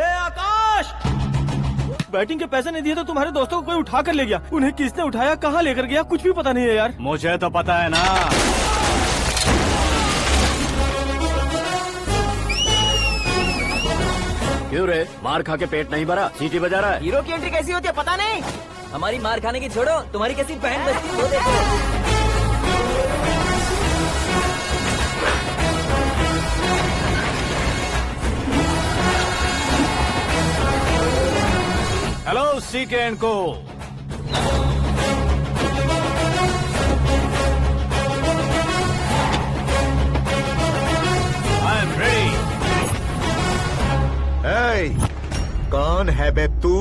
आकाश, batting के पैसे नहीं दिए तो तुम्हारे दोस्तों को कोई उठा कर ले गया। उन्हें किसने उठाया, कहाँ लेकर गया, कुछ भी पता नहीं है यार। मुझे तो पता है ना। क्यों रे, मार खा के पेट नहीं भरा, सीटी बजा रहा है? हीरो की एंट्री कैसी होती है पता नहीं। हमारी मार खाने की छोड़ो, तुम्हारी कैसी बहन बजती है वो देखो। हेलो सीके एंड को। I am ready. कौन है बे तू?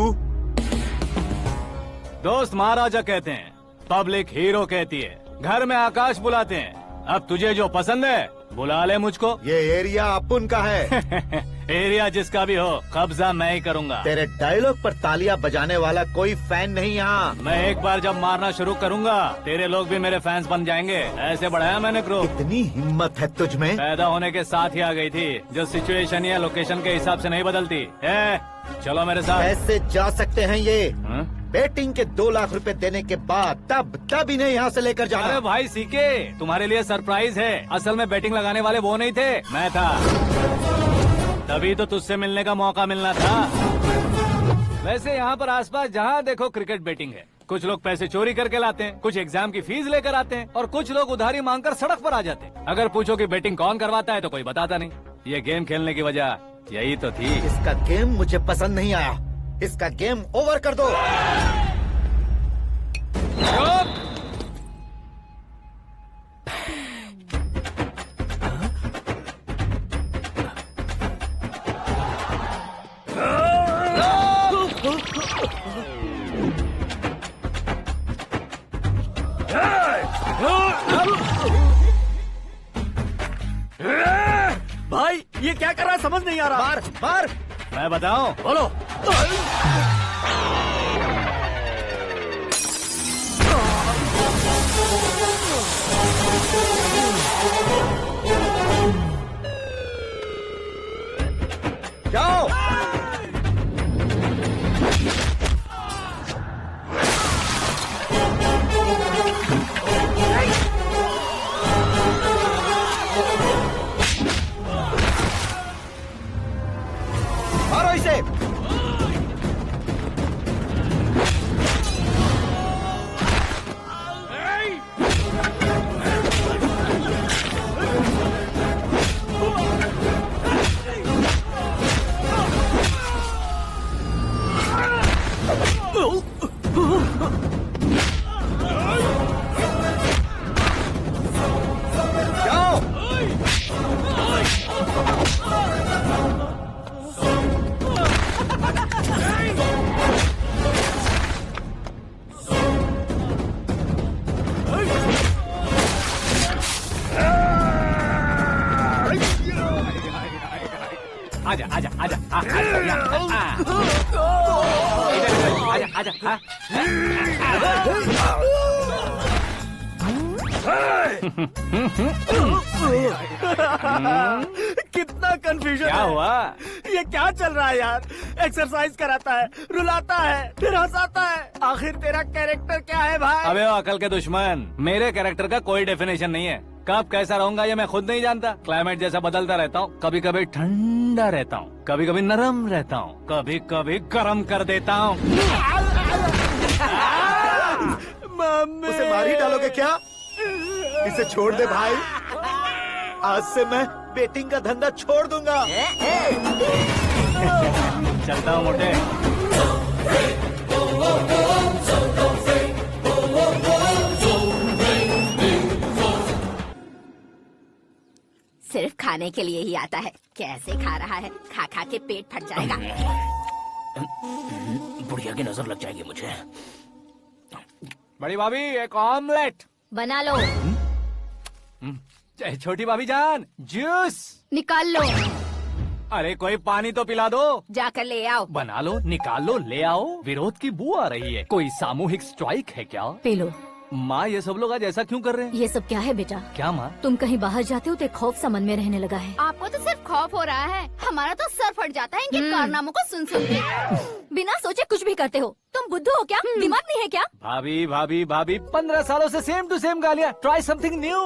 दोस्त महाराजा कहते हैं, पब्लिक हीरो कहती है, घर में आकाश बुलाते हैं। अब तुझे जो पसंद है बुला ले मुझको। ये एरिया अपुन का है। एरिया जिसका भी हो, कब्जा मैं ही करूंगा। तेरे डायलॉग पर तालियां बजाने वाला कोई फैन नहीं यहाँ। मैं एक बार जब मारना शुरू करूंगा, तेरे लोग भी मेरे फैंस बन जाएंगे। ऐसे बढ़ाया मैंने ग्रुप। इतनी हिम्मत है तुझ में? पैदा होने के साथ ही आ गई थी, जो सिचुएशन या लोकेशन के हिसाब से नहीं बदलती है। चलो मेरे साथ। कैसे जा सकते हैं ये? हाँ? बेटिंग के 2 लाख रुपए देने के बाद तब इन्हें यहाँ से लेकर जाना। अरे भाई सीके, तुम्हारे लिए सरप्राइज है। असल में बैटिंग लगाने वाले वो नहीं थे, मैं था। तभी तो तुझसे मिलने का मौका मिलना था। वैसे यहाँ पर आसपास जहाँ देखो क्रिकेट बैटिंग है। कुछ लोग पैसे चोरी करके लाते हैं, कुछ एग्जाम की फीस लेकर आते हैं, और कुछ लोग उधारी मांगकर सड़क पर आ जाते हैं। अगर पूछो कि बैटिंग कौन करवाता है तो कोई बताता नहीं। ये गेम खेलने की वजह यही तो थी। इसका गेम मुझे पसंद नहीं आया। इसका गेम ओवर कर दो। भाई ये क्या कर रहा है, समझ नहीं आ रहा। मार मार। मैं बताऊं? बोलो। जाओ। मारो इसे। जाओ। आजा आजा आजा आजा आजा आजा। कितना कंफ्यूजन क्या है। हुआ? ये क्या चल रहा है यार? एक्सरसाइज कराता है, रुलाता है, फिर हंसाता है। आखिर तेरा कैरेक्टर क्या है भाई? अबे ओ अकल के दुश्मन, मेरे कैरेक्टर का कोई डेफिनेशन नहीं है। कब कैसा रहूंगा ये मैं खुद नहीं जानता। क्लाइमेट जैसा बदलता रहता हूँ। कभी कभी ठंडा रहता हूँ, कभी कभी नरम रहता हूँ, कभी कभी गर्म कर देता हूँ। मम्मी, उसे मार ही डालोगे क्या? इसे छोड़ दे भाई। आज से मैं बेटिंग का धंधा छोड़ दूंगा। चलता हूँ मोटे। सिर्फ खाने के लिए ही आता है। कैसे खा रहा है, खा खा के पेट फट जाएगा। बुढ़िया की नजर लग जाएगी मुझे। बड़ी भाभी एक ऑमलेट बना लो। छोटी भाभी जान जूस निकाल लो। अरे कोई पानी तो पिला दो। जाकर ले आओ। बना लो, निकाल लो, ले आओ। विरोध की बू आ रही है। कोई सामूहिक स्ट्राइक है क्या? P low. माँ ये सब लोग आज ऐसा क्यों कर रहे हैं? ये सब क्या है बेटा? क्या माँ? तुम कहीं बाहर जाते हो तो एक खौफ सा मन में रहने लगा है। आपको तो सिर्फ खौफ हो रहा है, हमारा तो सर फट जाता है इनके कारनामों को सुन सुन के। बिना सोचे कुछ भी करते हो। तुम बुद्धू हो क्या? दिमाग नहीं है क्या? भाभी भाभी भाभी 15 सालों से सेम टू सेम गालियाँ। Try something new.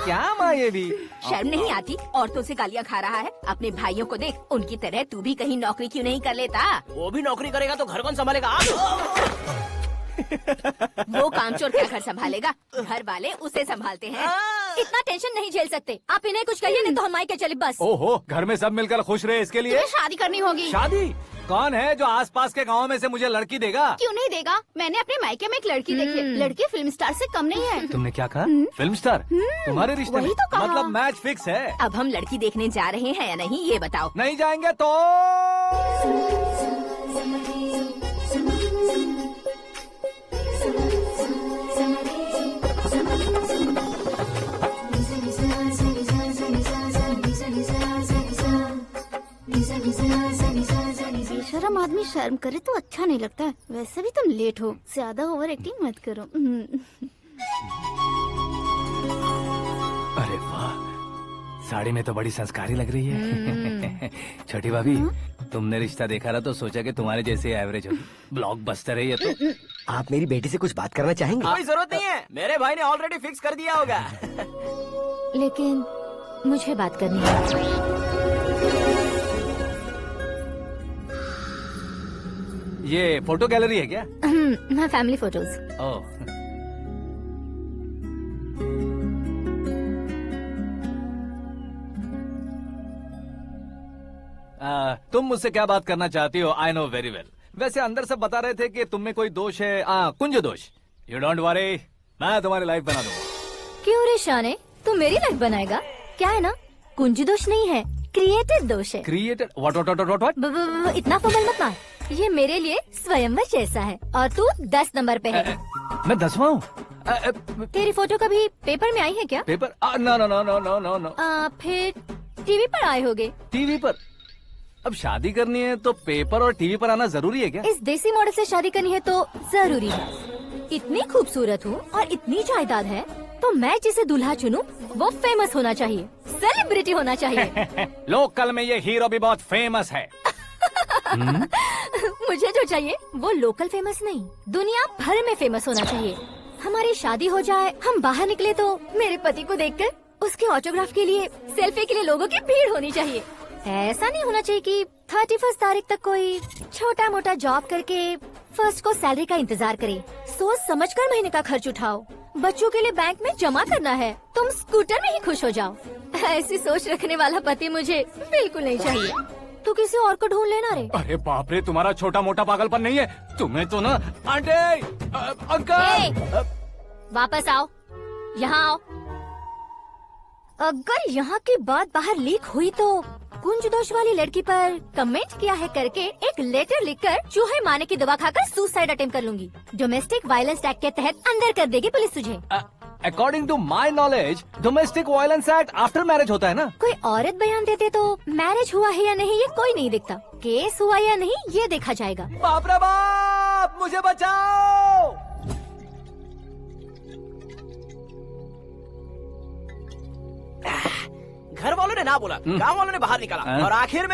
क्या माँ ये भी? शर्म नहीं आती? औरतों से गालियाँ खा रहा है। अपने भाइयों को देख, उनकी तरह तू भी कहीं नौकरी क्यों नहीं कर लेता? वो भी नौकरी करेगा तो घर कौन संभालेगा? आप वो कामचोर क्या घर संभालेगा? घर वाले उसे संभालते हैं। इतना टेंशन नहीं झेल सकते। आप इन्हें कुछ कहिए नहीं तो हम मायके चले बस। ओहो, घर में सब मिलकर खुश रहे इसके लिए। तुम्हें शादी करनी होगी। शादी? कौन है जो आसपास के गांव में से मुझे लड़की देगा? क्यों नहीं देगा? मैंने अपने मायके में एक लड़की देखी है। लड़की फिल्म स्टार से कम नहीं है। तुमने क्या कहा? Film star? तुम्हारे रिश्ते में? वही तो कहा। मतलब मैच फिक्स है। अब हम लड़की देखने जा रहे हैं या नहीं, ये बताओ। नहीं जाएंगे तो? बेशरम आदमी शर्म करे तो अच्छा नहीं लगता है। वैसे भी तुम लेट हो, ज्यादा ओवर एक्टिंग मत करो। अरे वाह, साड़ी में तो बड़ी संस्कारी लग रही है। छोटी भाभी, तुमने रिश्ता देखा रहा तो सोचा कि तुम्हारे जैसे एवरेज हो। ब्लॉकबस्टर है ये तो। आप मेरी बेटी से कुछ बात करना चाहेंगे? कोई जरूरत नहीं है, मेरे भाई ने ऑलरेडी फिक्स कर दिया होगा। लेकिन मुझे बात करनी है। ये फोटो गैलरी है क्या? मैं फैमिली फोटोज। ओह, तुम मुझसे क्या बात करना चाहती हो? I know very well. वैसे अंदर सब बता रहे थे कि तुम में कोई दोष है। कुंज दोष। यू डोंट वरी, मैं तुम्हारी लाइफ बना दूंगा। क्यों रे शाने, तू मेरी लाइफ बनाएगा? क्या है ना, कुंज दोष नहीं है, क्रिएटेड दोष है। क्रिएटेड? व्हाट? इतना फॉर्मल मत मार। ये मेरे लिए स्वयंवर जैसा है और तू 10 नंबर पे है। मैं 10वां हूँ? तेरी फोटो कभी पेपर में आई है क्या? Paper? No no no no no no no. फिर टीवी पर आए होगे। टीवी पर? अब शादी करनी है तो पेपर और टीवी पर आना जरूरी है क्या? इस देसी मॉडल से शादी करनी है तो जरूरी है। इतनी खूबसूरत हूँ और इतनी जायदाद है तो मैं जिसे दूल्हा चुनूं वो फेमस होना चाहिए, सेलिब्रिटी होना चाहिए। लोकल में ये हीरो भी बहुत फेमस है। मुझे जो चाहिए वो लोकल फेमस नहीं, दुनिया भर में फेमस होना चाहिए। हमारी शादी हो जाए, हम बाहर निकले तो मेरे पति को देखकर उसके ऑटोग्राफ के लिए, सेल्फी के लिए लोगों की भीड़ होनी चाहिए। ऐसा नहीं होना चाहिए कि 31 तारीख तक कोई छोटा मोटा जॉब करके फर्स्ट को सैलरी का इंतजार करे। सोच समझकर महीने का खर्च उठाओ। बच्चों के लिए बैंक में जमा करना है, तुम स्कूटर में ही खुश हो जाओ। ऐसी सोच रखने वाला पति मुझे बिल्कुल नहीं चाहिए। तू किसी और को ढूंढ लेना रे। अरे बाप रे, तुम्हारा छोटा मोटा पागलपन नहीं है। तुम्हें तो ना आंटी, अंकल। वापस आओ, यहाँ आओ। अगर यहाँ की बात बाहर लीक हुई तो कुंज दोष वाली लड़की पर कमेंट किया है करके एक लेटर लिखकर चूहे मारने की दवा खाकर सुसाइड अटेम्प्ट कर लूंगी। डोमेस्टिक वायलेंस एक्ट के तहत अंदर कर देगी पुलिस तुझे। According to my knowledge domestic violence act after marriage होता है ना? कोई औरत बयान देते तो मैरिज हुआ है या नहीं ये कोई नहीं देखता, केस हुआ या नहीं ये देखा जाएगा। बाप रे बाप, मुझे बचाओ। घर वालों ने ना बोला, गांव वालों ने बाहर निकाला और आखिर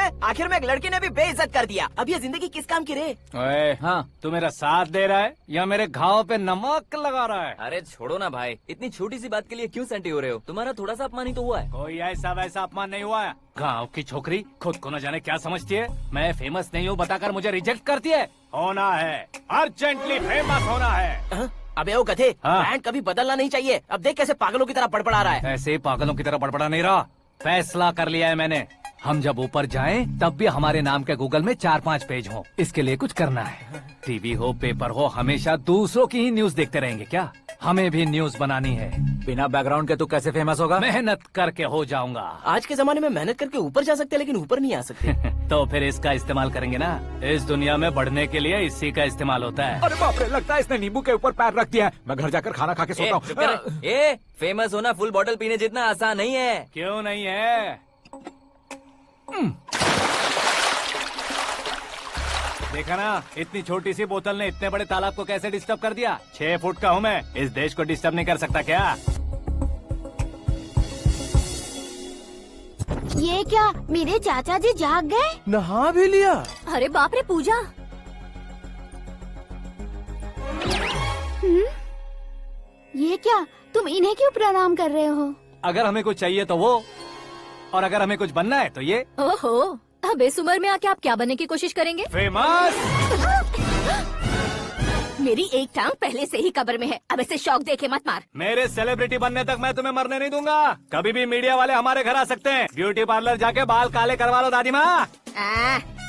में एक लड़की ने भी बेइज्जत कर दिया। अब ये जिंदगी किस काम की रे? ओए, हाँ, तू मेरा साथ दे रहा है या मेरे घाव पे नमक लगा रहा है? अरे छोड़ो ना भाई, इतनी छोटी सी बात के लिए क्यों सैंटी हो रहे हो? तुम्हारा थोड़ा सा अपमान ही तो हुआ है। कोई ऐसा वैसा अपमान नहीं हुआ है। गाँव की छोकरी खुद को न जाने क्या समझती है। मैं फेमस नहीं हूँ बताकर मुझे रिजेक्ट करती है। होना है, अर्जेंटली फेमस होना है। अबे ओ गधे, हाँ। ब्रांड कभी बदलना नहीं चाहिए। अब देख कैसे पागलों की तरह बड़बड़ा रहा है। ऐसे पागलों की तरह बड़बड़ा नहीं रहा। फैसला कर लिया है मैंने। हम जब ऊपर जाएं तब भी हमारे नाम के गूगल में 4-5 पेज हो। इसके लिए कुछ करना है। टीवी हो, पेपर हो, हमेशा दूसरों की ही न्यूज देखते रहेंगे क्या? हमें भी न्यूज बनानी है। बिना बैकग्राउंड के तू कैसे फेमस होगा? मेहनत करके हो जाऊंगा। आज के जमाने में मेहनत करके ऊपर जा सकते हैं लेकिन ऊपर नहीं आ सकते। तो फिर इसका इस्तेमाल करेंगे ना। इस दुनिया में बढ़ने के लिए इसी का इस्तेमाल होता है। अरे बाप रे, लगता है इसने नींबू के ऊपर पैर रख दिया है। मैं घर जाकर खाना खा के सोता चुप कर। हूँ। फेमस होना फुल बॉटल पीने जितना आसान नहीं है। क्यों नहीं है? देखा ना, इतनी छोटी सी बोतल ने इतने बड़े तालाब को कैसे डिस्टर्ब कर दिया। 6 फुट का हूँ मैं, इस देश को डिस्टर्ब नहीं कर सकता क्या? ये क्या, मेरे चाचा जी जाग गए? नहा भी लिया। अरे बाप रे पूजा, ये क्या, तुम इन्हें क्यों प्रणाम कर रहे हो? अगर हमें कुछ चाहिए तो वो, और अगर हमें कुछ बनना है तो ये। ओहो, अब इस उम्र में आके आप क्या बनने की कोशिश करेंगे? फेमस। मेरी एक टांग पहले से ही कब्र में है, अब इसे शौक देके मत मार। मेरे सेलिब्रिटी बनने तक मैं तुम्हें मरने नहीं दूंगा। कभी भी मीडिया वाले हमारे घर आ सकते हैं। ब्यूटी पार्लर जाके बाल काले करवा लो दादी माँ।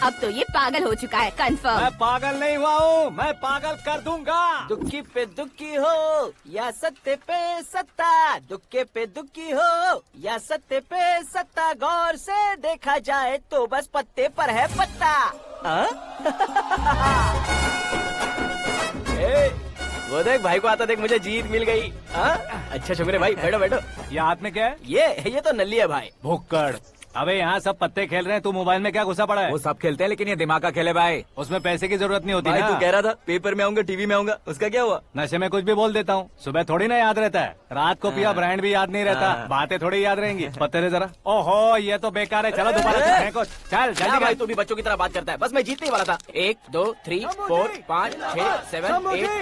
अब तो ये पागल हो चुका है, कंफर्म। मैं पागल नहीं हुआ हूँ, मैं पागल कर दूंगा। दुखी पे दुखी हो या सत्य पे सत्ता, दुखे पे दुखी हो या सत्य पे सत्ता, गौर से देखा जाए तो बस पत्ते पर है पत्ता। वो देख भाई को आता देख, मुझे जीत मिल गई। अच्छा शुक्र है भाई, बैठो बैठो। ये हाथ में क्या है? ये तो नल्ली है भाई। भुक्कड़। अबे यहाँ सब पत्ते खेल रहे हैं, तू मोबाइल में क्या घुसा पड़ा है? वो सब खेलते हैं लेकिन ये दिमाग का खेल है भाई। उसमें पैसे की जरूरत नहीं होती भाई ना। तू कह रहा था पेपर में आऊंगा, टीवी में आऊंगा, उसका क्या हुआ? नशे में कुछ भी बोल देता हूँ, सुबह थोड़ी ना याद रहता है। रात को पिया ब्रांड भी याद नहीं रहता, बातें थोड़ी याद रहेंगी। पत्ते दे जरा। ओहो ये तो बेकार है, चलो दोबारा फेंको। चल क्या जल्दी भाई, तू भी बच्चों की तरह बात करता है। बस मैं जीतने ही वाला था। 1 2 3 4 5 6 7 8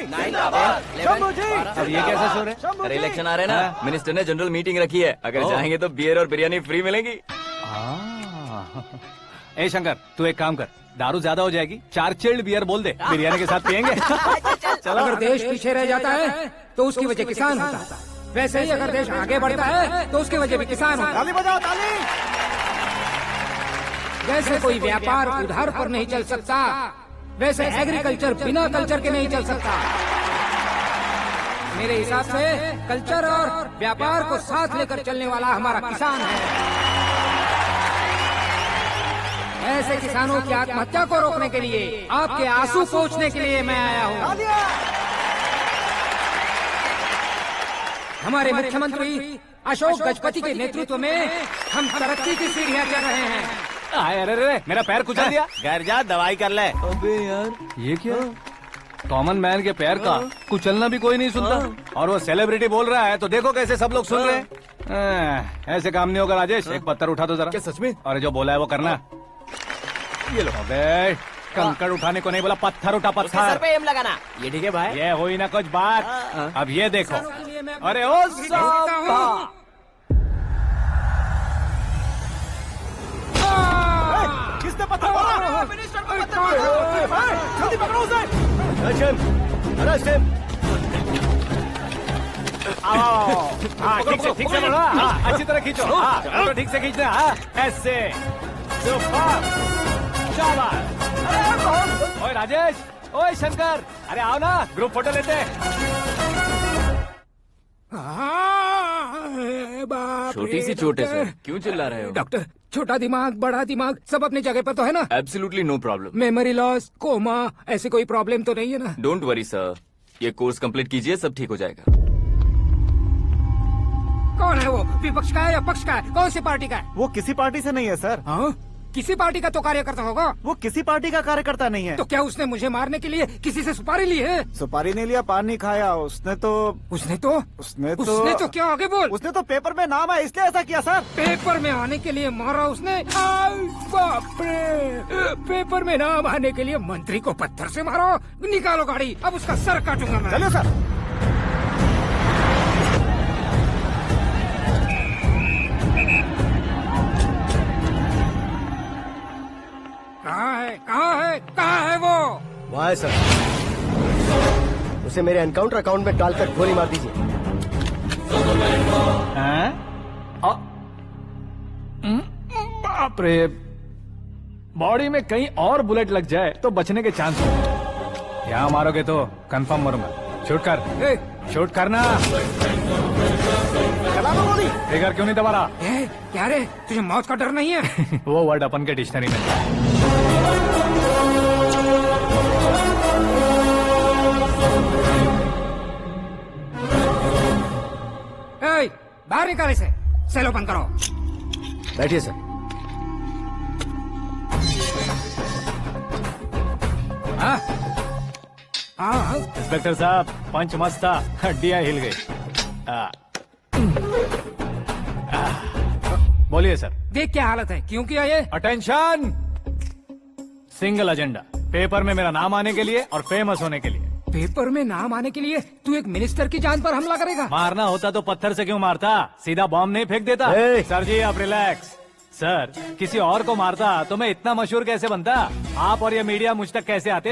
9 10 11 अब ये कैसे सो रहे? अरे इलेक्शन आ रहे हैं ना, मिनिस्टर ने जनरल मीटिंग रखी है, अगर जाएंगे तो बियर और बिरयानी फ्री मिलेगी। ए शंकर, तू एक काम कर, दारू ज्यादा हो जाएगी, 4 चिल्ड बियर बोल दे, बिरयानी के साथ पियेंगे। चलो। अगर देश पीछे रह जाता है तो उसकी वजह किसान होता है, वैसे ही अगर देश आगे बढ़ता है तो उसकी वजह भी किसान होता है। ताली बजाओ, ताली। जैसे कोई व्यापार उधार पर नहीं चल सकता, वैसे एग्रीकल्चर बिना कल्चर के नहीं चल सकता। मेरे हिसाब से कल्चर और व्यापार को साथ लेकर चलने वाला हमारा किसान है। ऐसे किसानों की आत्महत्या को रोकने के लिए, आपके आंसू पोंछने के लिए मैं आया हूँ। हमारे मुख्यमंत्री अशोक गजपति के नेतृत्व में हम तरक्की की सीढ़ियाँ चढ़ रहे हैं। अरे मेरा पैर कुचल दिया। घर जा, दवाई कर ले। अबे यार ये क्या? कॉमन मैन के पैर का कुचलना भी कोई नहीं सुनता, और वो सेलिब्रिटी बोल रहा है तो देखो कैसे सब लोग सुन रहे हैं। ऐसे काम नहीं होगा राजेश, एक पत्थर उठा दो जरा। क्या सच में? और जो बोला है वो करना। ये लो। अबे कंकड़ उठाने को नहीं बोला, पत्थर उठा, उसके सर पत्थर। पे एम लगाना। ये ठीक है भाई। ये हुई ना कुछ बात। अब ये देखो। अरे ओ साहब, किसने पत्थर मारा? मिनिस्टर को पत्थर मारा। जल्दी पकड़ो उसे। हाँ ठीक से बढ़ो, हाँ अच्छी तरह खींचो, हाँ तो ठीक से खींचना, हाँ ऐसे। ओए राजेश, ओए शंकर, अरे आओ ना, ग्रुप फोटो लेते हैं। छोटी सी चोट है सर, क्यों चिल्ला रहे हो? डॉक्टर, छोटा दिमाग बड़ा दिमाग सब अपनी जगह पर तो है ना? Absolutely no problem. Memory loss, coma, ऐसी कोई प्रॉब्लम तो नहीं है ना? डोंट वरी सर, ये कोर्स कंप्लीट कीजिए, सब ठीक हो जाएगा। कौन है वो? विपक्ष का है या पक्ष का है? कौन सी पार्टी का है? वो किसी पार्टी से नहीं है सर। हाँ? किसी पार्टी का तो कार्यकर्ता होगा। वो किसी पार्टी का कार्यकर्ता नहीं है। तो क्या उसने मुझे मारने के लिए किसी से सुपारी ली है? सुपारी नहीं लिया, पान नहीं खाया। उसने तो क्या आगे बोल? उसने तो पेपर में नाम है इसलिए ऐसा किया सर। पेपर में आने के लिए मारा उसने? बाप रे! पेपर में नाम आने के लिए मंत्री को पत्थर से मारो? निकालो गाड़ी, अब उसका सर काटूंगा मैं। चलो सर। कहाँ है वो? वहाँ है सर, उसे मेरे एनकाउंटर अकाउंट में डालकर गोली मार दीजिए। बाप रे, बॉडी में कहीं और बुलेट लग जाए तो बचने के चांस हो। यहाँ मारोगे तो कंफर्म मरूंगा। शूट कर, शूट करना। ट्रिगर क्यों नहीं दबा रहा? क्या रे, तुझे मौत का डर नहीं है? वो वर्ड अपन के डिक्शनरी में है। बाहर निकाले से, सेलो बंद करो। बैठिए सर। हाँ हाँ इंस्पेक्टर साहब पंच मस्त था, हड्डियां हिल गई। बोलिए सर। देख क्या हालत है, क्यों किया ये? अटेंशन, सिंगल एजेंडा, पेपर में मेरा नाम आने के लिए और फेमस होने के लिए। पेपर में नाम आने के लिए तू एक मिनिस्टर की जान पर हमला करेगा? मारना होता तो पत्थर से क्यों मारता, सीधा बॉम्ब नहीं फेंक देता। सर जी आप रिलैक्स। सर किसी और को मारता तो मैं इतना मशहूर कैसे बनता, आप और ये मीडिया मुझ तक कैसे आते?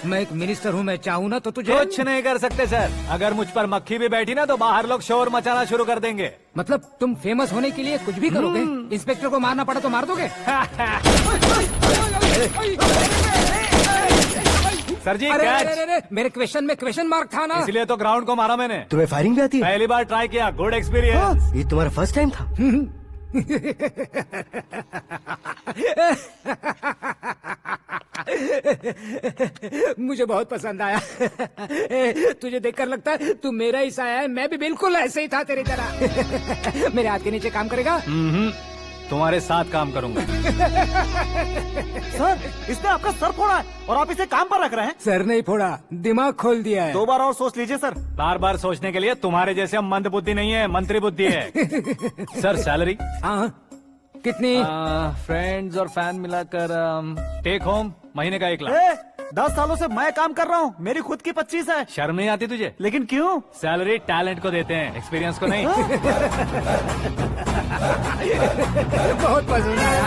मैं एक मिनिस्टर हूँ, मैं चाहूँ ना तो तुझे कुछ नहीं कर सकते सर। अगर मुझ पर मक्खी भी बैठी ना तो बाहर लोग शोर मचाना शुरू कर देंगे। मतलब तुम फेमस होने के लिए कुछ भी करोगे? इंस्पेक्टर को मारना पड़ा तो मार दोगे? सर जी अरे, मेरे क्वेश्चन में क्वेश्चन मार्क था ना, इसलिए तो ग्राउंड को मारा मैंने। तुम्हें फायरिंग भी आती है? पहली बार ट्राई किया, गुड एक्सपीरियंस। ये तुम्हारा फर्स्ट टाइम था? मुझे बहुत पसंद आया। तुझे देखकर लगता है तू मेरा ही साया है, मैं भी बिल्कुल ऐसे ही था तेरी तरह। मेरे हाथ के नीचे काम करेगा? तुम्हारे साथ काम करूंगा। सर इसने आपका सर फोड़ा है और आप इसे काम पर रख रहे हैं। सर नहीं फोड़ा, दिमाग खोल दिया है। 2 बार और सोच लीजिए सर। बार बार सोचने के लिए तुम्हारे जैसे मंद बुद्धि नहीं है, मंत्री बुद्धि है। Sir salary? हाँ कितनी? फ्रेंड्स और फैन मिलाकर टेक होम महीने का 1 लाख। 10 सालों से मैं काम कर रहा हूँ, मेरी खुद की 25 है। शर्म नहीं आती तुझे? लेकिन क्यों? सैलरी टैलेंट को देते हैं, एक्सपीरियंस को नहीं। बहुत पसंद आया।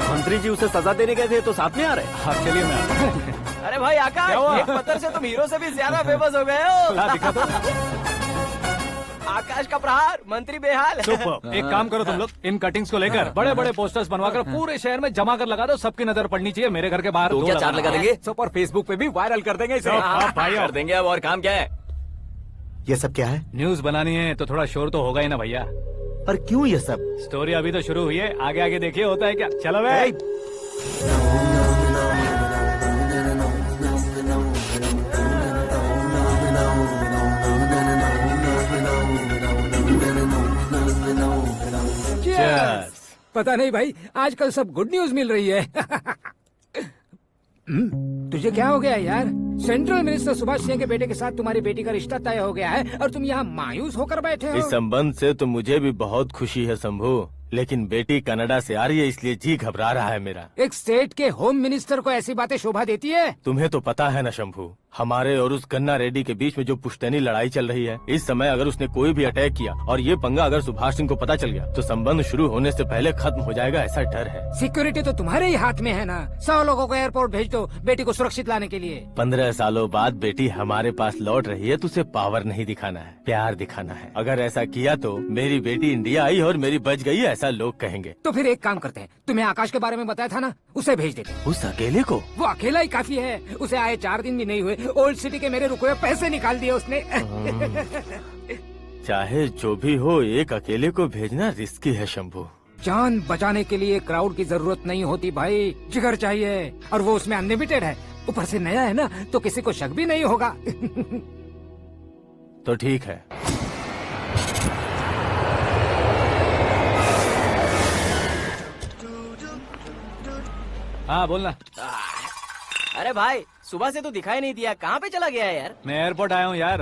मंत्री जी उसे सजा देने गए थे तो साथ में आ रहे। हाँ चलिए मैं आता हूं। अरे भाई आकाश, एक पत्थर से तुम हीरो से भी ज्यादा फेमस हो गए हो। दिखा दो। आकाश का प्रहार, मंत्री बेहाल। सुपर। एक काम करो तुम लोग, इन कटिंग्स को लेकर बड़े बड़े पोस्टर्स बनवाकर पूरे शहर में जमा कर लगा दो, सबकी नजर पड़नी चाहिए। मेरे घर के बाहर तो क्या 4 लगा देंगे? और फेसबुक पे भी वायरल कर देंगे इसे। भाई कर देंगे अब, और काम क्या है? ये सब क्या है? न्यूज बनानी है तो थोड़ा शोर तो होगा ही ना भैया। पर क्यों ये सब? स्टोरी अभी तो शुरू हुई है, आगे आगे देखिए होता है क्या। चलो भाई। पता नहीं भाई, आजकल सब गुड न्यूज मिल रही है। तुझे क्या हो गया यार? सेंट्रल मिनिस्टर सुभाष सिंह के बेटे के साथ तुम्हारी बेटी का रिश्ता तय हो गया है और तुम यहाँ मायूस होकर बैठे हो। इस संबंध से तो मुझे भी बहुत खुशी है शंभू, लेकिन बेटी कनाडा से आ रही है इसलिए जी घबरा रहा है मेरा। एक स्टेट के होम मिनिस्टर को ऐसी बातें शोभा देती है? तुम्हें तो पता है ना शंभू, हमारे और उस गन्ना रेड्डी के बीच में जो पुश्तैनी लड़ाई चल रही है, इस समय अगर उसने कोई भी अटैक किया और ये पंगा अगर सुभाष सिंह को पता चल गया तो संबंध शुरू होने से पहले खत्म हो जाएगा, ऐसा डर है। सिक्योरिटी तो तुम्हारे ही हाथ में है ना। 100 लोगों को एयरपोर्ट भेज दो बेटी को सुरक्षित लाने के लिए। 15 सालों बाद बेटी हमारे पास लौट रही है तो उसे पावर नहीं दिखाना है, प्यार दिखाना है। अगर ऐसा किया तो मेरी बेटी इंडिया आई और मेरी बच गई, ऐसा लोग कहेंगे। तो फिर एक काम करते हैं, तुम्हें आकाश के बारे में बताया था ना, उसे भेज देते हैं। उस अकेले को? वो अकेला ही काफी है, उसे आए 4 दिन भी नहीं हुए, ओल्ड सिटी के मेरे रुके हुए पैसे निकाल दिए उसने। चाहे जो भी हो, एक अकेले को भेजना रिस्की है शंभू। जान बचाने के लिए क्राउड की जरूरत नहीं होती भाई, जिगर चाहिए, और वो उसमें अनलिमिटेड है। ऊपर से नया है ना तो किसी को शक भी नहीं होगा। तो ठीक है। हाँ बोलना। अरे भाई सुबह से तो दिखाई नहीं दिया, कहाँ पे चला गया है यार? मैं एयरपोर्ट आया हूँ यार।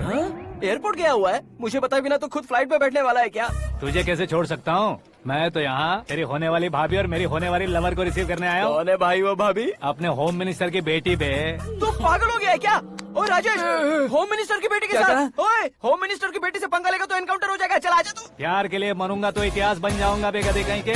एयरपोर्ट गया हुआ है? मुझे बताए बिना तो खुद फ्लाइट पे बैठने वाला है क्या? तुझे कैसे छोड़ सकता हूँ? मैं तो यहाँ तेरी होने वाली भाभी और मेरी होने वाली लवर को रिसीव करने आया हूँ। कौन है भाई वो भाभी? अपने होम मिनिस्टर की बेटी पे। तो पागल हो गया है क्या? ओ राजेश, होम मिनिस्टर की बेटी के साथ? ओए, होम मिनिस्टर की बेटी से पंगा लेगा तो एनकाउंटर हो जाएगा। चल आजा तू। प्यार के लिए मरूंगा तो इतिहास बन जाऊंगा बेगदे कहीं के।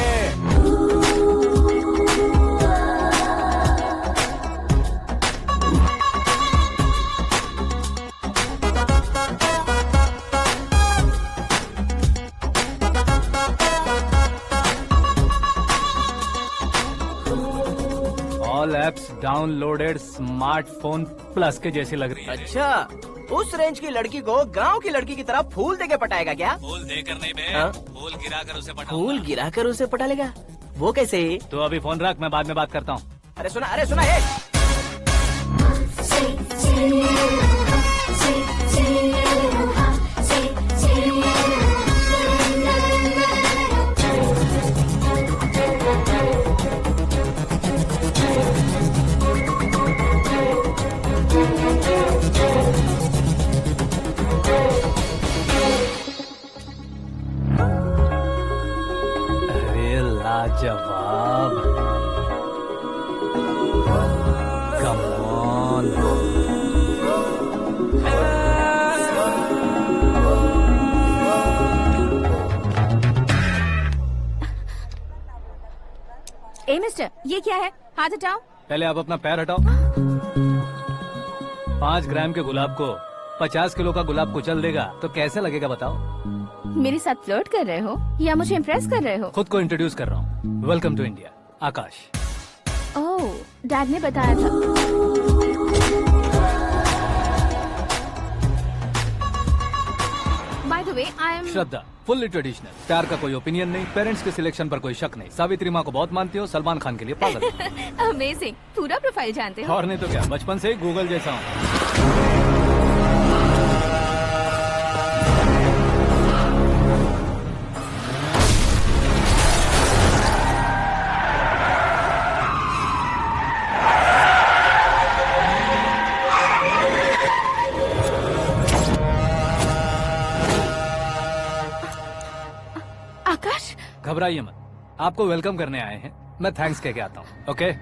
All apps downloaded smartphone plus के जैसी लग रही है। अच्छा, उस रेंज की लड़की को गांव की लड़की की तरह फूल देके पटाएगा क्या? फूल देकर नहीं बे, फूल गिराकर उसे पटा। फूल गिराकर उसे पटा लेगा? वो कैसे? तो अभी फोन रख, मैं बाद में बात करता हूँ। अरे सुना है। ये क्या है? हाथ हटाओ। पहले आप अपना पैर हटाओ। 5 ग्राम के गुलाब को 50 किलो का गुलाब कुचल देगा तो कैसे लगेगा बताओ? मेरे साथ फ्लर्ट कर रहे हो या मुझे इम्प्रेस कर रहे हो? खुद को इंट्रोड्यूस कर रहा हूँ। Welcome to India, Akash. Oh, dad ने बताया था। By the way, I am Shraddha, fully traditional. प्यार का कोई ओपिनियन नहीं, पेरेंट्स के सिलेक्शन पर कोई शक नहीं। सावित्री माँ को बहुत मानती हो, सलमान खान के लिए पागल हो। अमेजिंग, पूरा प्रोफाइल जानते हो। और नहीं तो क्या, बचपन से ही गूगल जैसा हूँ। आकाश, घबराइए मत, आपको वेलकम करने आए हैं। मैं थैंक्स कह के आता हूँ। ओके?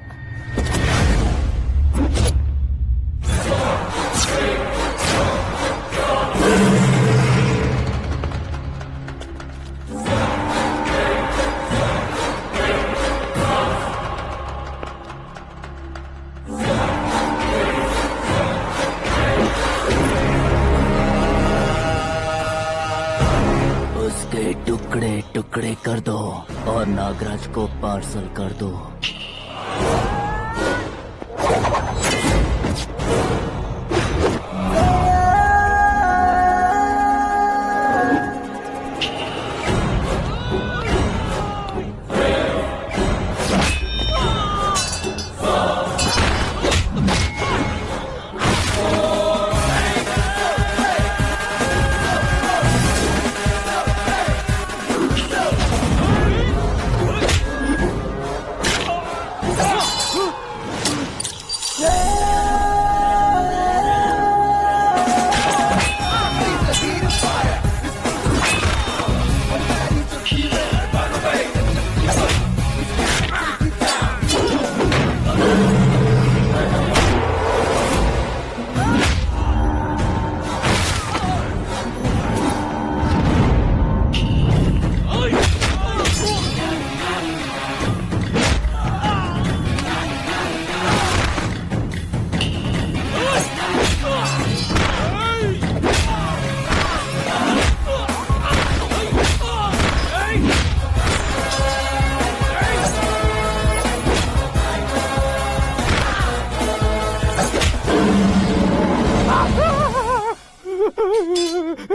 उसके टुकड़े टुकड़े कर दो और नागराज को पार्सल कर दो।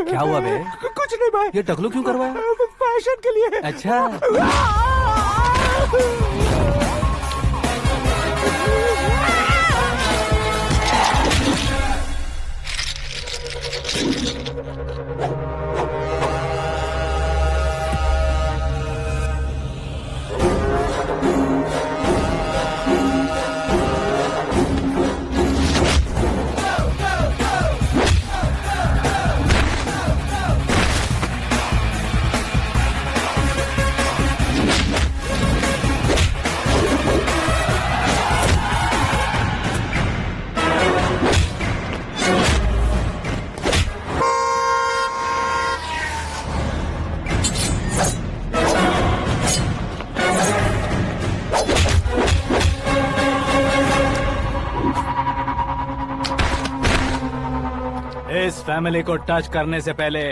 क्या हुआ बे? कुछ नहीं भाई। ये टकलू क्यों करवाया? फैशन के लिए। अच्छा। इस फैमिली को टच करने से पहले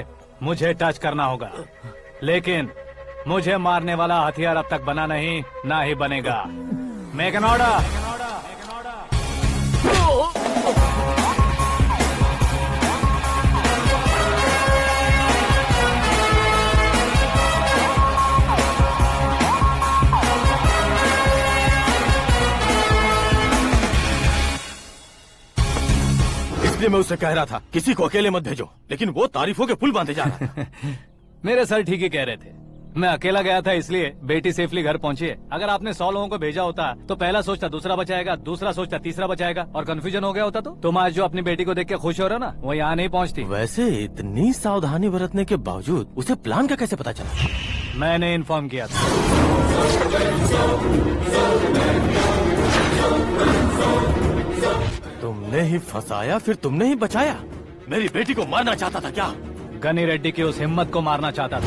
मुझे टच करना होगा, लेकिन मुझे मारने वाला हथियार अब तक बना नहीं, ना ही बनेगा। Make an order. इसलिए मैं उससे कह रहा था किसी को अकेले मत भेजो, लेकिन वो तारीफों के पुल बांधे जा रहा था। मेरे सर ठीक ही कह रहे थे। मैं अकेला गया था इसलिए बेटी सेफली घर पहुंची है। अगर आपने 100 लोगों को भेजा होता तो पहला सोचता दूसरा बचाएगा, दूसरा सोचता तीसरा बचाएगा, और कंफ्यूजन हो गया होता तो तुम आज जो अपनी बेटी को देख के खुश हो रहे हो ना, वो यहाँ नहीं पहुँचती। वैसे इतनी सावधानी बरतने के बावजूद उसे प्लान का कैसे पता चला? मैंने इन्फॉर्म किया था। तुमने ही फंसाया, फिर तुमने ही बचाया। मेरी बेटी को मारना चाहता था क्या? गनी रेड्डी की उस हिम्मत को मारना चाहता था।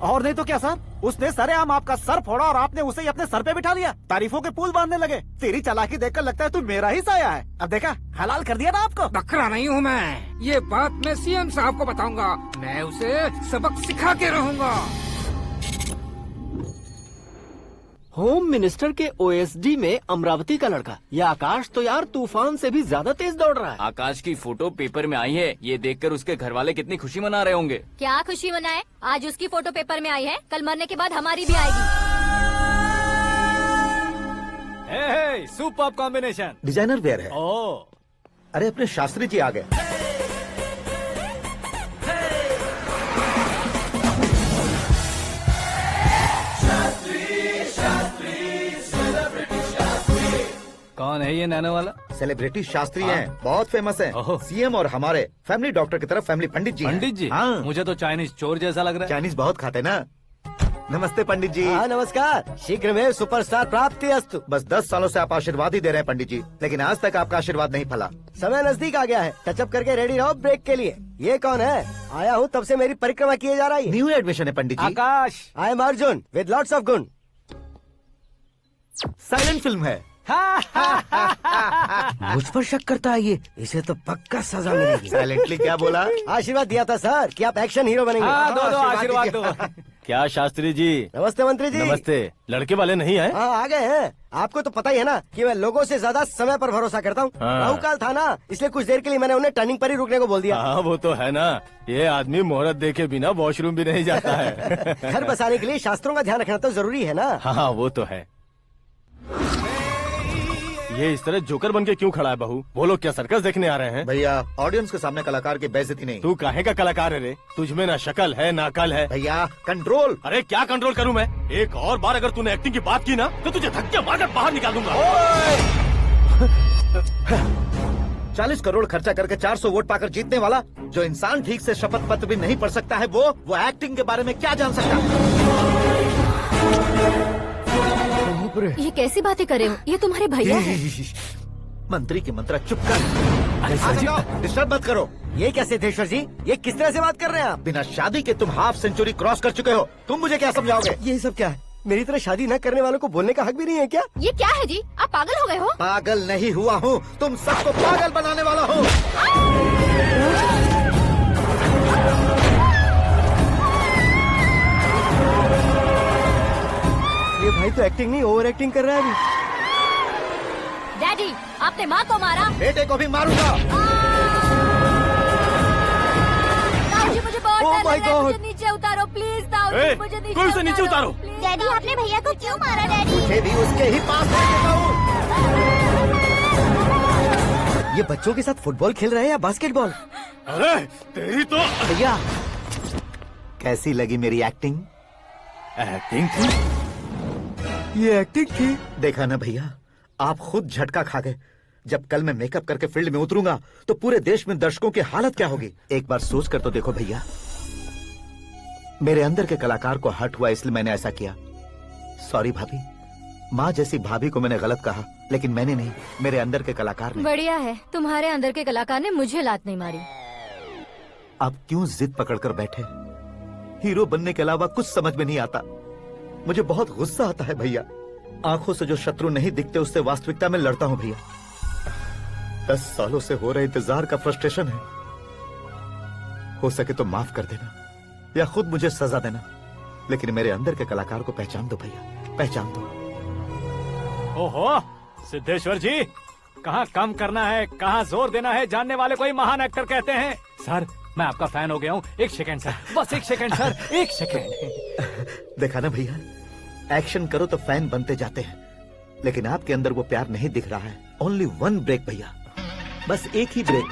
और नहीं तो क्या सर, उसने सरेआम आपका सर फोड़ा और आपने उसे ही अपने सर पे बिठा लिया। तारीफों के पुल बांधने लगे। तेरी चालाकी देखकर लगता है तू मेरा ही साया है। अब देखा, हलाल कर दिया ना आपको। बकरा नहीं हूँ मैं, ये बात मैं सीएम साहब को बताऊंगा। मैं उसे सबक सिखा के रहूंगा। होम मिनिस्टर के ओएसडी में अमरावती का लड़का, ये आकाश तो यार तूफान से भी ज्यादा तेज दौड़ रहा है। आकाश की फोटो पेपर में आई है, ये देखकर उसके घर वाले कितनी खुशी मना रहे होंगे। क्या खुशी मनाए, आज उसकी फोटो पेपर में आई है, कल मरने के बाद हमारी भी आएगी। Superb combination. डिजाइनर वेयर है। ओह, अरे अपने शास्त्री जी आ गए। कौन है ये नैनो वाला? सेलिब्रिटी शास्त्री हैं, बहुत फेमस हैं। सीएम और हमारे फैमिली डॉक्टर की तरफ फैमिली पंडित जी हैं। पंडित जी? हाँ। मुझे तो चाइनीज चोर जैसा लग रहा है। चाइनीज बहुत खाते ना। नमस्ते पंडित जी। हाँ नमस्कार, शीघ्र में सुपरस्टार प्राप्ति अस्तु। बस 10 सालों से आप आशीर्वाद ही दे रहे हैं पंडित जी, लेकिन आज तक आपका आशीर्वाद नहीं फला। समय नजदीक आ गया है, टचअप करके रेडी रहो ब्रेक के लिए। ये कौन है? आया हूँ तब से मेरी परिक्रमा किए जा रही है। न्यू एडमिशन है Pandit ji. Akash. I am Arjun with lots of गुण। साइलेंट फिल्म है। मुझ पर शक करता है ये, इसे तो पक्का सजा मिलेगी। साइलेंटली क्या बोला? आशीर्वाद दिया था सर कि आप एक्शन हीरो बनेंगे। हाँ, दो आशीर्वाद दो। क्या शास्त्री जी? नमस्ते मंत्री जी। नमस्ते। लड़के वाले नहीं आए? हाँ आ गए हैं। आपको तो पता ही है ना कि मैं लोगों से ज्यादा समय पर भरोसा करता हूँ। हाँ। राहु काल था ना, इसलिए कुछ देर के लिए मैंने उन्हें टर्निंग पर ही रुकने को बोल दिया। हाँ वो तो है ना, ये आदमी मुहूर्त देखे बिना वॉशरूम भी नहीं जाता है। घर बसाने के लिए शास्त्रों का ध्यान रखना तो जरूरी है ना। हाँ वो तो है। ये इस तरह जोकर बन के क्यों खड़ा है बहू? वो लोग क्या सर्कस देखने आ रहे हैं? भैया ऑडियंस के सामने कलाकार की बेइज्जती नहीं। तू काहे का कलाकार है रे? तुझमें ना शक्ल है ना अकल है। भैया कंट्रोल। अरे क्या कंट्रोल करूं मैं? एक और बार अगर तूने एक्टिंग की बात की ना तो तुझे धक्के मारकर बाहर निकाल दूंगा। 40 करोड़ खर्चा करके 400 वोट पाकर जीतने वाला जो इंसान ठीक से शपथ पत्र भी नहीं पढ़ सकता है, वो एक्टिंग के बारे में क्या जान सकता है? ये कैसी बातें करे हो? ये तुम्हारे भैया हैं। मंत्री की मंत्रा चुप कर। डिस्टर्ब मत करो। ये क्या सिद्धेश्वर जी, ये किस तरह से बात कर रहे हैं आप? बिना शादी के तुम हाफ सेंचुरी क्रॉस कर चुके हो, तुम मुझे क्या समझाओगे? ये सब क्या है? मेरी तरह शादी न करने वालों को बोलने का हक भी नहीं है क्या? ये क्या है जी, आप पागल हो गए हो? पागल नहीं हुआ हूँ, तुम सबको पागल बनाने वाला हूँ। ये भाई तो एक्टिंग नहीं ओवर एक्टिंग कर रहा है अभी। डैडी, आपने माँ को मारा। बेटे को भी मारूंगा। ताऊजी मुझे बहुत Oh डर my लग रहा है, God. मुझे नीचे उतारो प्लीज। ताऊजी मुझे नीचे उतारो। डैडी आपने भैया को क्यों मारा डैडी? मुझे भी उसके ही पास ले देता हूँ। ये बच्चों के साथ फुटबॉल खेल रहे हैं या बास्केटबॉल? अरे तेरी तो भैया कैसी लगी मेरी एक्टिंग? एक्टिंग थी? ये एक्टिंग थी? देखा ना भैया, आप खुद झटका खा गए। जब कल मैं मेकअप करके फील्ड में उतरूंगा तो पूरे देश में दर्शकों की हालत क्या होगी? एक बार सोच कर तो देखो भैया। मेरे अंदर के कलाकार को हर्ट हुआ इसलिए मैंने ऐसा किया। सॉरी भाभी। माँ जैसी भाभी को मैंने गलत कहा, लेकिन मैंने नहीं, मेरे अंदर के कलाकार ने। बढ़िया है, तुम्हारे अंदर के कलाकार ने मुझे लात नहीं मारी। आप क्यों जिद पकड़कर बैठे? हीरो बनने के अलावा कुछ समझ में नहीं आता। मुझे बहुत गुस्सा आता है भैया। आंखों से जो शत्रु नहीं दिखते उससे वास्तविकता में लड़ता हूँ भैया। 10 सालों से हो रहे इंतजार का फ्रस्ट्रेशन है। हो सके तो माफ कर देना या खुद मुझे सजा देना, लेकिन मेरे अंदर के कलाकार को पहचान दो भैया, पहचान दो। ओहो सिद्धेश्वर जी, कहाँ कम करना है कहाँ जोर देना है जानने वाले को ही महान एक्टर कहते हैं। सर मैं आपका फैन हो गया हूँ। एक सेकंड सर, बस एक सेकंड सर, एक सेकंड। देखा ना भैया, एक्शन करो तो फैन बनते जाते हैं, लेकिन आपके अंदर वो प्यार नहीं दिख रहा है। ओनली 1 ब्रेक भैया, बस एक ही ब्रेक।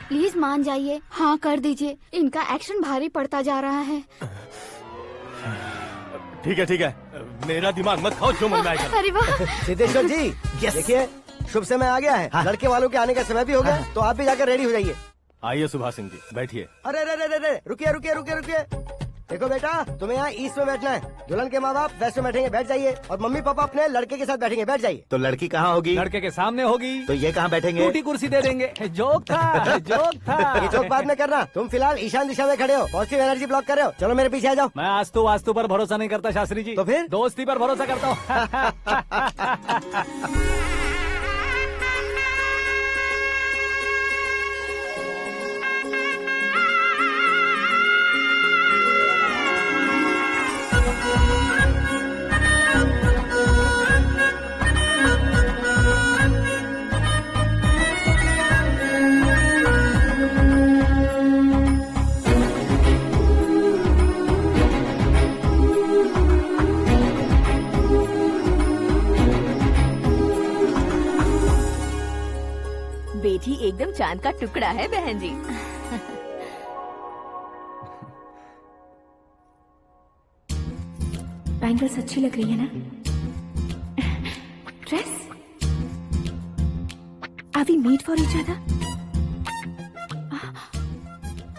प्लीज मान जाइए, हाँ कर दीजिए। इनका एक्शन भारी पड़ता जा रहा है। ठीक है, मेरा दिमाग मत खाओ, जो मन में आएगा। अरे वाह सिद्धेश्वर जी, देखिए शुभ समय आ गया है। हाँ। लड़के वालों के आने का समय भी हो गया, तो आप भी जाकर रेडी हो जाइए। आइए सुभाष सिंह जी, बैठिए। अरे रे रे रे रे, रुकिए रुकिए रुकिए रुकिए। देखो बेटा, तुम्हें यहाँ ईस्ट में बैठना है, दुल्हन के माँ बाप वेस्ट में बैठेंगे, बैठ जाइए, और मम्मी पापा अपने लड़के के साथ बैठेंगे, बैठ जाइए। तो लड़की कहाँ होगी? लड़के के सामने होगी। तो ये कहाँ बैठेंगे? टूटी कुर्सी दे देंगे। जोक था, जोक था। ये जोक बाद में करना, तुम फिलहाल ईशान दिशा में खड़े हो, पॉजिटिव एनर्जी ब्लॉक कर रहे हो। चलो मेरे पीछे आ जाओ। मैं वास्तु पर भरोसा नहीं करता शास्त्री जी। तो फिर? दोस्ती पर भरोसा करता हूँ। बेटी एकदम चांद का टुकड़ा है बहन जी। बैंगल्स अच्छी लग रही है ना? Dress? Are we made for each other?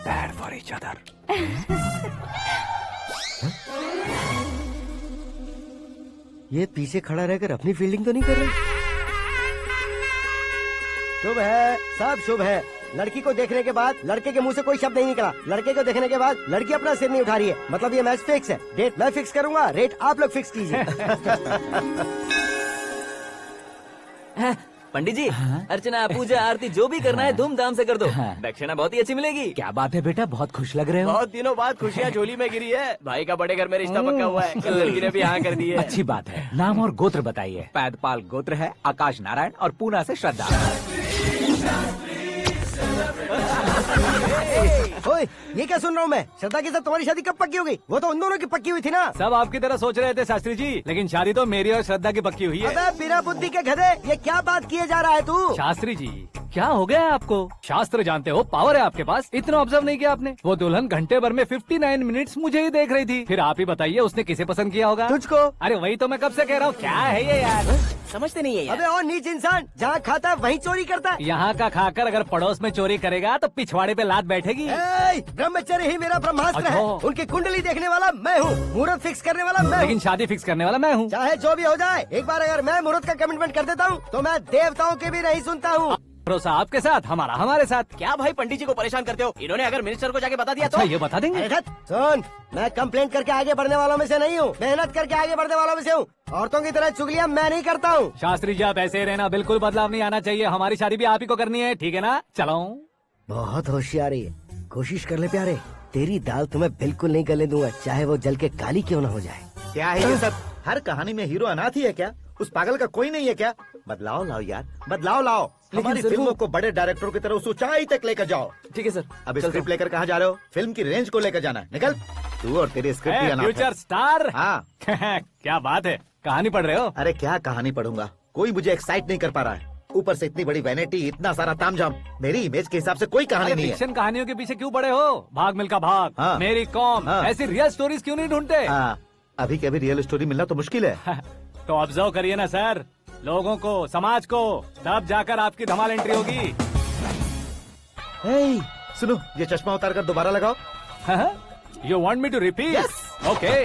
Bad for each other. ये पीछे खड़ा रहकर अपनी फील्डिंग तो नहीं कर रहा? शुभ है, सब शुभ है। लड़की को देखने के बाद लड़के के मुंह से कोई शब्द नहीं निकला। लड़के को देखने के बाद लड़की अपना सिर नहीं उठा रही है, मतलब ये मैच फिक्स है। डेट मैं फिक्स करूंगा, रेट आप लोग फिक्स कीजिए। पंडित जी, अर्चना पूजा आरती जो भी करना है धूमधाम से कर दो। दक्षिणा बहुत ही अच्छी मिलेगी। क्या बात है बेटा, बहुत खुश लग रहे हो। बहुत दिनों बाद खुशियाँ झोली में गिरी है। भाई का बड़े घर में रिश्ता पक्का हुआ है, लड़की ने भी हाँ कर दी है। अच्छी बात है। नाम और गोत्र बताइए। पैदपाल गोत्र है, आकाश नारायण, और पूना से श्रद्धा। ओए, ये क्या सुन रहा हूँ मैं? श्रद्धा के साथ तुम्हारी शादी कब पक्की हो गई? वो तो उन दोनों की पक्की हुई थी ना। सब आपकी तरह सोच रहे थे शास्त्री जी, लेकिन शादी तो मेरी और श्रद्धा की पक्की हुई है। अबे बिना बुद्धि के गधे, ये क्या बात किए जा रहा है तू? शास्त्री जी, क्या हो गया है आपको? शास्त्र जानते हो, पावर है आपके पास। इतना ऑब्जर्व नहीं किया आपने? वो दुल्हन घंटे भर में 59 मिनट्स मुझे ही देख रही थी। फिर आप ही बताइए उसने किसे पसंद किया होगा? तुझको। अरे वही तो मैं कब से कह रहा हूँ, क्या है ये यार? समझते नहीं है यार। अबे और नीच इंसान, जहाँ खाता है वहीं चोरी करता है। यहाँ का खाकर अगर पड़ोस में चोरी करेगा तो पिछवाड़े पे लात बैठेगी। ब्रह्मचर्य ही मेरा ब्रह्मास्त्र है। अच्छा। उनकी कुंडली देखने वाला मैं हूँ, मुहूर्त फिक्स करने वाला मैं लेकिन हूँ। शादी फिक्स करने वाला मैं हूँ। चाहे जो भी हो जाए, एक बार अगर मैं मुहूर्त का कमिटमेंट कर देता हूँ तो मैं देवताओं के भी नहीं सुनता हूँ। भरोसा आपके साथ, हमारा हमारे साथ। क्या भाई पंडित जी को परेशान करते हो? इन्होंने अगर मिनिस्टर को जाके बता दिया तो? अच्छा, ये बता देंगे। अरे सुन, मैं कंप्लेंट करके आगे बढ़ने वालों में से नहीं हूँ, मेहनत करके आगे बढ़ने वालों में से हूँ। औरतों की तरह चुगलियाँ मैं नहीं करता हूँ। शास्त्री जी आप ऐसे ही रहना, बिल्कुल बदलाव नहीं आना चाहिए। हमारी शादी भी आप ही को करनी है, ठीक है ना? चलो। बहुत होशियारी है, कोशिश कर ले प्यारे। तेरी दाल तुम्हें बिल्कुल नहीं गले दूंगा, चाहे वो जल के काली क्यों न हो जाए। क्या है ये सब? हर कहानी में हीरो अनाथ ही है क्या? उस पागल का कोई नहीं है क्या? बदलाव लाओ यार, बदलाव लाओ। हमारी फिल्मों को बड़े डायरेक्टरों की तरह उस ऊंचाई तक लेकर जाओ। ठीक है सर। अब स्क्रिप्ट लेकर कहाँ जा रहे हो? फिल्म की रेंज को लेकर जाना है। निकल तू और तेरे स्क्रिप्ट ही अनाथ है। Future star. हाँ। क्या बात है, कहानी पढ़ रहे हो? अरे क्या कहानी पढ़ूंगा, कोई मुझे एक्साइट नहीं कर पा रहा है। ऊपर से इतनी बड़ी वैनिटी, इतना सारा तामझाम। मेरी इमेज के हिसाब से कोई कहानी नहीं है। फिक्शन कहानियों के पीछे क्यों पड़े हो? भाग मिल्खा भाग, हाँ। मेरी कॉम, हाँ। ऐसी रियल स्टोरीज क्यों नहीं ढूंढते? हाँ, अभी के अभी रियल स्टोरी मिलना तो मुश्किल है। तो ऑब्जर्व करिए ना सर, लोगों को, समाज को, तब जाकर आपकी धमाल एंट्री होगी। सुनो, ये चश्मा उतार कर दोबारा लगाओ। You want me to repeat? Okay.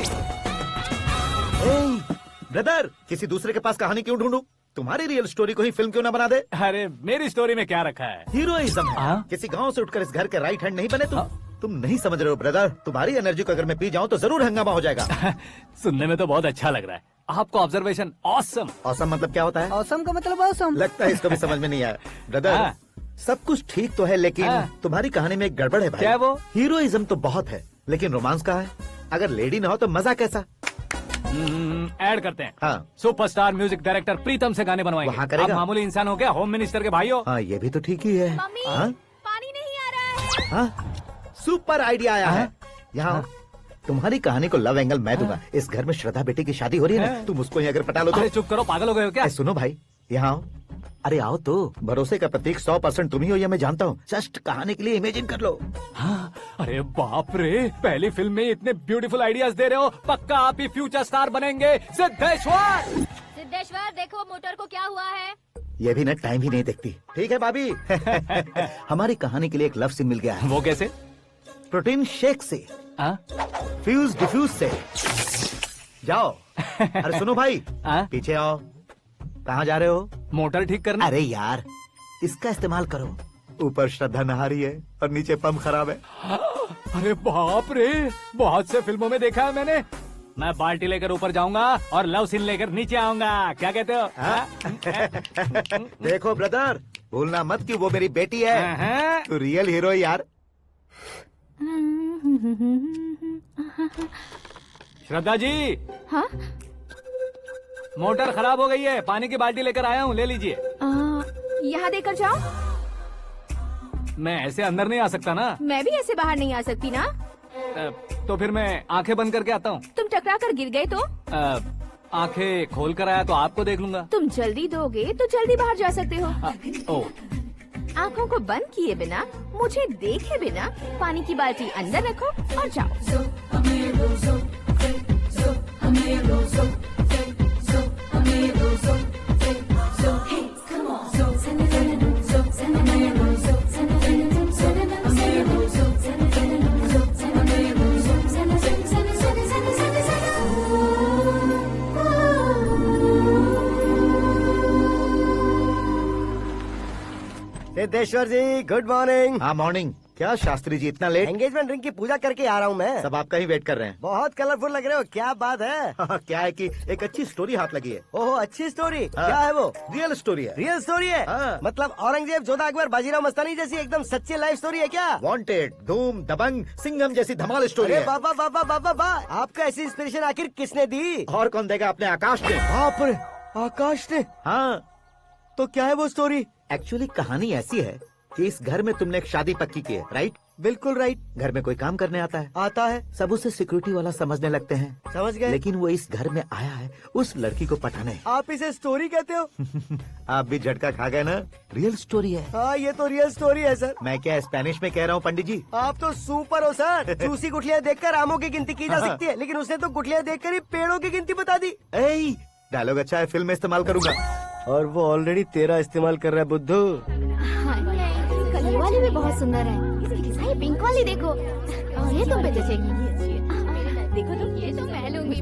Brother, किसी दूसरे के पास कहानी क्यों ढूंढूं? तुम्हारी रियल स्टोरी को ही फिल्म क्यों ना बना दे? अरे मेरी स्टोरी में क्या रखा है? हीरोइज्म है। किसी गांव से उठकर इस घर के राइट हैंड नहीं बने तुम। तुम नहीं समझ रहे हो ब्रदर, तुम्हारी एनर्जी को अगर मैं पी जाऊं तो जरूर हंगामा हो जाएगा। सुनने में तो बहुत अच्छा लग रहा है आपको। Observation awesome. ऑसम मतलब क्या होता है? ऑसम का मतलब ऑसम। लगता है इसको भी समझ में नहीं आया। ब्रदर, सब कुछ ठीक तो है, लेकिन तुम्हारी कहानी में एक गड़बड़ है भाई। क्या वो? हीरोइज्म तो बहुत है, लेकिन रोमांस कहाँ है? अगर लेडी ना हो तो मजा कैसा? ऐड करते हैं। हाँ। सुपरस्टार म्यूजिक डायरेक्टर प्रीतम से गाने बनवाएंगे। वहाँ करेगा? आप मामूली इंसान हो क्या, होम मिनिस्टर के भाई हो? हाँ, ये भी तो ठीक ही है। मम्मी, हाँ? पानी नहीं आ रहा है। हाँ? सुपर आइडिया आया है। यहाँ तुम्हारी कहानी को लव एंगल मैं दूंगा। इस घर में श्रद्धा बेटी की शादी हो रही है ना, तुम उसको ही अगर पटा लो तो। अरे चुप करो, पागल हो गए हो क्या? सुनो भाई, यहाँ आओ। अरे आओ तो, भरोसे का प्रतीक 100% तुम ही हो, ये मैं जानता हूँ। जस्ट कहानी के लिए इमेजिन कर लो। हाँ, अरे बाप रे, पहली फिल्म में इतने ब्यूटीफुल आइडियाज दे रहे हो। पक्का आप ही फ्यूचर स्टार बनेंगे। सिद्धेश्वर, सिद्धेश्वर देखो मोटर को क्या हुआ है। ये भी ना टाइम ही नहीं देखती। ठीक है भाभी। हमारी कहानी के लिए एक लव सीन मिल गया है। वो कैसे? प्रोटीन शेक से फ्यूज डिफ्यूज से जाओ। अरे सुनो भाई, पीछे आओ। कहाँ जा रहे हो? मोटर ठीक करने। अरे यार, इसका इस्तेमाल करो। ऊपर श्रद्धा नहा रही है और नीचे पंप खराब है। अरे बाप रे, बहुत से फिल्मों में देखा है मैंने। मैं बाल्टी लेकर ऊपर जाऊंगा और लव सीन लेकर नीचे आऊंगा, क्या कहते हो? देखो ब्रदर, भूलना मत कि वो मेरी बेटी है। तू रियल हीरो यार। श्रद्धा जी। हाँ? मोटर खराब हो गई है, पानी की बाल्टी लेकर आया हूँ, ले लीजिए। यहाँ देकर जाओ। मैं ऐसे अंदर नहीं आ सकता ना। मैं भी ऐसे बाहर नहीं आ सकती ना। तो फिर मैं आंखें बंद करके आता हूँ। तुम टकरा कर गिर गए तो? आंखें खोल कर आया तो आपको देख लूंगा। तुम जल्दी दोगे तो जल्दी बाहर जा सकते हो। आँखों को बंद किए बिना, मुझे देखे बिना पानी की बाल्टी अंदर रखो और जाओ। सिद्धेश्वर जी, गुड मॉर्निंग। हाँ मॉर्निंग। क्या शास्त्री जी इतना लेट? एंगेजमेंट रिंग की पूजा करके आ रहा हूँ मैं। सब आपका ही वेट कर रहे हैं। बहुत कलरफुल लग रहे हो, क्या बात है? क्या है कि एक अच्छी स्टोरी हाथ लगी है। ओहो, अच्छी स्टोरी। क्या है वो? रियल स्टोरी है। रियल स्टोरी है? मतलब औरंगजेब, जोधा अकबर, बाजीराव मस्तानी जैसी एकदम सच्ची लाइफ स्टोरी है क्या? वांटेड, धूम, दबंग, सिंघम जैसी धमाल स्टोरी है। बाबा बाबा बाबा बा, आपका ऐसी इंस्पिरेशन आखिर किसने दी? और कौन देगा? अपने आकाश ने। बाप रे, आकाश ने? हाँ। तो क्या है वो स्टोरी? एक्चुअली कहानी ऐसी है कि इस घर में तुमने एक शादी पक्की की है, राइट? बिल्कुल राइट। घर में कोई काम करने आता है? आता है। सब उसे सिक्योरिटी वाला समझने लगते हैं। समझ गए। लेकिन वो इस घर में आया है उस लड़की को पटाने। आप इसे स्टोरी कहते हो? आप भी झटका खा गए ना। रियल स्टोरी है। हाँ, ये तो रियल स्टोरी है सर। मैं क्या स्पेनिश में कह रहा हूँ पंडित जी? आप तो सुपर हो सर। चूसी गुठलियाँ देखकर आमों की गिनती की जा सकती है, लेकिन उसने तो गुठलियाँ देखकर ही पेड़ों की गिनती बता दी। डायलॉग अच्छा है, फिल्म में इस्तेमाल करूंगा। और वो ऑलरेडी तेरा इस्तेमाल कर रहा है बुद्धू। ये वाली भी बहुत सुंदर है। ये पिंक वाली देखो, ये तुम पे जचेगी। देखो तुम, ये तो मैं लूंगी।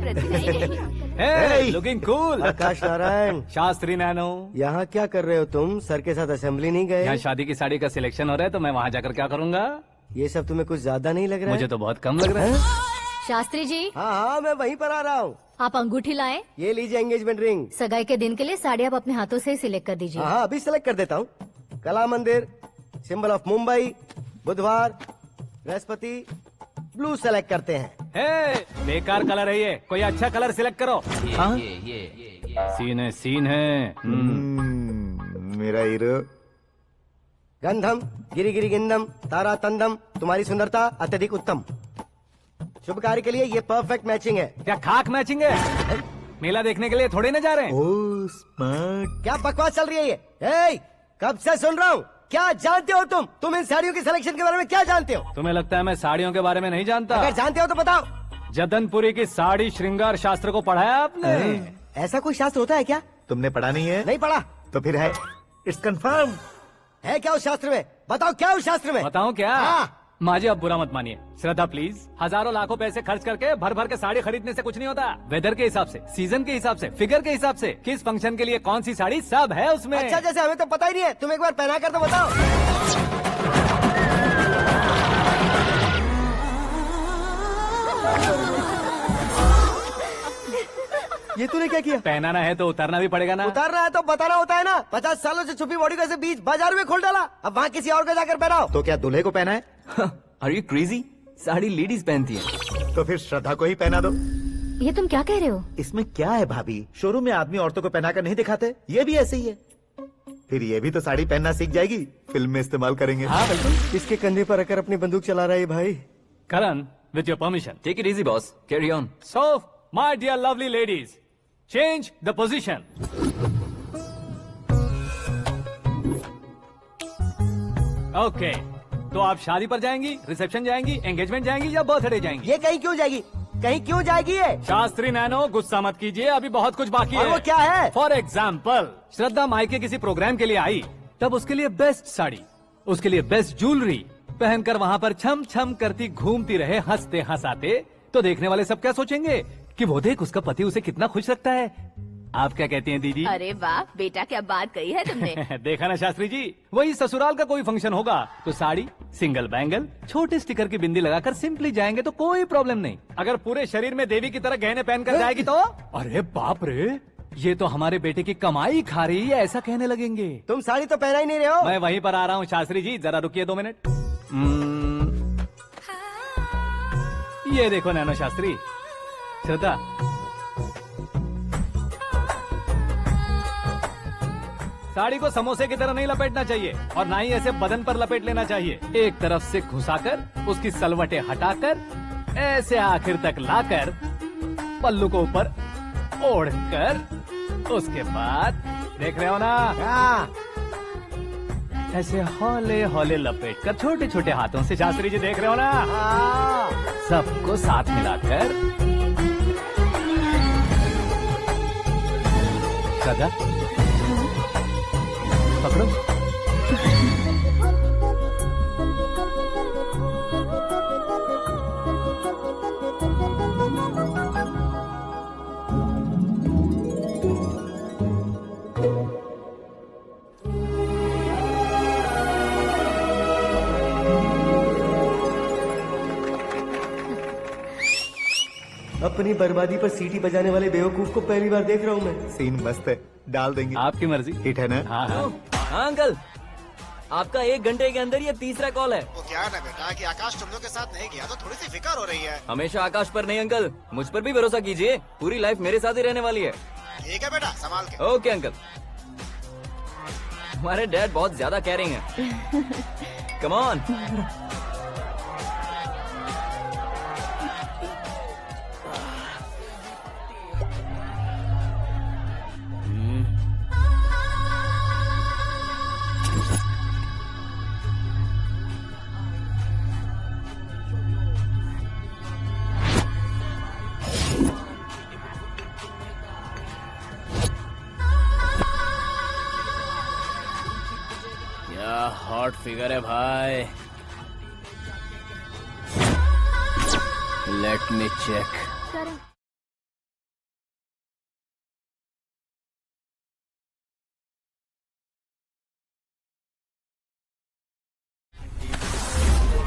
Looking cool. Akash Narayan. Shastri nano. यहाँ क्या कर रहे हो तुम? सर के साथ असेंबली नहीं गए? यहाँ शादी की साड़ी का सिलेक्शन हो रहा है, तो मैं वहाँ जाकर क्या करूँगा? ये सब तुम्हें कुछ ज्यादा नहीं लग रहा है? मुझे तो बहुत कम लग रहा है। शास्त्री जी। हाँ हाँ, मैं वहीं पर आ रहा हूँ। आप अंगूठी लाएं। ये लीजिए एंगेजमेंट रिंग। सगाई के दिन के लिए साड़ी आप अपने हाथों से सिलेक्ट कर दीजिए। हाँ, अभी सिलेक्ट कर देता हूँ। कला मंदिर, सिंबल ऑफ मुंबई, बुधवार, बृहस्पति, ब्लू सेलेक्ट करते हैं। बेकार कलर है ये, कोई अच्छा कलर सिलेक्ट करो। सीन है। मेरा हीरो। गंधम, गिरी गिरी गिंदम, तारा तंदम, तुम्हारी सुंदरता अत्यधिक उत्तम। शुभ कार्य के लिए ये परफेक्ट मैचिंग है। क्या खाक मैचिंग है? मेला देखने के लिए थोड़े न जा रहे हैं। Oh smart. क्या बकवास चल रही है ये? ए, कब से सुन रहा हूँ। क्या जानते हो तुम? तुम इन साड़ियों के सिलेक्शन के बारे में क्या जानते हो? तुम्हें लगता है मैं साड़ियों के बारे में नहीं जानता? अगर जानते हो तो बताओ। जदनपुरी की साड़ी श्रृंगार शास्त्र को पढ़ा है आपने? ऐसा कोई शास्त्र होता है क्या? तुमने पढ़ा नहीं है? नहीं पढ़ा। तो फिर है। It's confirm. है क्या उस शास्त्र में? बताओ क्या उस शास्त्र में? बताऊं क्या? हाँ। माजी अब बुरा मत मानिए। श्रद्धा प्लीज, हजारों लाखों पैसे खर्च करके भर भर के साड़ी खरीदने से कुछ नहीं होता। वेदर के हिसाब से, सीजन के हिसाब से, फिगर के हिसाब से, किस फंक्शन के लिए कौन सी साड़ी, सब है उसमें। अच्छा, जैसे हमें तो पता ही नहीं है। तुम एक बार पहना कर तो बताओ। ये तूने क्या किया? पहनाना है तो उतारना भी पड़ेगा ना। उतारना है तो बताना होता है ना। 50 सालों से छुपी बॉडी को ऐसे बीच बाजार में खोल डाला, अब वहाँ किसी और को जाकर पहनाओ। तो क्या दूल्हे को पहना है? Are you crazy? Sari ladies पहनती है। तो फिर श्रद्धा को ही पहना दो। ये तुम क्या कह रहे हो? इसमें क्या है भाभी? शोरूम में आदमी औरतों को पहनाकर नहीं दिखाते? ये भी ऐसे ही है। फिर ये भी तो साड़ी पहनना सीख जाएगी, फिल्म में इस्तेमाल करेंगे। हाँ बिल्कुल। इसके कंधे पर रखकर अपनी बंदूक चला रहा है भाई। Karan, with your permission. Take it easy boss, carry on. So my dear lovely ladies, change the position. Okay, तो आप शादी पर जाएंगी, रिसेप्शन जाएंगी, एंगेजमेंट जाएंगी या बर्थडे जाएंगी? ये कहीं क्यों जाएगी? कहीं क्यों जाएगी ये? शास्त्री नैनो, गुस्सा मत कीजिए, अभी बहुत कुछ बाकी है। और वो क्या है? फॉर एग्जाम्पल, श्रद्धा मायके किसी प्रोग्राम के लिए आई, तब उसके लिए बेस्ट साड़ी, उसके लिए बेस्ट ज्वेलरी, पहनकर वहाँ पर छम छम करती घूमती रहे हंसते हंसाते, तो देखने वाले सब क्या सोचेंगे कि वो देख उसका पति उसे कितना खुश रखता है। आप क्या कहती हैं दीदी? अरे वाह बेटा, क्या बात कही है तुमने। देखा ना शास्त्री जी, वही ससुराल का कोई फंक्शन होगा तो साड़ी, सिंगल बैंगल, छोटे स्टिकर की बिंदी लगाकर सिंपली जाएंगे तो कोई प्रॉब्लम नहीं। अगर पूरे शरीर में देवी की तरह गहने पहनकर जाएगी तो अरे बाप रे, ये तो हमारे बेटे की कमाई खा रही है, ऐसा कहने लगेंगे। तुम साड़ी तो पहना ही नहीं रहे हो। मैं वहीं पर आ रहा हूँ शास्त्री जी, जरा रुकिए 2 मिनट। ये देखो नैनो शास्त्री, श्रद्धा, साड़ी को समोसे की तरह नहीं लपेटना चाहिए और ना ही ऐसे बदन पर लपेट लेना चाहिए। एक तरफ से घुसाकर उसकी सलवटें हटाकर ऐसे आखिर तक लाकर पल्लू को ऊपर ओढ़कर उसके बाद देख रहे हो ना, ऐसे हौले हौले लपेट कर छोटे छोटे हाथों से, शास्त्री जी देख रहे हो ना, सबको साथ मिलाकर सदा पकड़ो। अपनी बर्बादी पर सीटी बजाने वाले बेवकूफ को पहली बार देख रहा हूँ मैं। सीन मस्त है, डाल देंगे। आपकी मर्जी। हिट है ना? हाँ हाँ। हाँ अंकल, आपका 1 घंटे के अंदर ये तीसरा कॉल है। वो क्या है ना बेटा कि आकाश तुम लोग के साथ नहीं गया तो थोड़ी सी फिक्र हो रही है। हमेशा आकाश पर नहीं अंकल, मुझ पर भी भरोसा कीजिए, पूरी लाइफ मेरे साथ ही रहने वाली है। ठीक है बेटा, संभाल के। Okay uncle. हमारे डैड बहुत ज्यादा केयरिंग है। Come on. हॉट फिगर है भाई। Let me check.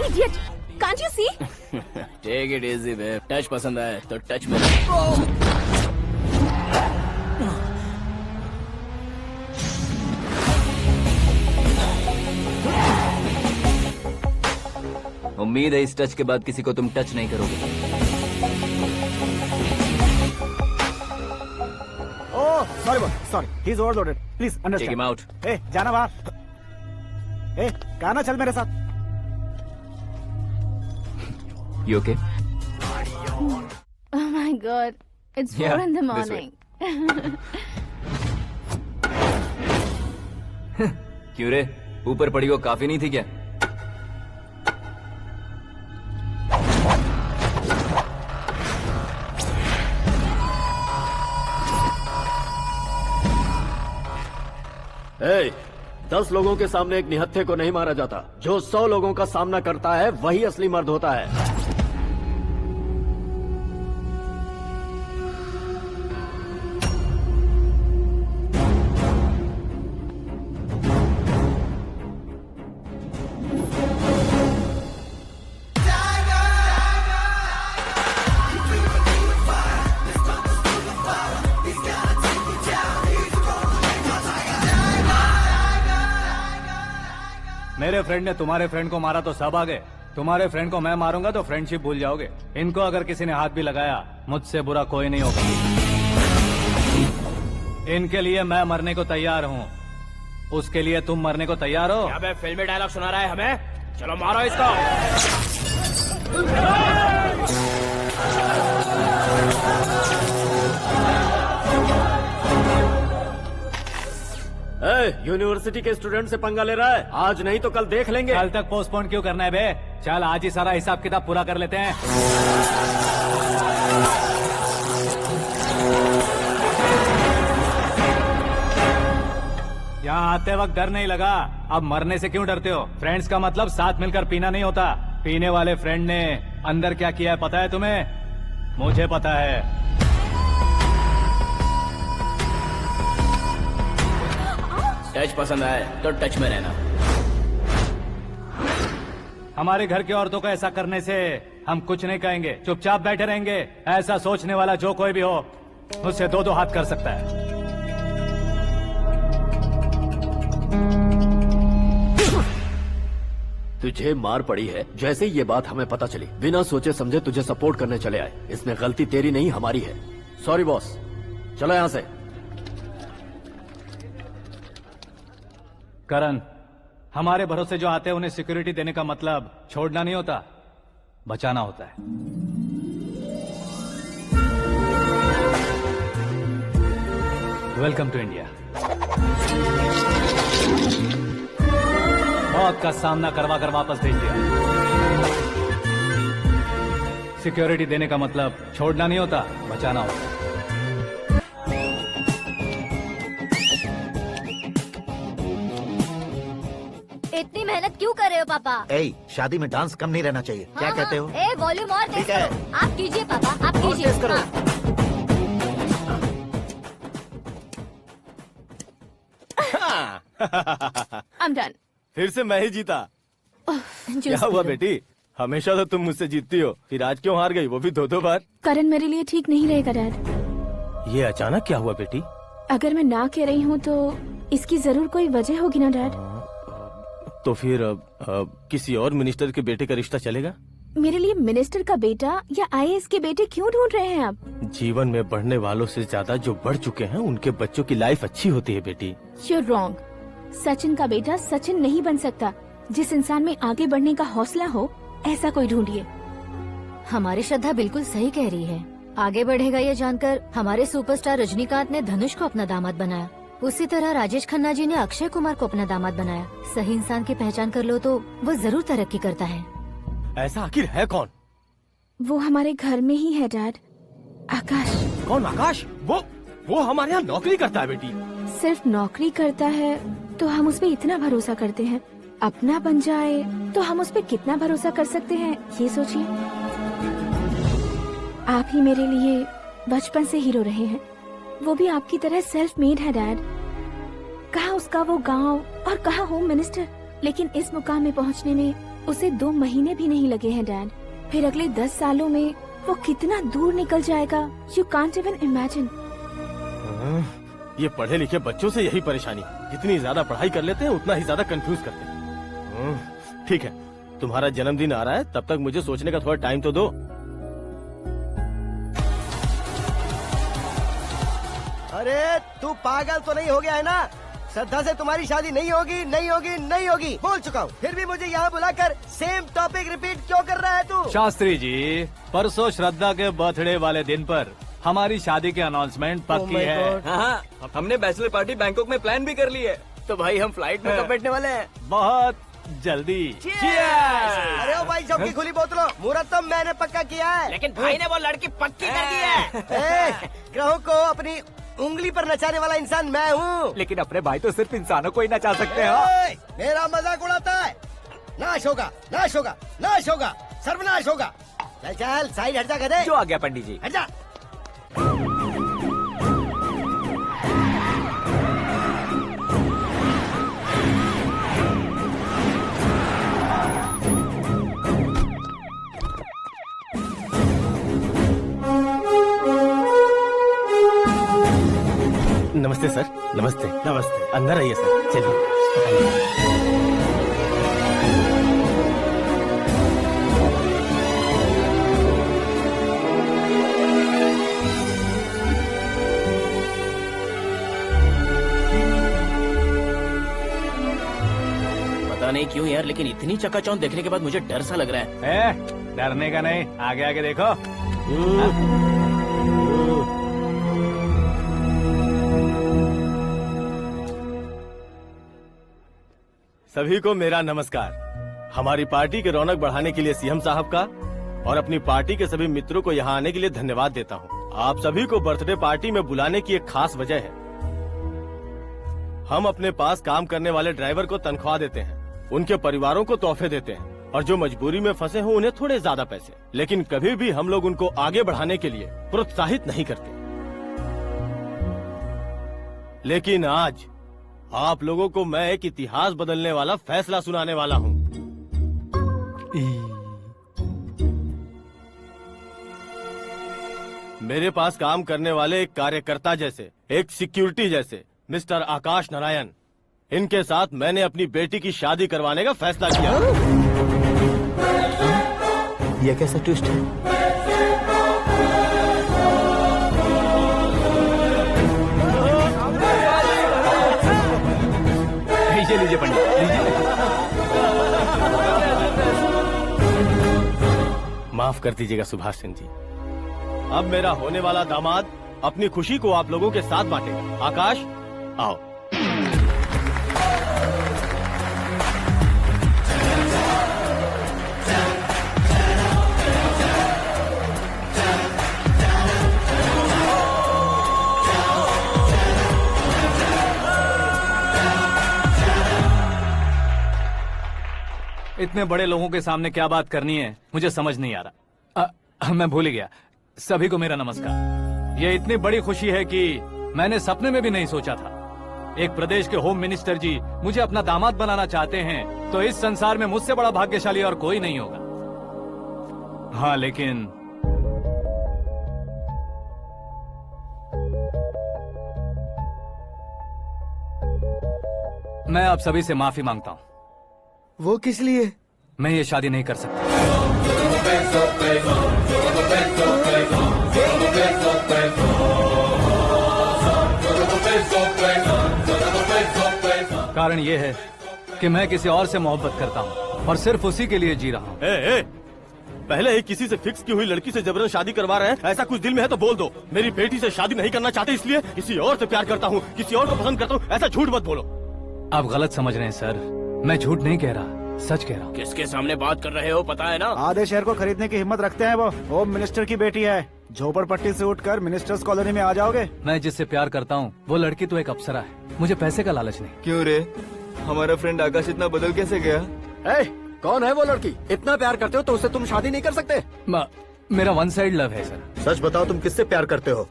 Idiot! Can't you see? Take it easy babe. Touch पसंद आए तो टच में। उम्मीद है इस टच के बाद किसी को तुम टच नहीं करोगे। Oh sorry, he is overloaded, please take understand. Him out. ए जाना बाहर। ए गाना चल मेरे साथ। You okay? Oh my God! It's 4 Yeah, in the this way. morning. क्यों रे, ऊपर पड़ी वो काफी नहीं थी क्या? ए, 10 लोगों के सामने एक निहत्थे को नहीं मारा जाता। जो 100 लोगों का सामना करता है वही असली मर्द होता है। मेरे फ्रेंड ने तुम्हारे फ्रेंड को मारा तो सब आ गए, तुम्हारे फ्रेंड को मैं मारूंगा तो फ्रेंडशिप भूल जाओगे। इनको अगर किसी ने हाथ भी लगाया, मुझसे बुरा कोई नहीं होगा। इनके लिए मैं मरने को तैयार हूँ, उसके लिए तुम मरने को तैयार हो? अबे फिल्मी डायलॉग सुना रहा है हमें? चलो मारो इसको। यूनिवर्सिटी के स्टूडेंट से पंगा ले रहा है, आज नहीं तो कल देख लेंगे। कल तक पोस्टपोन क्यों करना है बे? चल आज ही सारा हिसाब किताब पूरा कर लेते हैं। यहाँ आते वक्त डर नहीं लगा, अब मरने से क्यों डरते हो? फ्रेंड्स का मतलब साथ मिलकर पीना नहीं होता। पीने वाले फ्रेंड ने अंदर क्या किया है पता है तुम्हें? मुझे पता है। टच पसंद आए तो टच में रहना। हमारे घर की औरतों को ऐसा करने से हम कुछ नहीं कहेंगे, चुपचाप बैठे रहेंगे। ऐसा सोचने वाला जो कोई भी हो उससे दो दो हाथ कर सकता है। तुझे मार पड़ी है जैसे ये बात हमें पता चली, बिना सोचे समझे तुझे सपोर्ट करने चले आए। इसमें गलती तेरी नहीं हमारी है। सॉरी बॉस, चलो यहाँ से। करण, हमारे भरोसे जो आते हैं उन्हें सिक्योरिटी देने का मतलब छोड़ना नहीं होता, बचाना होता है। Welcome to India. मौत का सामना करवा कर वापस भेज दिया। सिक्योरिटी देने का मतलब छोड़ना नहीं होता, बचाना होता है। इतनी मेहनत क्यों कर रहे हो पापा? ए, शादी में डांस कम नहीं रहना चाहिए। क्या कहते हो? ए, वॉल्यूम और तेज ठीक है। करो। आप कीजिए पापा, आप कीजिए। तेज करो। I'm done. फिर से मैं ही जीता। क्या हुआ बेटी? हमेशा तो तुम मुझसे जीतती हो, फिर आज क्यों हार गई, वो भी दो दो बार? करण मेरे लिए ठीक नहीं रहेगा डैड। ये अचानक क्या हुआ बेटी? अगर मैं ना कह रही हूँ तो इसकी जरूर कोई वजह होगी ना डैड। तो फिर किसी और मिनिस्टर के बेटे का रिश्ता चलेगा? मेरे लिए मिनिस्टर का बेटा या आईएएस के बेटे क्यों ढूंढ रहे हैं आप? जीवन में बढ़ने वालों से ज्यादा जो बढ़ चुके हैं उनके बच्चों की लाइफ अच्छी होती है बेटी। You're wrong. सचिन का बेटा सचिन नहीं बन सकता। जिस इंसान में आगे बढ़ने का हौसला हो ऐसा कोई ढूंढिए। हमारी श्रद्धा बिल्कुल सही कह रही है। आगे बढ़ेगा ये जानकर हमारे सुपरस्टार रजनीकांत ने धनुष को अपना दामाद बनाया। उसी तरह राजेश खन्ना जी ने अक्षय कुमार को अपना दामाद बनाया। सही इंसान की पहचान कर लो तो वो जरूर तरक्की करता है। ऐसा आखिर है कौन? वो हमारे घर में ही है डैड, आकाश। कौन आकाश? वो हमारे यहाँ नौकरी करता है बेटी। सिर्फ नौकरी करता है तो हम उस पे इतना भरोसा करते हैं, अपना बन जाए तो हम उस पे कितना भरोसा कर सकते हैं ये सोचिए। आप ही मेरे लिए बचपन से हीरो रहे हैं, वो भी आपकी तरह सेल्फ मेड है डैड। कहाँ उसका वो गांव और कहाँ होम मिनिस्टर, लेकिन इस मुकाम में पहुँचने में उसे 2 महीने भी नहीं लगे हैं डैड। फिर अगले 10 सालों में वो कितना दूर निकल जाएगा, यू कांट इवन इमेजिन। ये पढ़े लिखे बच्चों से यही परेशानी, जितनी ज्यादा पढ़ाई कर लेते हैं उतना ही ज्यादा कंफ्यूज करते हैं। ठीक है, तुम्हारा जन्मदिन आ रहा है, तब तक मुझे सोचने का थोड़ा टाइम तो दो। अरे तू पागल तो नहीं हो गया है ना? श्रद्धा से तुम्हारी शादी नहीं होगी, नहीं होगी, नहीं होगी, बोल चुका हूँ। फिर भी मुझे यहाँ बुलाकर सेम टॉपिक रिपीट क्यों कर रहा है तू? शास्त्री जी, परसों श्रद्धा के बर्थडे वाले दिन पर हमारी शादी की अनाउंसमेंट पक्की है। हाँ, हमने बैचलर पार्टी बैंकॉक में प्लान भी कर ली है। तो भाई हम फ्लाइट में कब बैठने वाले हैं? बहुत जल्दी। अरे ओ भाई साहब की खुली बोतलों, मुहूर्त तो मैंने पक्का किया है। लेकिन भाई ने वो लड़की पक्की कर दी है। ग्रहों को अपनी उंगली पर नचाने वाला इंसान मैं हूँ। लेकिन अपने भाई तो सिर्फ इंसानों को ही नचा सकते हो। मेरा मजाक उड़ाता है? नाश होगा, नाश होगा, नाश होगा, सर्वनाश होगा। चल चल साइड हट जा गधे। जो आ गया पंडित जी। हट जा। नमस्ते सर। नमस्ते। नमस्ते। अंदर आइए सर, चलिए। पता नहीं क्यों यार, लेकिन इतनी चकाचौंध देखने के बाद मुझे डर सा लग रहा है। डरने का नहीं, आगे आगे देखो। सभी को मेरा नमस्कार। हमारी पार्टी की रौनक बढ़ाने के लिए सीएम साहब का और अपनी पार्टी के सभी मित्रों को यहाँ आने के लिए धन्यवाद देता हूँ। आप सभी को बर्थडे पार्टी में बुलाने की एक खास वजह है। हम अपने पास काम करने वाले ड्राइवर को तनख्वाह देते हैं, उनके परिवारों को तोहफे देते हैं और जो मजबूरी में फंसे हो उन्हें थोड़े ज्यादा पैसे, लेकिन कभी भी हम लोग उनको आगे बढ़ाने के लिए प्रोत्साहित नहीं करते। लेकिन आज आप लोगों को मैं एक इतिहास बदलने वाला फैसला सुनाने वाला हूँ। मेरे पास काम करने वाले एक कार्यकर्ता जैसे, एक सिक्योरिटी जैसे मिस्टर आकाश नारायण, इनके साथ मैंने अपनी बेटी की शादी करवाने का फैसला किया। यह कैसा ट्विस्ट है? लीजिए पंडित, लीजिए। माफ कर दीजिएगा सुभाष सिंह जी। अब मेरा होने वाला दामाद अपनी खुशी को आप लोगों के साथ बांटेगा। आकाश, आओ। इतने बड़े लोगों के सामने क्या बात करनी है मुझे समझ नहीं आ रहा। मैं भूल ही गया। सभी को मेरा नमस्कार। ये इतनी बड़ी खुशी है कि मैंने सपने में भी नहीं सोचा था। एक प्रदेश के होम मिनिस्टर जी मुझे अपना दामाद बनाना चाहते हैं तो इस संसार में मुझसे बड़ा भाग्यशाली और कोई नहीं होगा। हाँ, लेकिन मैं आप सभी से माफी मांगता हूँ। वो किस लिए? मैं ये शादी नहीं कर सकता। कारण ये है कि मैं किसी और से मोहब्बत करता हूँ और सिर्फ उसी के लिए जी रहा हूँ। पहले ही किसी से फिक्स की हुई लड़की से जबरन शादी करवा रहे हैं, ऐसा कुछ दिल में है तो बोल दो। मेरी बेटी से शादी नहीं करना चाहते इसलिए किसी और से प्यार करता हूँ, किसी और को पसंद करता हूँ, ऐसा झूठ मत बोलो। आप गलत समझ रहे हैं सर, मैं झूठ नहीं कह रहा, सच कह रहा हूँ। किसके सामने बात कर रहे हो पता है ना? आधे शहर को खरीदने की हिम्मत रखते हैं वो। होम मिनिस्टर की बेटी है, झोपड़पट्टी से उठकर मिनिस्टर्स कॉलोनी में आ जाओगे। मैं जिससे प्यार करता हूँ वो लड़की तो एक अप्सरा है, मुझे पैसे का लालच नहीं। क्यों रे, हमारा फ्रेंड आकाश इतना बदल कैसे गया? कौन है वो लड़की? इतना प्यार करते हो तो उससे तुम शादी नहीं कर सकते? मेरा वन साइड लव है सर। सच बताओ, तुम किससे प्यार करते हो?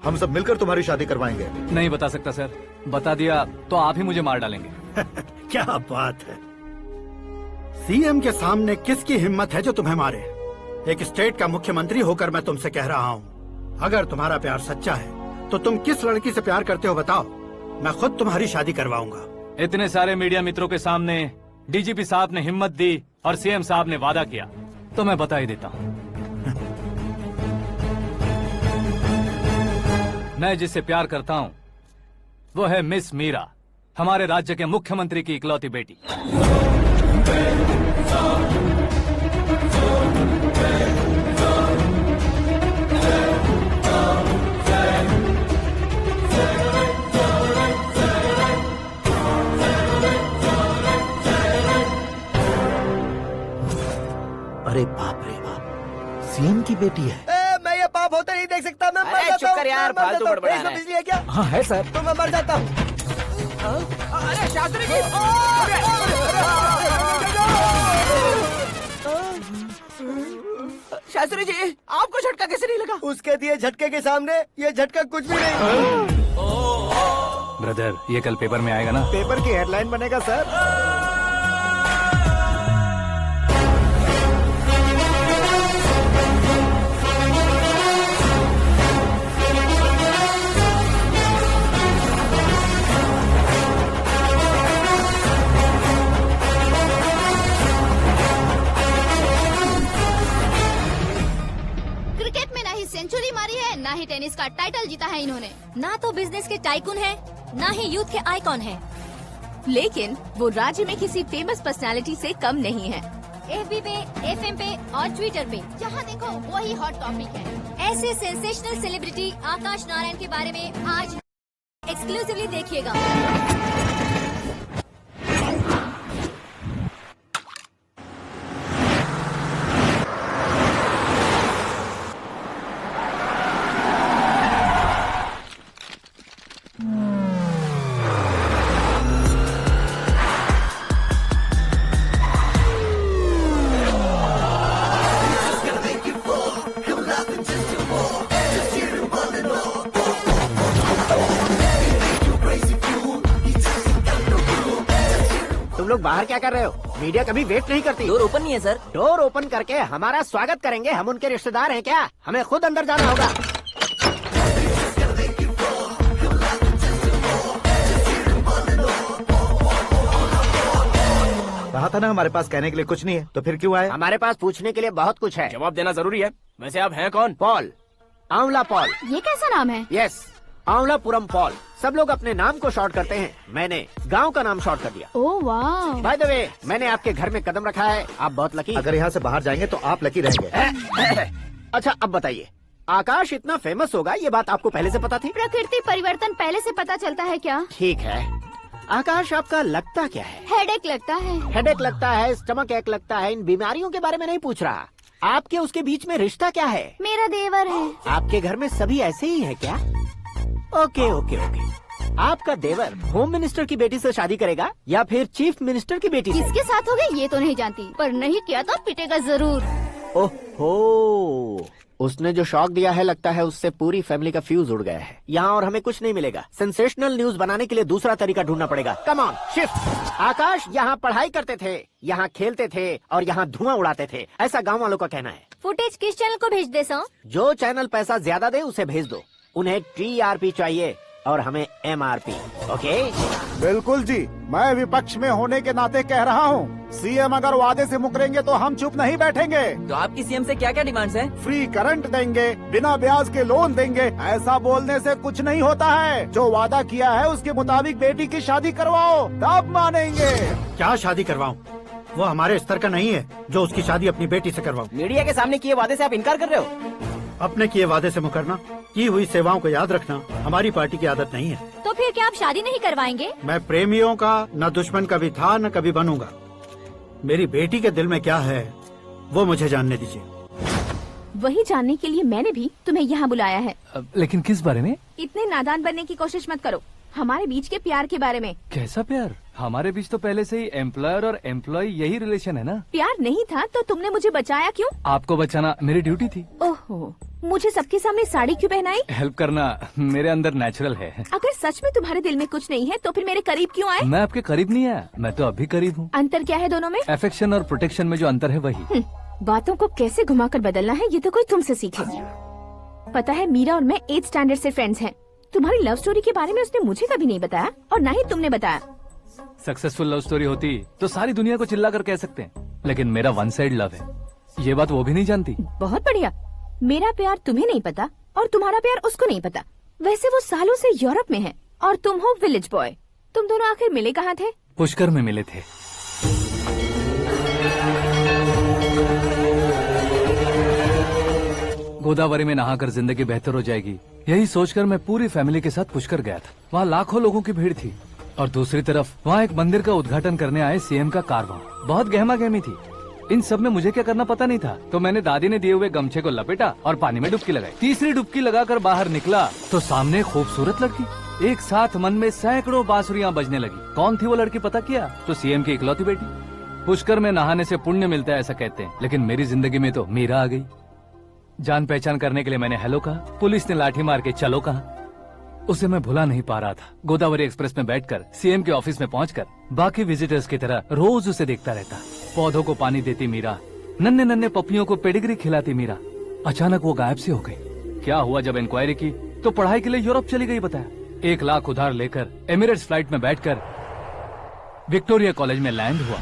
हम सब मिलकर तुम्हारी शादी करवाएंगे। नहीं बता सकता सर, बता दिया तो आप ही मुझे मार डालेंगे। क्या बात है, सीएम के सामने किसकी हिम्मत है जो तुम्हें मारे? एक स्टेट का मुख्यमंत्री होकर मैं तुमसे कह रहा हूँ, अगर तुम्हारा प्यार सच्चा है तो तुम किस लड़की से प्यार करते हो बताओ, मैं खुद तुम्हारी शादी करवाऊंगा। इतने सारे मीडिया मित्रों के सामने डीजीपी साहब ने हिम्मत दी और सीएम साहब ने वादा किया तो मैं बता ही देता हूँ। मैं जिससे प्यार करता हूँ वो है मिस मीरा, हमारे राज्य के मुख्यमंत्री की इकलौती बेटी। अरे बाप रे बाप, सीएम की बेटी है। मैं ये पाप होते नहीं देख सकता। मैं मर जाता हूँ यार, फालतू बड़बड़ा रहा है। बिजली है क्या? हाँ है सर। तो मैं मर जाता हूँ। अरे शास्त्री जी, शास्त्री जी, आपको झटका कैसे नहीं लगा? उसके दिए झटके के सामने ये झटका कुछ भी नहीं। ब्रदर, ये कल पेपर में आएगा ना? पेपर की हेडलाइन बनेगा सर। सेंचुरी मारी है, ना ही टेनिस का टाइटल जीता है इन्होंने। ना तो बिजनेस के टाइकून है, ना ही यूथ के आइकॉन है, लेकिन वो राज्य में किसी फेमस पर्सनालिटी से कम नहीं है। एफबी पे, एफएम पे और ट्विटर पे जहाँ देखो वही हॉट टॉपिक है। ऐसे सेंसेशनल सेलिब्रिटी आकाश नारायण के बारे में आज एक्सक्लूसिवली देखिएगा। तुम लोग बाहर क्या कर रहे हो? मीडिया कभी वेट नहीं करती। डोर ओपन नहीं है सर। डोर ओपन करके हमारा स्वागत करेंगे। हम उनके रिश्तेदार हैं क्या? हमें खुद अंदर जाना होगा। कहा था ना हमारे पास कहने के लिए कुछ नहीं है, तो फिर क्यों आए? हमारे पास पूछने के लिए बहुत कुछ है। जवाब देना जरूरी है। वैसे आप हैं कौन? पॉल, आंवला पॉल। ये कैसा नाम है? Yes, Anwalapuram Paul. सब लोग अपने नाम को शॉर्ट करते हैं, मैंने गांव का नाम शॉर्ट कर दिया। ओह वाह। बाय द वे, मैंने आपके घर में कदम रखा है, आप बहुत लकी। अगर यहाँ से बाहर जाएंगे तो आप लकी रहेंगे। अच्छा अब बताइए, आकाश इतना फेमस होगा ये बात आपको पहले से पता थी? प्रकृति परिवर्तन पहले से पता चलता है क्या? ठीक है, आकाश आपका लगता क्या है? हेडेक लगता है। हेडेक लगता है, स्टमक एक लगता है, इन बीमारियों के बारे में नहीं पूछ रहा। आपके उसके बीच में रिश्ता क्या है? मेरा देवर है। आपके घर में सभी ऐसे ही है क्या? Okay okay okay. आपका देवर होम मिनिस्टर की बेटी से शादी करेगा या फिर चीफ मिनिस्टर की बेटी से? किसके साथ होगा ये तो नहीं जानती, पर नहीं किया तो पिटेगा जरूर। ओहो, उसने जो शॉक दिया है लगता है उससे पूरी फैमिली का फ्यूज उड़ गया है। यहाँ और हमें कुछ नहीं मिलेगा। सेंसेशनल न्यूज बनाने के लिए दूसरा तरीका ढूंढना पड़ेगा। Come on shift. आकाश यहाँ पढ़ाई करते थे, यहाँ खेलते थे और यहाँ धुआं उड़ाते थे, ऐसा गाँव वालों का कहना है। फुटेज किस चैनल को भेज दे सो? जो चैनल पैसा ज्यादा दे उसे भेज दो। उन्हें TRP चाहिए और हमें MRP। ओके? बिल्कुल जी, मैं विपक्ष में होने के नाते कह रहा हूँ, सीएम अगर वादे से मुकरेंगे तो हम चुप नहीं बैठेंगे। तो आपकी सीएम से क्या क्या डिमांड्स हैं? फ्री करंट देंगे, बिना ब्याज के लोन देंगे। ऐसा बोलने से कुछ नहीं होता है। जो वादा किया है उसके मुताबिक बेटी की शादी करवाओ, तब मानेंगे। क्या शादी करवाऊं? वो हमारे स्तर का नहीं है जो उसकी शादी अपनी बेटी से करवाऊं। मीडिया के सामने किए वादे से आप इनकार कर रहे हो? अपने किए वादे से मुकरना, की हुई सेवाओं को याद रखना हमारी पार्टी की आदत नहीं है। तो फिर क्या आप शादी नहीं करवाएंगे? मैं प्रेमियों का न दुश्मन कभी था न कभी बनूंगा। मेरी बेटी के दिल में क्या है वो मुझे जानने दीजिए। वही जानने के लिए मैंने भी तुम्हें यहाँ बुलाया है। लेकिन किस बारे में? इतने नादान बनने की कोशिश मत करो। हमारे बीच के प्यार के बारे में। कैसा प्यार? हमारे बीच तो पहले से ही एम्प्लॉयर और एम्प्लॉय यही रिलेशन है ना। प्यार नहीं था तो तुमने मुझे बचाया क्यों? आपको बचाना मेरी ड्यूटी थी। ओहो, मुझे सबके सामने साड़ी क्यों पहनाई? हेल्प करना मेरे अंदर नेचुरल है। अगर सच में तुम्हारे दिल में कुछ नहीं है तो फिर मेरे करीब क्यों आए? मैं आपके करीब नहीं आया, मैं तो अभी करीब हूँ। अंतर क्या है दोनों में? अफेक्शन और प्रोटेक्शन में जो अंतर है वही। बातों को कैसे घुमाकर बदलना है ये तो कोई तुमसे सीखे। पता है मीरा और मैं 8th स्टैंडर्ड से फ्रेंड्स हैं। तुम्हारी लव स्टोरी के बारे में उसने मुझे कभी नहीं बताया और ना ही तुमने बताया। सक्सेसफुल लव स्टोरी होती तो सारी दुनिया को चिल्ला कर कह सकते हैं, लेकिन मेरा वन साइड लव है, ये बात वो भी नहीं जानती। बहुत बढ़िया। मेरा प्यार तुम्हें नहीं पता और तुम्हारा प्यार उसको नहीं पता। वैसे वो सालों से यूरोप में है और तुम हो विलेज बॉय। तुम दोनों आखिर मिले कहाँ थे? पुष्कर में मिले थे। गोदावरी में नहाकर जिंदगी बेहतर हो जाएगी, यही सोचकर मैं पूरी फैमिली के साथ पुष्कर गया था। वहाँ लाखों लोगों की भीड़ थी और दूसरी तरफ वहाँ एक मंदिर का उद्घाटन करने आए सीएम का कारवां। बहुत गहमा गहमी थी। इन सब में मुझे क्या करना पता नहीं था, तो मैंने दादी ने दिए हुए गमछे को लपेटा और पानी में डुबकी लगाई। तीसरी डुबकी लगाकर बाहर निकला तो सामने खूबसूरत लड़की। एक साथ मन में सैकड़ों बांसुरियां बजने लगी। कौन थी वो लड़की पता किया? तो सीएम की इकलौती बेटी। पुष्कर में नहाने से पुण्य मिलता है ऐसा कहते हैं, लेकिन मेरी जिंदगी में तो मीरा आ गई। जान पहचान करने के लिए मैंने हेलो कहा, पुलिस ने लाठी मार के चलो कहा। उसे मैं भुला नहीं पा रहा था। गोदावरी एक्सप्रेस में बैठकर सीएम के ऑफिस में पहुंचकर बाकी विजिटर्स की तरह रोज उसे देखता रहता। पौधों को पानी देती मीरा, नन्हे नन्हे पपियों को पेडिग्री खिलाती मीरा। अचानक वो गायब सी हो गई। क्या हुआ? जब इंक्वायरी की तो पढ़ाई के लिए यूरोप चली गई बताया। 1 लाख उधार लेकर एमिरेट्स फ्लाइट में बैठकर विक्टोरिया कॉलेज में लैंड हुआ।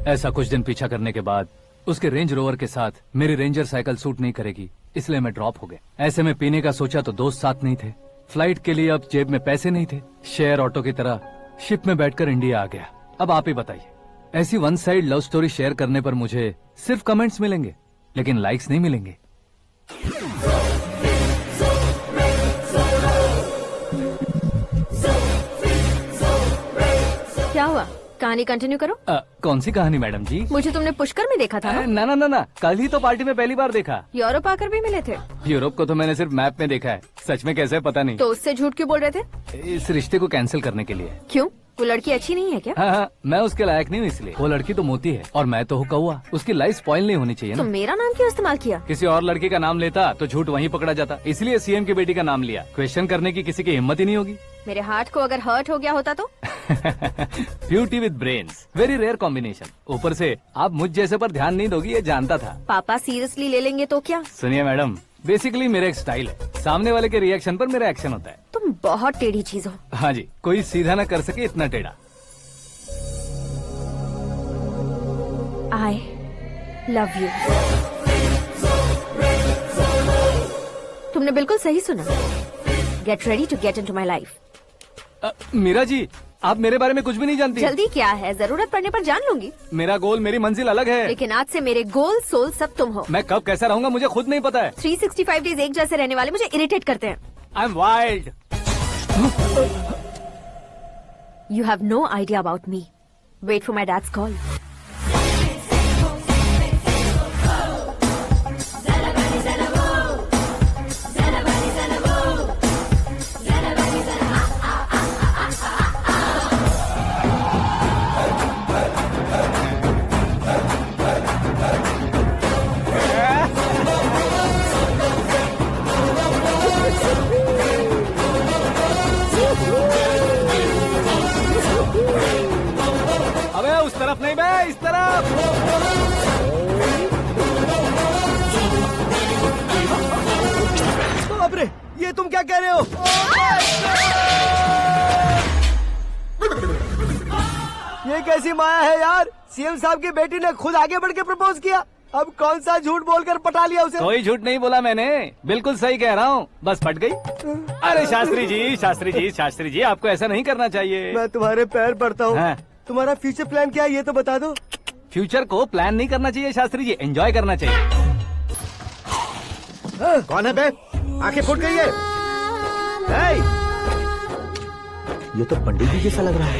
ऐसा कुछ दिन पीछा करने के बाद उसके रेंज रोवर के साथ मेरी रेंजर साइकिल सूट नहीं करेगी, इसलिए मैं ड्रॉप हो गया। ऐसे में पीने का सोचा तो दोस्त साथ नहीं थे। फ्लाइट के लिए अब जेब में पैसे नहीं थे। शेयर ऑटो की तरह शिप में बैठकर इंडिया आ गया। अब आप ही बताइए, ऐसी one side love story share करने पर मुझे सिर्फ कमेंट्स मिलेंगे, लेकिन लाइक्स नहीं मिलेंगे। क्या हुआ? कहानी कंटिन्यू करो। कौन सी कहानी मैडम जी? मुझे तुमने पुष्कर में देखा था ना? ना ना ना, कल ही तो पार्टी में पहली बार देखा। यूरोप आकर भी मिले थे? यूरोप को तो मैंने सिर्फ मैप में देखा है, सच में कैसे है पता नहीं। तो उससे झूठ क्यों बोल रहे थे? इस रिश्ते को कैंसिल करने के लिए। क्यों? वो लड़की अच्छी नहीं है क्या? हाँ, मैं उसके लायक नहीं हूँ इसलिए। वो लड़की तो मोती है और मैं तो हूँ कौवा। उसकी लाइफ स्पॉइल नहीं होनी चाहिए ना। तो मेरा नाम क्यों इस्तेमाल किया? किसी और लड़की का नाम लेता तो झूठ वहीं पकड़ा जाता, इसलिए सीएम की बेटी का नाम लिया। क्वेश्चन करने की किसी की हिम्मत ही नहीं होगी। मेरे हार्ट को अगर हर्ट हो गया होता तो? Beauty with brains, very rare combination. ऊपर से आप मुझ जैसे पर ध्यान नहीं दोगी ये जानता था। पापा सीरियसली ले लेंगे तो क्या? सुनिए मैडम, बेसिकली मेरा एक स्टाइल है, सामने वाले के रिएक्शन पर मेरा एक्शन होता है। तुम बहुत टेढ़ी चीज हो। हाँ जी, कोई सीधा ना कर सके इतना टेढ़ा। I love you। तुमने बिल्कुल सही सुना। Get ready to get into my life। Meera ji, आप मेरे बारे में कुछ भी नहीं जानती। जल्दी क्या है, जरूरत पड़ने पर जान लूंगी। मेरा गोल, मेरी मंजिल अलग है। लेकिन आज से मेरे गोल सोल सब तुम हो। मैं कब कैसा रहूंगा मुझे खुद नहीं पता है। 365 डेज एक जैसे रहने वाले मुझे इरिटेट करते हैं। I am wild. You have no idea about me। Wait for my dad's call। अबे उस तरफ नहीं बे, इस तरफ। बाप रे, ये तुम क्या कह रहे हो? ये कैसी माया है यार? सीएम साहब की बेटी ने खुद आगे बढ़ के प्रपोज किया। अब कौन सा झूठ बोलकर पटा लिया उसे? कोई झूठ नहीं बोला मैंने, बिल्कुल सही कह रहा हूँ, बस पट गई। अरे शास्त्री जी, शास्त्री जी, शास्त्री जी, आपको ऐसा नहीं करना चाहिए। मैं तुम्हारे पैर पड़ता हूँ। हाँ। तुम्हारा फ्यूचर प्लान क्या है ये तो बता दो। फ्यूचर को प्लान नहीं करना चाहिए शास्त्री जी, एंजॉय करना चाहिए। कौन है बे? आंखें फूट गई है। हे! ये तो पंडित जी जैसा लग रहा है।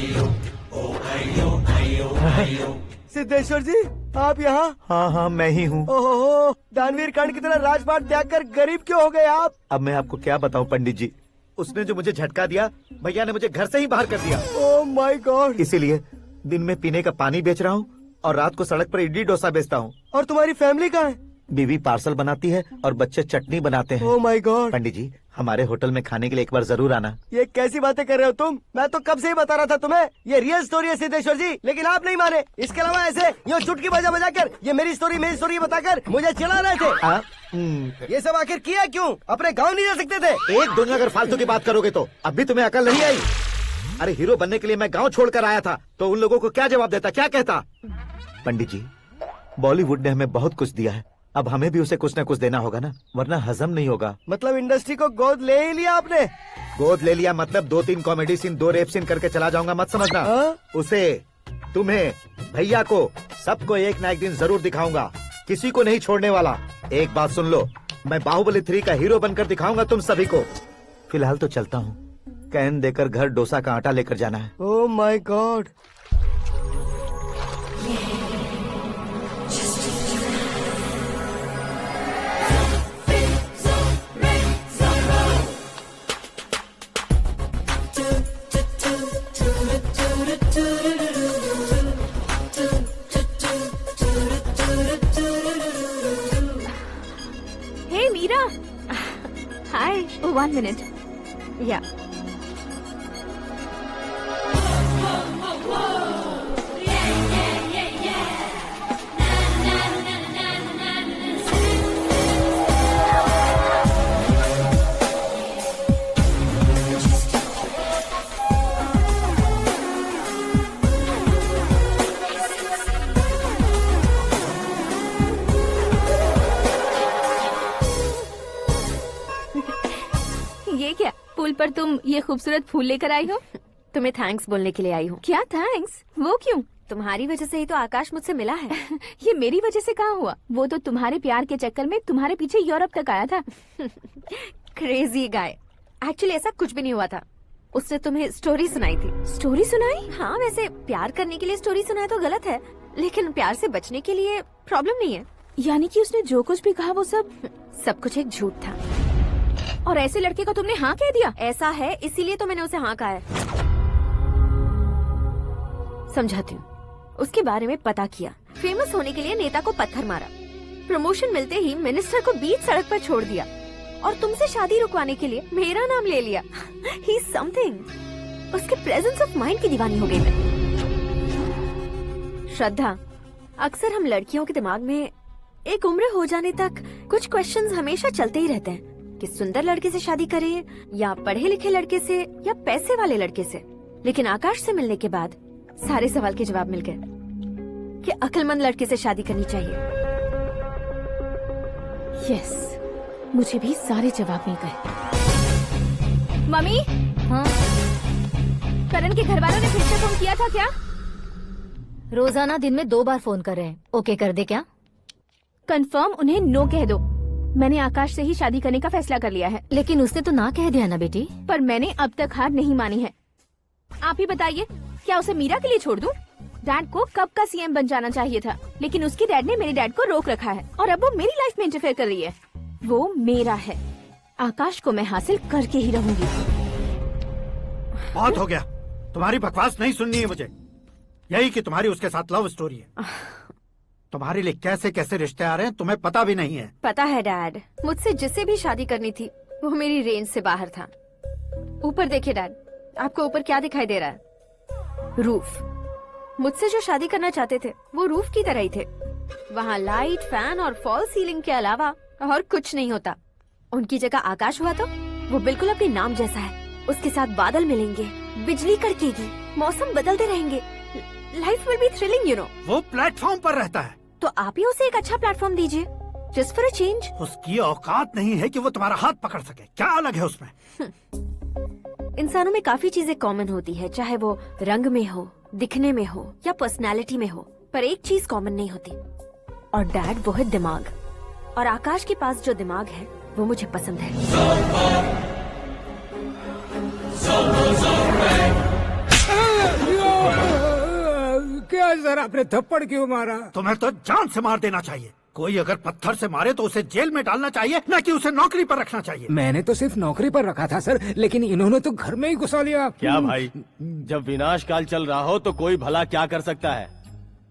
सिद्धेश्वर जी, आप यहाँ? हाँ, मैं ही हूँ। ओहो, दानवीर कर्ण की तरह राजपाट त्याग कर गरीब क्यों हो गए आप? अब मैं आपको क्या बताऊँ पंडित जी, उसने जो मुझे झटका दिया, भैया ने मुझे घर से ही बाहर कर दिया। Oh my God. इसीलिए दिन में पीने का पानी बेच रहा हूँ और रात को सड़क पर इडली डोसा बेचता हूँ। और तुम्हारी फैमिली कहाँ है? बीवी पार्सल बनाती है और बच्चे चटनी बनाते हैं। Oh my God. पंडित जी, हमारे होटल में खाने के लिए एक बार जरूर आना। ये कैसी बातें कर रहे हो तुम? मैं तो कब से ही बता रहा था तुम्हें, ये रियल स्टोरी है सिद्धेश्वर जी, लेकिन आप नहीं माने। इसके अलावा ऐसे यूँ चुटकी बजा बजा कर ये मेरी स्टोरी बताकर मुझे चिढ़ा रहे थे। ये सब आखिर किया क्यों? अपने गाँव नहीं जा सकते थे? एक दुनिया अगर फालतू की बात करोगे तो अब भी तुम्हें अकल नहीं आई। अरे हीरो बनने के लिए मैं गाँव छोड़कर आया था तो उन लोगों को क्या जवाब देता, क्या कहता? पंडित जी, बॉलीवुड ने हमें बहुत कुछ दिया है, अब हमें भी उसे कुछ न कुछ देना होगा ना, वरना हजम नहीं होगा। मतलब इंडस्ट्री को गोद ले ही लिया आपने? गोद ले लिया मतलब 2-3 कॉमेडी सीन, 2 रेप सीन करके चला जाऊंगा मत समझना। उसे, तुम्हें, भैया को, सबको एक न एक दिन जरूर दिखाऊंगा, किसी को नहीं छोड़ने वाला। एक बात सुन लो, मैं बाहुबली 3 का हीरो बनकर दिखाऊंगा तुम सभी को। फिलहाल तो चलता हूँ, कैन देकर घर डोसा का आटा लेकर जाना है। Oh my God. Hey Meera. Hi. Oh, 1 minute. Yeah. ये क्या, पुल पर तुम ये खूबसूरत फूल लेकर आई हो? तुम्हें थैंक्स बोलने के लिए आई हूँ। क्या थैंक्स? वो क्यों? तुम्हारी वजह से ही तो आकाश मुझसे मिला है। ये मेरी वजह से कहाँ हुआ? वो तो तुम्हारे प्यार के चक्कर में तुम्हारे पीछे यूरोप तक आया था। Crazy guy. एक्चुअली ऐसा कुछ भी नहीं हुआ था, उसने तुम्हें स्टोरी सुनाई थी। स्टोरी सुनाई? हाँ, वैसे प्यार करने के लिए स्टोरी सुनाए तो गलत है, लेकिन प्यार से बचने के लिए प्रॉब्लम नहीं है। यानी कि उसने जो कुछ भी कहा वो सब कुछ एक झूठ था। और ऐसे लड़के को तुमने हाँ कह दिया? ऐसा है, इसीलिए तो मैंने उसे हाँ कहा है। समझाती हूँ। उसके बारे में पता किया, फेमस होने के लिए नेता को पत्थर मारा, प्रमोशन मिलते ही मिनिस्टर को बीच सड़क पर छोड़ दिया, और तुमसे शादी रुकवाने के लिए मेरा नाम ले लिया। ही समथिंग। उसके प्रेजेंस ऑफ माइंड की दीवानी हो गई मैं। श्रद्धा, अक्सर हम लड़कियों के दिमाग में एक उम्र हो जाने तक कुछ क्वेश्चंस हमेशा चलते ही रहते हैं कि सुंदर लड़के से शादी करें या पढ़े लिखे लड़के से या पैसे वाले लड़के से। लेकिन आकाश से मिलने के बाद सारे सवाल के जवाब मिल गए कि अक्लमंद लड़के से शादी करनी चाहिए। यस, मुझे भी सारे जवाब मिल गए। मम्मी, हाँ? करण के घर वालों ने फिर से फोन किया था क्या? रोजाना दिन में 2 बार फोन कर रहे हैं। ओके कर दे क्या? कंफर्म उन्हें नो कह दो। मैंने आकाश से ही शादी करने का फैसला कर लिया है। लेकिन उसने तो ना कह दिया ना बेटी। पर मैंने अब तक हार नहीं मानी है। आप ही बताइए, क्या उसे मीरा के लिए छोड़ दूं? डैड को कब का सीएम बन जाना चाहिए था, लेकिन उसके डैड ने मेरे डैड को रोक रखा है और अब वो मेरी लाइफ में इंटरफेयर कर रही है। वो मेरा है, आकाश को मैं हासिल करके ही रहूंगी। बहुत हो गया, तुम्हारी बकवास नहीं सुननी है मुझे। यही कि तुम्हारी उसके साथ लव स्टोरी है। तुम्हारे लिए कैसे कैसे रिश्ते आ रहे हैं तुम्हें पता भी नहीं है। पता है डैड, मुझसे जिससे भी शादी करनी थी वो मेरी रेंज से बाहर था। ऊपर देखिए डैड, आपको ऊपर क्या दिखाई दे रहा है? रूफ। मुझसे जो शादी करना चाहते थे वो रूफ की तरह ही थे। वहाँ लाइट, फैन और फॉल सीलिंग के अलावा और कुछ नहीं होता। उनकी जगह आकाश हुआ तो वो बिल्कुल अपने नाम जैसा है। उसके साथ बादल मिलेंगे, बिजली कड़केगी, मौसम बदलते रहेंगे। Life will be thrilling, you know. वो प्लेटफॉर्म पर रहता है तो आप ही उसे एक अच्छा प्लेटफॉर्म दीजिए, जस्ट फॉर अ चेंज। उसकी औकात नहीं है कि वो तुम्हारा हाथ पकड़ सके। क्या अलग है उसमें? इंसानों में काफी चीजें कॉमन होती है, चाहे वो रंग में हो, दिखने में हो या पर्सनालिटी में हो, पर एक चीज कॉमन नहीं होती, और डैड वो है दिमाग। और आकाश के पास जो दिमाग है वो मुझे पसंद है। क्या सर, आपने थप्पड़ क्यों मारा? तुम्हें तो जान से मार देना चाहिए। कोई अगर पत्थर से मारे तो उसे जेल में डालना चाहिए, न कि उसे नौकरी पर रखना चाहिए। मैंने तो सिर्फ नौकरी पर रखा था सर, लेकिन इन्होंने तो घर में ही घुसा लिया। क्या भाई, जब विनाश काल चल रहा हो तो कोई भला क्या कर सकता है?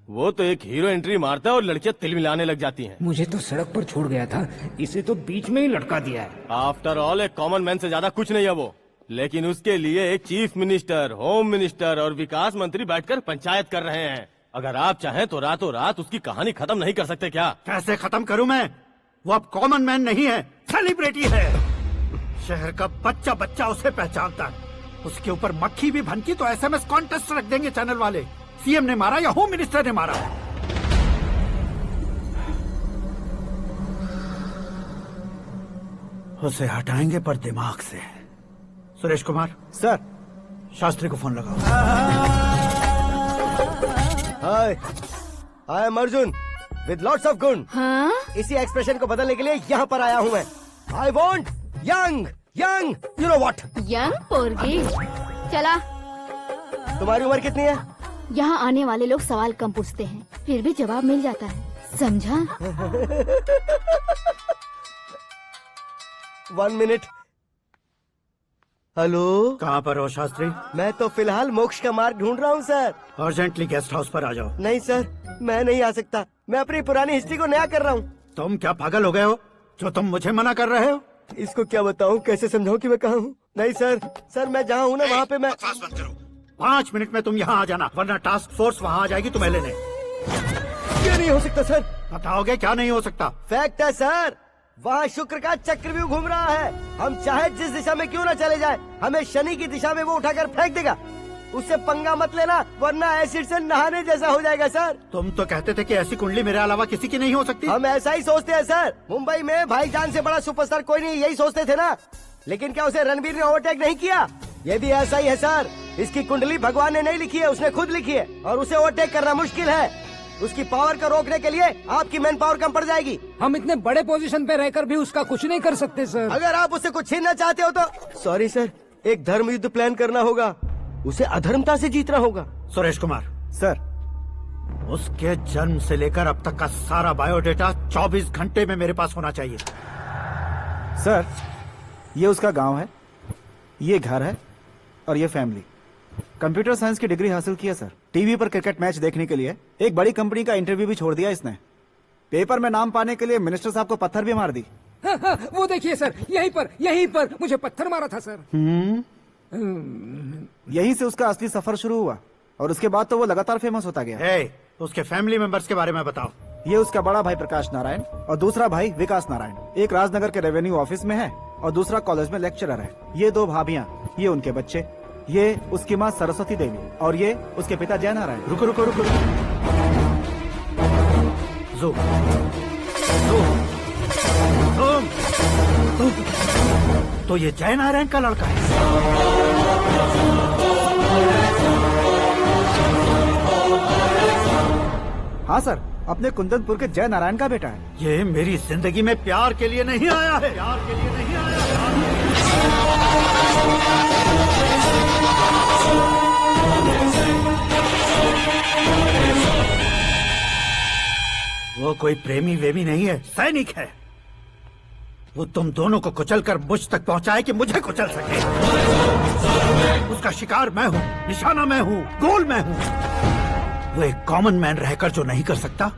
वो तो एक हीरो एंट्री मारता है और लड़कियां तिल मिलाने लग जाती हैं। मुझे तो सड़क पर छोड़ गया था, इसे तो बीच में ही लटका दिया है। आफ्टर ऑल एक कॉमन मैन से ज्यादा कुछ नहीं है वो। लेकिन उसके लिए एक चीफ मिनिस्टर, होम मिनिस्टर और विकास मंत्री बैठकर पंचायत कर रहे हैं। अगर आप चाहें तो रातों रात उसकी कहानी खत्म नहीं कर सकते क्या? कैसे खत्म करूं मैं? वो अब कॉमन मैन नहीं है, सेलिब्रिटी है। शहर का बच्चा बच्चा उसे पहचानता है। उसके ऊपर मक्खी भी भनकी तो SMS कॉन्टेस्ट रख देंगे चैनल वाले। सीएम ने मारा या होम मिनिस्टर ने मारा? उसे हटाएंगे पर दिमाग से। सुरेश कुमार सर, शास्त्री को फोन लगाओ। Hi, I am Arjun with lots of गुण। हाँ? इसी एक्सप्रेशन को बदलने के लिए यहाँ पर आया हूँ मैं। I want young young, you know what? Young पोरगी। चला। तुम्हारी उम्र कितनी है? यहाँ आने वाले लोग सवाल कम पूछते हैं, फिर भी जवाब मिल जाता है, समझा? 1 मिनट। हेलो, कहाँ पर हो शास्त्री? मैं तो फिलहाल मोक्ष का मार्ग ढूंढ रहा हूँ सर। अर्जेंटली गेस्ट हाउस पर आ जाओ। नहीं सर, मैं नहीं आ सकता। मैं अपनी पुरानी हिस्ट्री को नया कर रहा हूँ। तुम क्या पागल हो गए हो जो तुम मुझे मना कर रहे हो? इसको क्या बताऊँ, कैसे समझाऊँ कि मैं कहाँ हूँ? नहीं सर, मैं जहाँ हूँ ना वहाँ पे मैं। 5 मिनट में तुम यहाँ आ जाना, वरना टास्क फोर्स वहाँ आ जाएगी तुम्हें लेने। क्या नहीं हो सकता सर? बताओगे क्या नहीं हो सकता? फैक्ट है सर, वहाँ शुक्र का चक्रव्यूह घूम रहा है। हम चाहे जिस दिशा में क्यों न चले जाए, हमें शनि की दिशा में वो उठाकर फेंक देगा। उससे पंगा मत लेना, वरना एसिड से नहाने जैसा हो जाएगा सर। तुम तो कहते थे कि ऐसी कुंडली मेरे अलावा किसी की नहीं हो सकती। हम ऐसा ही सोचते हैं सर। मुंबई में भाईजान से बड़ा सुपरस्टार कोई नहीं, यही सोचते थे ना। लेकिन क्या उसे रणबीर ने ओवरटेक नहीं किया? ये भी ऐसा ही है सर। इसकी कुंडली भगवान ने नहीं लिखी है, उसने खुद लिखी है, और उसे ओवरटेक करना मुश्किल है। उसकी पावर को रोकने के लिए आपकी मैन पावर कम पड़ जाएगी। हम इतने बड़े पोजीशन पे रहकर भी उसका कुछ नहीं कर सकते सर। अगर आप उससे कुछ छीनना चाहते हो तो सॉरी सर, एक धर्म युद्ध प्लान करना होगा। उसे अधर्मता से जीतना होगा। सुरेश कुमार सर, उसके जन्म से लेकर अब तक का सारा बायोडेटा 24 घंटे में मेरे पास होना चाहिए। सर, ये उसका गांव है, ये घर है और ये फैमिली। कंप्यूटर साइंस की डिग्री हासिल किया सर। टीवी पर क्रिकेट मैच देखने के लिए एक बड़ी कंपनी का इंटरव्यू भी छोड़ दिया इसने। पेपर में नाम पाने के लिए मिनिस्टर साहब को पत्थर भी मार दी। हाँ, हाँ, वो देखिए सर, यहीं पर मुझे पत्थर मारा था सर। यहीं से उसका असली सफर शुरू हुआ और उसके बाद तो वो लगातार फेमस होता गया। उसके फैमिली मेंबर्स के बारे में बताओ। ये उसका बड़ा भाई प्रकाश नारायण और दूसरा भाई विकास नारायण, एक राजनगर के रेवेन्यू ऑफिस में है और दूसरा कॉलेज में लेक्चरर है। ये 2 भाभियाँ, ये उनके बच्चे, ये उसकी माँ सरस्वती देवी और ये उसके पिता जय नारायण। रुको रुको रुको, तो ये जय नारायण का लड़का है। हाँ सर, अपने कुंदनपुर के जय नारायण का बेटा है। ये मेरी जिंदगी में प्यार के लिए नहीं आया है, प्यार के लिए नहीं आया वो कोई प्रेमी वेमी नहीं है, सैनिक है। वो तुम दोनों को कुचलकर मुझ तक पहुंचाए कि मुझे कुचल सके। उसका शिकार मैं हूँ, निशाना मैं हूँ, गोल मैं हूँ। वो एक कॉमन मैन रहकर जो नहीं कर सकता,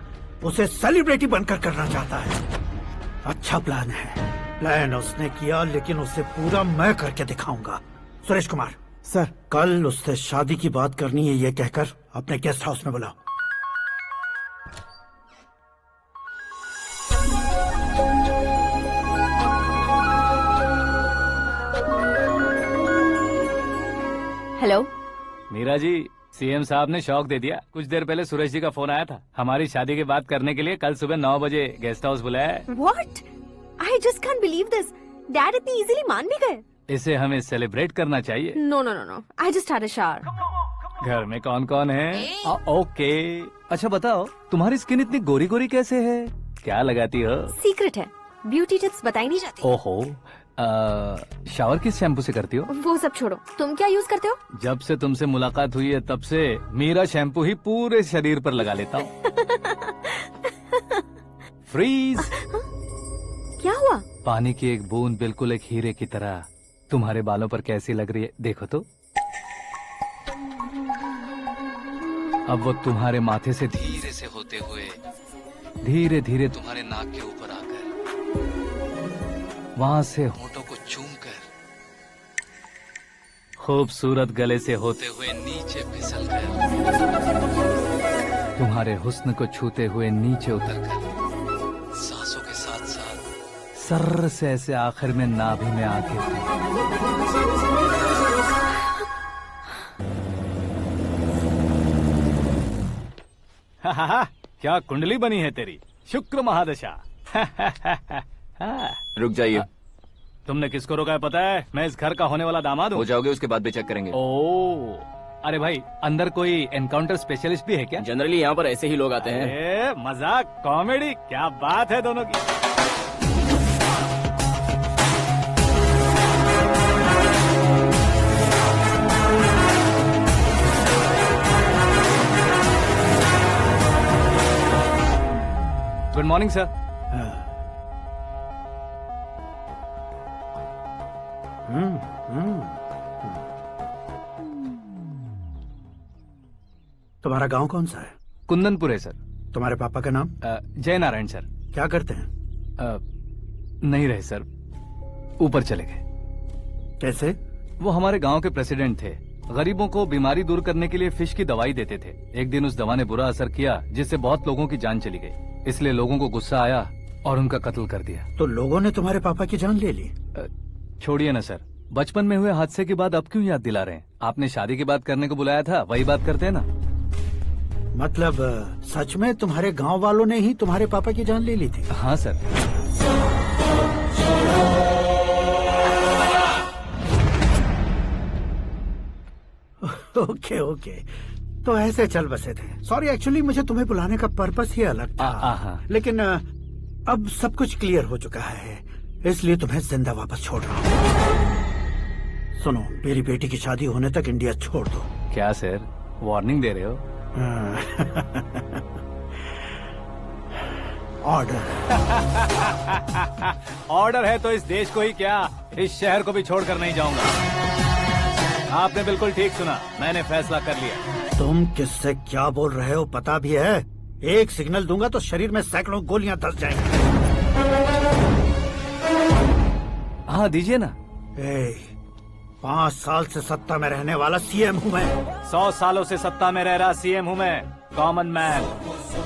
उसे सेलिब्रिटी बनकर करना चाहता है। अच्छा प्लान है, प्लान उसने किया, लेकिन उसे पूरा मैं करके दिखाऊंगा। सुरेश कुमार सर, कल उससे शादी की बात करनी है, ये कहकर अपने गेस्ट हाउस में बुलाओ। हेलो मीरा जी, सीएम साहब ने शौक दे दिया। कुछ देर पहले सुरेश जी का फोन आया था, हमारी शादी की बात करने के लिए कल सुबह 9 बजे गेस्ट हाउस बुलाया है। What? I just can't believe this. Dad इतनी इजीली मान भी गए। इसे हमें सेलिब्रेट करना चाहिए। No, no, no, no. I just had a shower. घर में कौन कौन है? ओके। अच्छा बताओ, तुम्हारी स्किन इतनी गोरी गोरी कैसे है? क्या लगाती हो? सीक्रेट है, ब्यूटी टिप्स बताई नहीं जाती। ओहो, शावर किस शैम्पू से करती हो? वो सब छोड़ो, तुम क्या यूज करते हो? जब से तुमसे मुलाकात हुई है तब से मीरा शैम्पू ही पूरे शरीर पर लगा लेता हूँ। फ्रीज। क्या हुआ? पानी की एक बूंद बिल्कुल एक हीरे की तरह तुम्हारे बालों पर कैसी लग रही है, देखो तो। अब वो तुम्हारे माथे से धीरे से होते हुए धीरे धीरे तुम्हारे नाक के ऊपर आकर वहां से होठों को चूमकर खूबसूरत गले से होते हुए नीचे फिसल कर तुम्हारे हुस्न को छूते हुए नीचे उतरकर सांसों के साथ साथ सर्र से ऐसे आखिर में नाभि में आके क्या कुंडली बनी है तेरी, शुक्र महादशा। रुक जाइए। तुमने किसको रोका है पता है? मैं इस घर का होने वाला दामाद हूँ। हो जाओगे उसके बाद भी चेक करेंगे। ओ, अरे भाई, अंदर कोई एनकाउंटर स्पेशलिस्ट भी है क्या? जनरली यहाँ पर ऐसे ही लोग आते हैं। मजाक, कॉमेडी, क्या बात है दोनों की। Good morning sir. तुम्हारा गांव कौन सा है? कुंदनपुर है सर। तुम्हारे पापा का नाम? जय नारायण सर। क्या करते हैं? नहीं रहे सर, ऊपर चले गए। कैसे? वो हमारे गांव के प्रेसिडेंट थे। गरीबों को बीमारी दूर करने के लिए फिश की दवाई देते थे। एक दिन उस दवा ने बुरा असर किया जिससे बहुत लोगों की जान चली गई। इसलिए लोगों को गुस्सा आया और उनका कत्ल कर दिया। तो लोगों ने तुम्हारे पापा की जान ले ली? छोड़िए ना सर, बचपन में हुए हादसे की बात अब क्यों याद दिला रहे हैं? आपने शादी की बात करने को बुलाया था, वही बात करते हैं ना। मतलब सच में तुम्हारे गांव वालों ने ही तुम्हारे पापा की जान ले ली थी? हाँ सर। ओके ओके, तो ऐसे चल बसे थे। सॉरी, एक्चुअली मुझे तुम्हें बुलाने का पर्पस ही अलग था। लेकिन अब सब कुछ क्लियर हो चुका है, इसलिए तुम्हें जिंदा वापस छोड़ रहा हूँ। सुनो, मेरी बेटी की शादी होने तक इंडिया छोड़ दो। क्या सर, वार्निंग दे रहे हो? ऑर्डर। ऑर्डर है तो इस देश को ही क्या, इस शहर को भी छोड़कर नहीं जाऊंगा। आपने बिल्कुल ठीक सुना, मैंने फैसला कर लिया। तुम किससे क्या बोल रहे हो पता भी है? एक सिग्नल दूंगा तो शरीर में सैकड़ों गोलियां धस जाएंगी। हाँ दीजिए ना। 5 साल से सत्ता में रहने वाला सीएम हूँ मैं। 100 सालों से सत्ता में रह रहा सीएम हूँ मैं। Common man,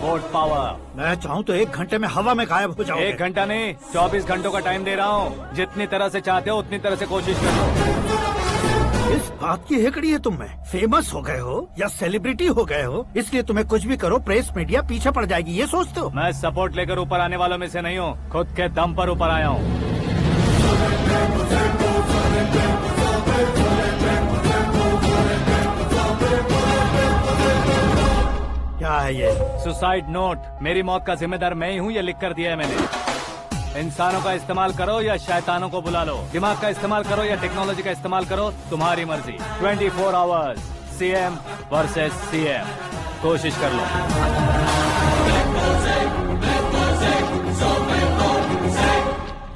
vote power. मैं चाहूँ तो 1 घंटे में हवा में गायब हो जाऊँ। 1 घंटा नहीं, 24 घंटों का टाइम दे रहा हूँ। जितनी तरह से चाहते हो उतनी तरह से कोशिश करो। इस बात की हेकड़ी है तुम में। फेमस हो गए हो या सेलिब्रिटी हो गए हो, इसलिए तुम्हें कुछ भी करो प्रेस मीडिया पीछे पड़ जाएगी, ये सोचते हो? मैं सपोर्ट लेकर ऊपर आने वालों में से नहीं हूँ, खुद के दम पर ऊपर आया हूँ। क्या है ये? Suicide note. मेरी मौत का जिम्मेदार मैं ही हूँ, ये लिख कर दिया है मैंने। इंसानों का इस्तेमाल करो या शैतानों को बुला लो, दिमाग का इस्तेमाल करो या टेक्नोलॉजी का इस्तेमाल करो, तुम्हारी मर्जी। 24 आवर्स सीएम वर्सेस सीएम, कोशिश कर लो।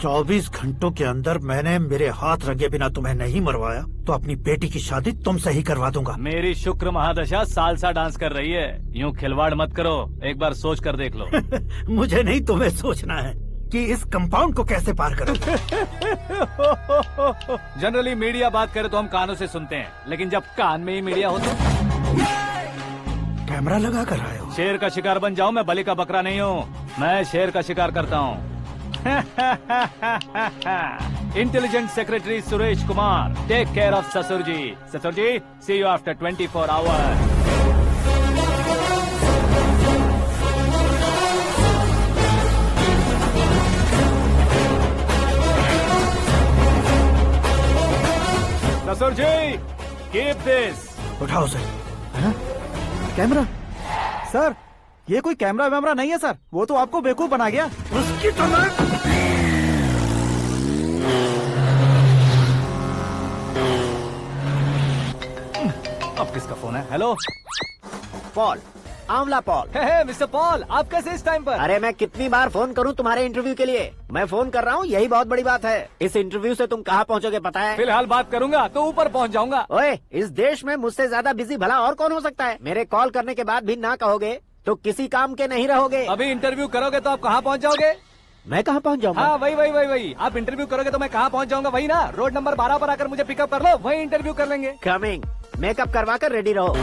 24 घंटों के अंदर मैंने मेरे हाथ रंगे बिना तुम्हें नहीं मरवाया तो अपनी बेटी की शादी तुमसे ही करवा दूंगा। मेरी शुक्र महादशा सालसा डांस कर रही है, यूँ खिलवाड़ मत करो, एक बार सोच कर देख लो। मुझे नहीं, तुम्हें सोचना है कि इस कंपाउंड को कैसे पार करो। जनरली मीडिया बात करे तो हम कानों से सुनते हैं, लेकिन जब कान में ही मीडिया हो तो कैमरा लगा कर आए हो। शेर का शिकार बन जाऊं, मैं बलि का बकरा नहीं हूँ, मैं शेर का शिकार करता हूँ। Intelligent secretary Suresh Kumar, take care of ससुर जी। ससुर जी, सी यू आफ्टर 24 आवर्स। ससुर जी, कीप दिस। उठाओ सर। कैमरा? सर, ये कोई कैमरा वैमरा नहीं है सर, वो तो आपको बेवकूफ बना गया। उसकी तो मैं... अब किसका फोन है? हेलो पॉल, आंवला पॉल। मिस्टर पॉल, आप कैसे इस टाइम पर? अरे मैं कितनी बार फोन करूं तुम्हारे इंटरव्यू के लिए? मैं फोन कर रहा हूं, यही बहुत बड़ी बात है। इस इंटरव्यू से तुम कहां पहुंचोगे पता है? फिलहाल बात करूंगा तो ऊपर पहुंच जाऊंगा। ओए, इस देश में मुझसे ज्यादा बिजी भला और कौन हो सकता है? मेरे कॉल करने के बाद भी ना कहोगे तो किसी काम के नहीं रहोगे। अभी इंटरव्यू करोगे तो आप कहाँ पहुँच जाओगे? मैं कहाँ पहुँच जाऊंगा? हाँ, वही। आप इंटरव्यू करोगे तो मैं कहाँ पहुँच जाऊंगा? वही ना, रोड नंबर 12 पर आकर मुझे पिकअप कर लो, वही इंटरव्यू कर लेंगे। कमिंग। मेकअप करवा कर रेडी रहो।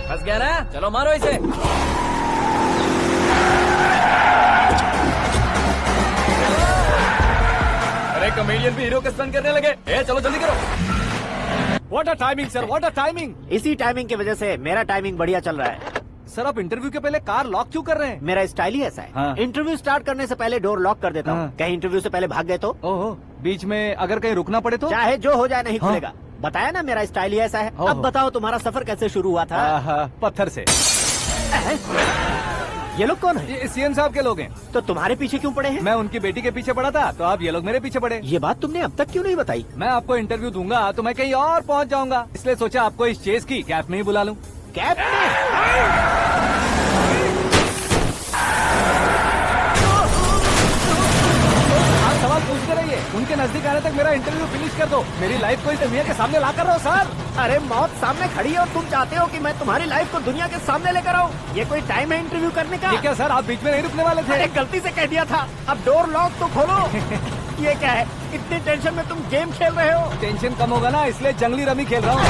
फंस गया ना, चलो मारो इसे। अरे कॉमेडियन भी हीरो के स्टंट करने लगे। चलो जल्दी करो। What a timing sir, what a timing. इसी टाइमिंग की वजह से मेरा टाइमिंग बढ़िया चल रहा है। सर, आप इंटरव्यू के पहले कार लॉक क्यों कर रहे हैं? मेरा स्टाइल ही ऐसा है। हाँ। इंटरव्यू स्टार्ट करने से पहले डोर लॉक कर देता हूँ। हाँ। कहीं इंटरव्यू से पहले भाग गए तो? ओहो, बीच में अगर कहीं रुकना पड़े तो? चाहे जो हो जाए नहीं हाँ। खुलेगा। बताया ना मेरा स्टाइल ही ऐसा है। अब बताओ तुम्हारा सफर कैसे शुरू हुआ था? पत्थर से। ये लोग कौन है? ये सीएम साहब के लोग हैं। तो तुम्हारे पीछे क्यों पड़े हैं? मैं उनकी बेटी के पीछे पड़ा था, तो आप ये लोग मेरे पीछे पड़े। ये बात तुमने अब तक क्यों नहीं बताई? मैं आपको इंटरव्यू दूंगा तो मैं कहीं और पहुंच जाऊंगा, इसलिए सोचा आपको इस चेस की कैप में ही बुला लूं। कैप में? आप सवाल पूछते रहिए, उनके नजदीक आने तक मेरा इंटरव्यू फिनिश कर दो। मेरी लाइफ को इस दुनिया के सामने ला कर रहो सर। अरे मौत सामने खड़ी है और तुम चाहते हो कि मैं तुम्हारी लाइफ को दुनिया के सामने लेकर आऊं? ये कोई टाइम है इंटरव्यू करने का? ठीक है सर, आप बीच में नहीं रुकने वाले थे। अरे गलती से कह दिया था। अब डोर लॉक तो खोलो। ये क्या है? इतनी टेंशन में तुम गेम खेल रहे हो? टेंशन कम होगा ना, इसलिए जंगली रमी खेल रहा हूँ।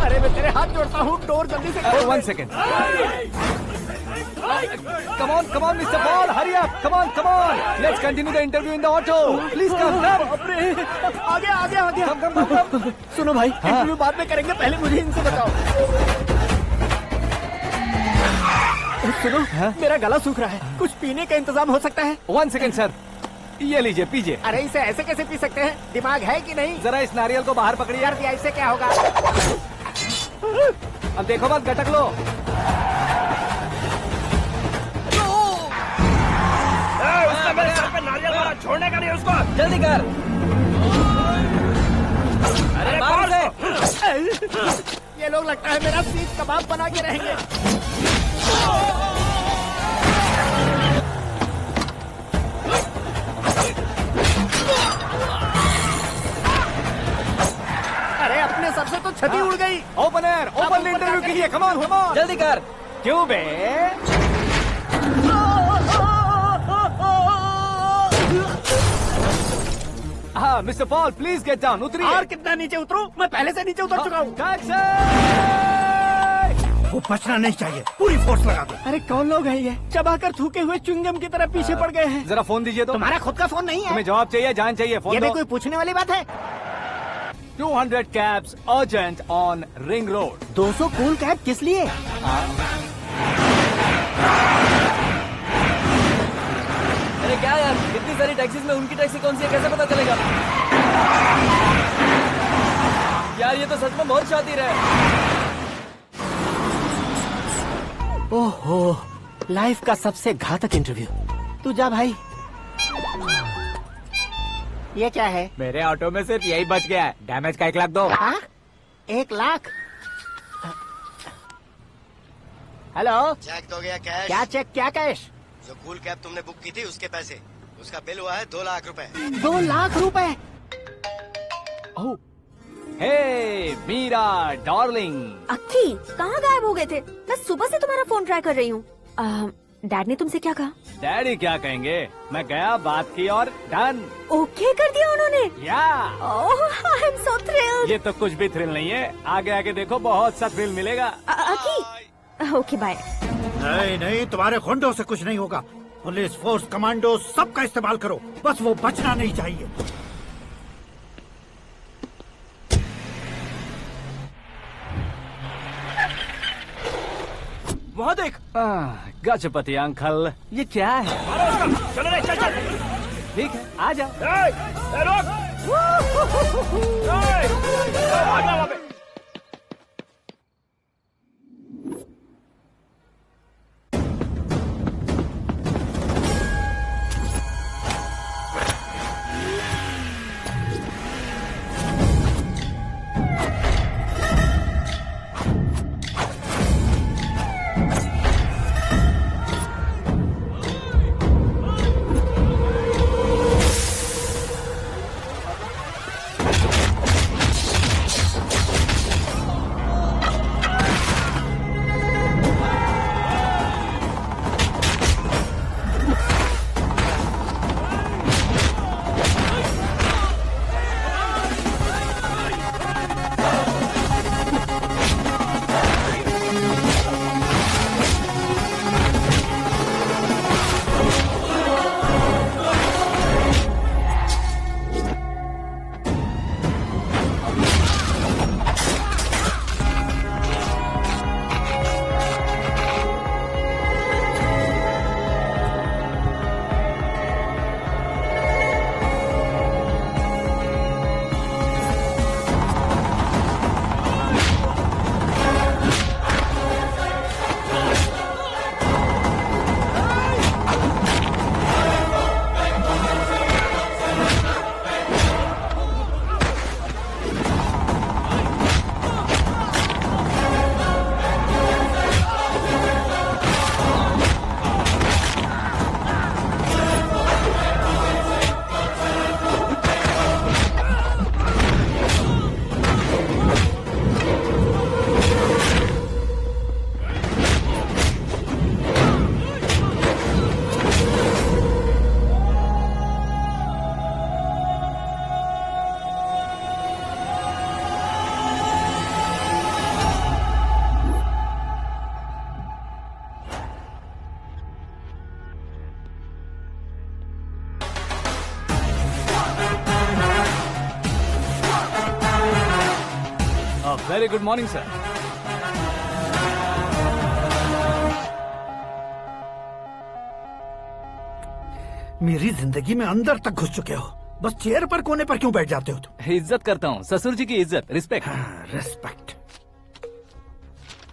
अरे मैं तेरे हाथ जोड़ता हूँ, डोर जल्दी से खोलो। 1 second. Come on, Mr. Paul, hurry up! Come on! Let's continue the interview in the auto. Please come. आगे। Come. सुनो भाई, इंटरव्यू बाद में करेंगे, पहले मुझे इनसे बताओ। सुनो, मेरा गला सूख रहा है, कुछ पीने का इंतजाम हो सकता है? 1 सेकेंड सर, ये लीजिए पीजिए। अरे इसे ऐसे कैसे पी सकते हैं? दिमाग है कि नहीं? जरा इस नारियल को बाहर पकड़िए। कर दिया, इससे क्या होगा? अब देखो मत, गटक लो। मेरे सर पे नारियल मारा, छोड़ने का नहीं उसको, जल्दी कर। अरे मार से। ये लोग लगता है मेरा सीख कबाब बना के रहेंगे। तो छतरी उड़ गई। ओपन एयर, ओपन इंटरव्यू कीजिए। कम ऑन, कम ऑन, जल्दी कर। क्यों बे? हाँ mister Paul, please get down. उतरिए। और कितना नीचे उतरूं? मैं पहले से नीचे उतर चुका हूँ। वो बचना नहीं चाहिए, पूरी फोर्स लगा दो। अरे कौन लोग हैं ये? चबाकर थूके हुए च्युइंगम की तरह पीछे पड़ गए हैं। जरा फोन दीजिए तो। तुम्हारा खुद का फोन नहीं है? तुम्हें जवाब चाहिए, जान चाहिए, फोन ये दो। भी कोई पूछने वाली बात है? 200 cabs urgent on Ring Road। 200 cool cab किस लिए? अरे क्या यार, इतनी सारी टैक्सीज में उनकी टैक्सी कौन सी है कैसे पता चलेगा? यार ये तो सच में बहुत शातिर है। ओहो, लाइफ का सबसे घातक इंटरव्यू। तू जा भाई। ये क्या है? मेरे ऑटो में सिर्फ यही बच गया है। डैमेज का 1 लाख दो। 1 लाख? हेलो, चेक तो गया कैश। क्या चेक, क्या कैश? जो कूल कैब तुमने बुक की थी उसके पैसे, उसका बिल हुआ है 2 लाख रुपए। 2 लाख रुपए? ओह, हे मीरा डार्लिंग। अक्की, कहाँ गायब हो गए थे? मैं सुबह से तुम्हारा फोन ट्राई कर रही हूँ। डैड ने तुमसे क्या कहा? डैडी क्या कहेंगे, मैं गया, बात की और डन। ओके कर दिया उन्होंने? या। ओह, आई एम सो थ्रिल्ड। ये तो कुछ भी थ्रिल नहीं है, आगे आगे देखो बहुत सा थ्रिल मिलेगा। अक्की, ओके बाय। नहीं नहीं, तुम्हारे गुंडों से कुछ नहीं होगा। पुलिस फोर्स, कमांडो, सबका इस्तेमाल करो, बस वो बचना नहीं चाहिए। वहाँ देख। गजपति अंकल, ये क्या है? चलो रे, चल चल। ठीक है, आ जाओ। Very good morning sir. मेरी जिंदगी में अंदर तक घुस चुके हो, बस चेयर पर कोने पर क्यों बैठ जाते हो तुम? इज्जत करता हूँ, ससुर जी की इज्जत, रिस्पेक्ट। रिस्पेक्ट।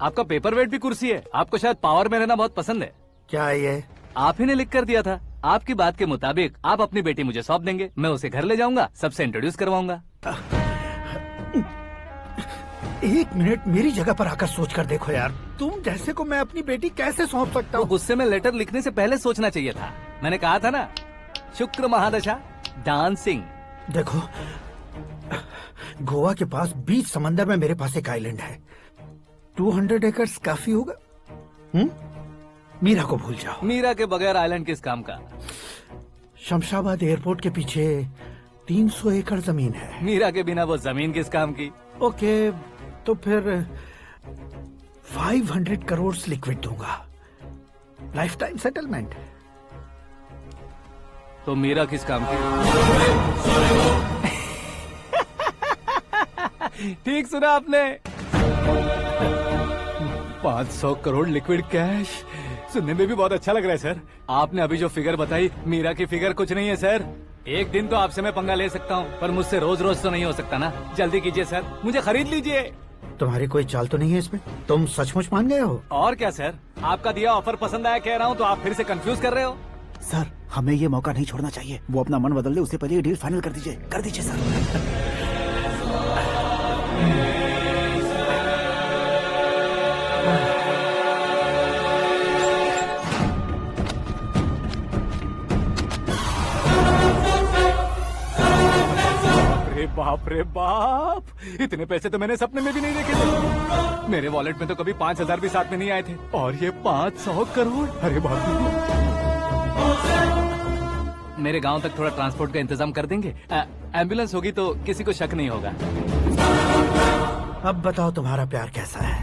आपका पेपर वेट भी कुर्सी है, आपको शायद पावर में रहना बहुत पसंद है। क्या है ये? आप ही ने लिख कर दिया था। आपकी बात के मुताबिक आप अपनी बेटी मुझे सौंप देंगे, मैं उसे घर ले जाऊंगा, सबसे इंट्रोड्यूस करवाऊंगा। 1 मिनट मेरी जगह पर आकर सोच कर देखो यार, तुम जैसे को मैं अपनी बेटी कैसे सौंप सकता हूँ? गुस्से में लेटर लिखने से पहले सोचना चाहिए था। मैंने कहा था ना, शुक्र महादशा डांसिंग। देखो गोवा के पास बीच समंदर में मेरे पास एक आइलैंड है। 200 एकर्स काफी होगा। मीरा को भूल जाओ। मीरा के बगैर आइलैंड किस काम का? शमशाबाद एयरपोर्ट के पीछे 300 एकड़ जमीन है। मीरा के बिना वो जमीन किस काम की? ओके, तो फिर 500 करोड़ लिक्विड दूंगा, लाइफ टाइम सेटलमेंट। तो मीरा किस काम की? ठीक सुना आपने। 500 करोड़ लिक्विड कैश सुनने में भी बहुत अच्छा लग रहा है सर। आपने अभी जो फिगर बताई, मीरा की फिगर कुछ नहीं है सर। एक दिन तो आपसे मैं पंगा ले सकता हूँ, पर मुझसे रोज रोज तो नहीं हो सकता ना। जल्दी कीजिए सर, मुझे खरीद लीजिए। तुम्हारी कोई चाल तो नहीं है इसमें? तुम सचमुच मान गए हो? और क्या सर, आपका दिया ऑफर पसंद आया कह रहा हूँ, तो आप फिर से कंफ्यूज कर रहे हो। सर, हमें ये मौका नहीं छोड़ना चाहिए। वो अपना मन बदल दे, उससे पहले ये डील फाइनल कर दीजिए। कर दीजिए सर। बाप रे बाप, इतने पैसे तो मैंने सपने में भी नहीं देखे थे। मेरे वॉलेट में तो कभी 5000 भी साथ में नहीं आए थे, और ये 500 करोड़। अरे बाप रे। मेरे गांव तक थोड़ा ट्रांसपोर्ट का इंतजाम कर देंगे? एम्बुलेंस होगी तो किसी को शक नहीं होगा। अब बताओ तुम्हारा प्यार कैसा है?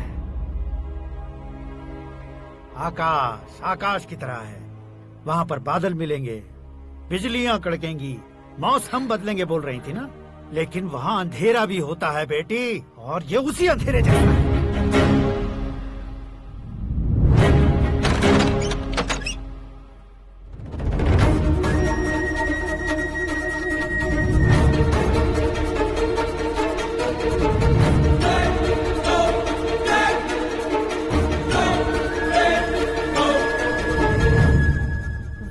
आकाश आकाश की तरह है। वहाँ पर बादल मिलेंगे, बिजलियाँ कड़केंगी, मौसम बदलेंगे बोल रही थी ना। लेकिन वहाँ अंधेरा भी होता है बेटी, और ये उसी अंधेरे जैसा है।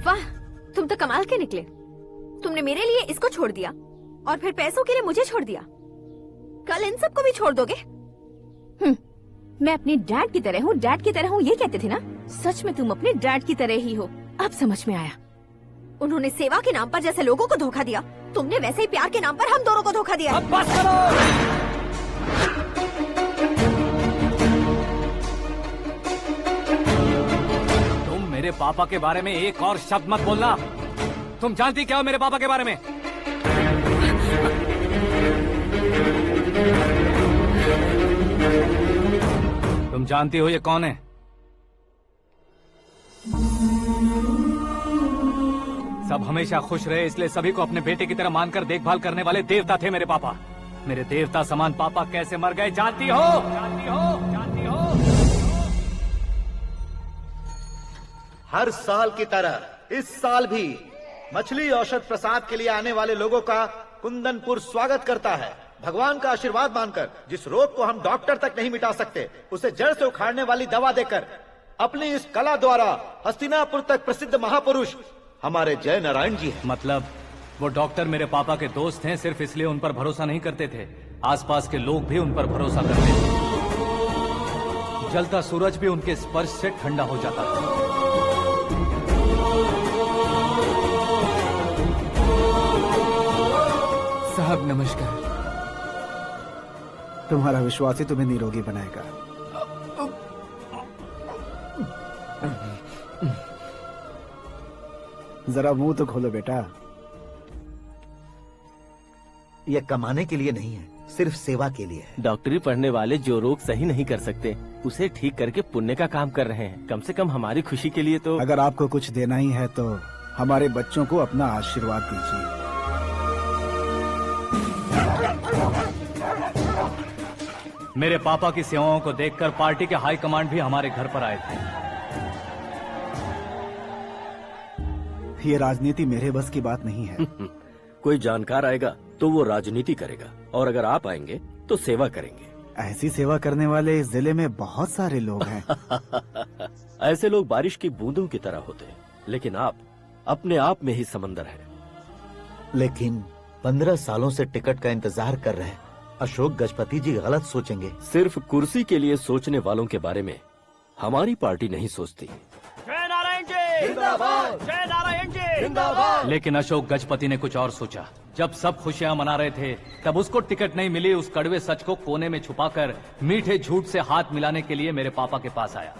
वाह, तुम तो कमाल के निकले। तुमने मेरे लिए इसको छोड़ दिया और फिर पैसों के लिए मुझे छोड़ दिया। कल इन सबको भी छोड़ दोगे? मैं अपने डैड की तरह हूँ, डैड की तरह हूँ, ये कहते थे ना। सच में तुम अपने डैड की तरह ही हो। अब समझ में आया। उन्होंने सेवा के नाम पर जैसे लोगों को धोखा दिया, तुमने वैसे ही प्यार के नाम पर हम दोनों को धोखा दिया। अब बस करो। तुम मेरे पापा के बारे में एक और शब्द मत बोलना। तुम जानती क्या हो मेरे पापा के बारे में? तुम जानती हो ये कौन है? सब हमेशा खुश रहे, इसलिए सभी को अपने बेटे की तरह मानकर देखभाल करने वाले देवता थे मेरे पापा। मेरे देवता समान पापा कैसे मर गए जानती हो? जानती हो? जानती हो? हर साल की तरह इस साल भी मछली औषध प्रसाद के लिए आने वाले लोगों का कुंदनपुर स्वागत करता है। भगवान का आशीर्वाद मानकर जिस रोग को हम डॉक्टर तक नहीं मिटा सकते, उसे जड़ से उखाड़ने वाली दवा देकर अपनी इस कला द्वारा हस्तिनापुर तक प्रसिद्ध महापुरुष हमारे जय नारायण जी हैं। मतलब वो डॉक्टर मेरे पापा के दोस्त हैं, सिर्फ इसलिए उन पर भरोसा नहीं करते थे। आसपास के लोग भी उन पर भरोसा करते थे। जलता सूरज भी उनके स्पर्श से ठंडा हो जाता था। साहब नमस्कार। तुम्हारा विश्वास ही तुम्हें निरोगी बनाएगा। जरा मुंह तो खोलो बेटा। यह कमाने के लिए नहीं है, सिर्फ सेवा के लिए है। डॉक्टरी पढ़ने वाले जो रोग सही नहीं कर सकते, उसे ठीक करके पुण्य का काम कर रहे हैं। कम से कम हमारी खुशी के लिए तो। अगर आपको कुछ देना ही है तो हमारे बच्चों को अपना आशीर्वाद दीजिए। मेरे पापा की सेवाओं को देखकर पार्टी के हाई कमांड भी हमारे घर पर आए थे। ये राजनीति मेरे बस की बात नहीं है। कोई जानकार आएगा तो वो राजनीति करेगा, और अगर आप आएंगे तो सेवा करेंगे। ऐसी सेवा करने वाले इस जिले में बहुत सारे लोग हैं। ऐसे लोग बारिश की बूंदों की तरह होते हैं, लेकिन आप अपने आप में ही समंदर है। लेकिन 15 सालों से टिकट का इंतजार कर रहे अशोक गजपति जी गलत सोचेंगे। सिर्फ कुर्सी के लिए सोचने वालों के बारे में हमारी पार्टी नहीं सोचती। जय नारायण जी जिंदाबाद। जय नारायण जी लेकिन अशोक गजपति ने कुछ और सोचा। जब सब खुशियां मना रहे थे तब उसको टिकट नहीं मिली। उस कड़वे सच को कोने में छुपाकर मीठे झूठ से हाथ मिलाने के लिए मेरे पापा के पास आया।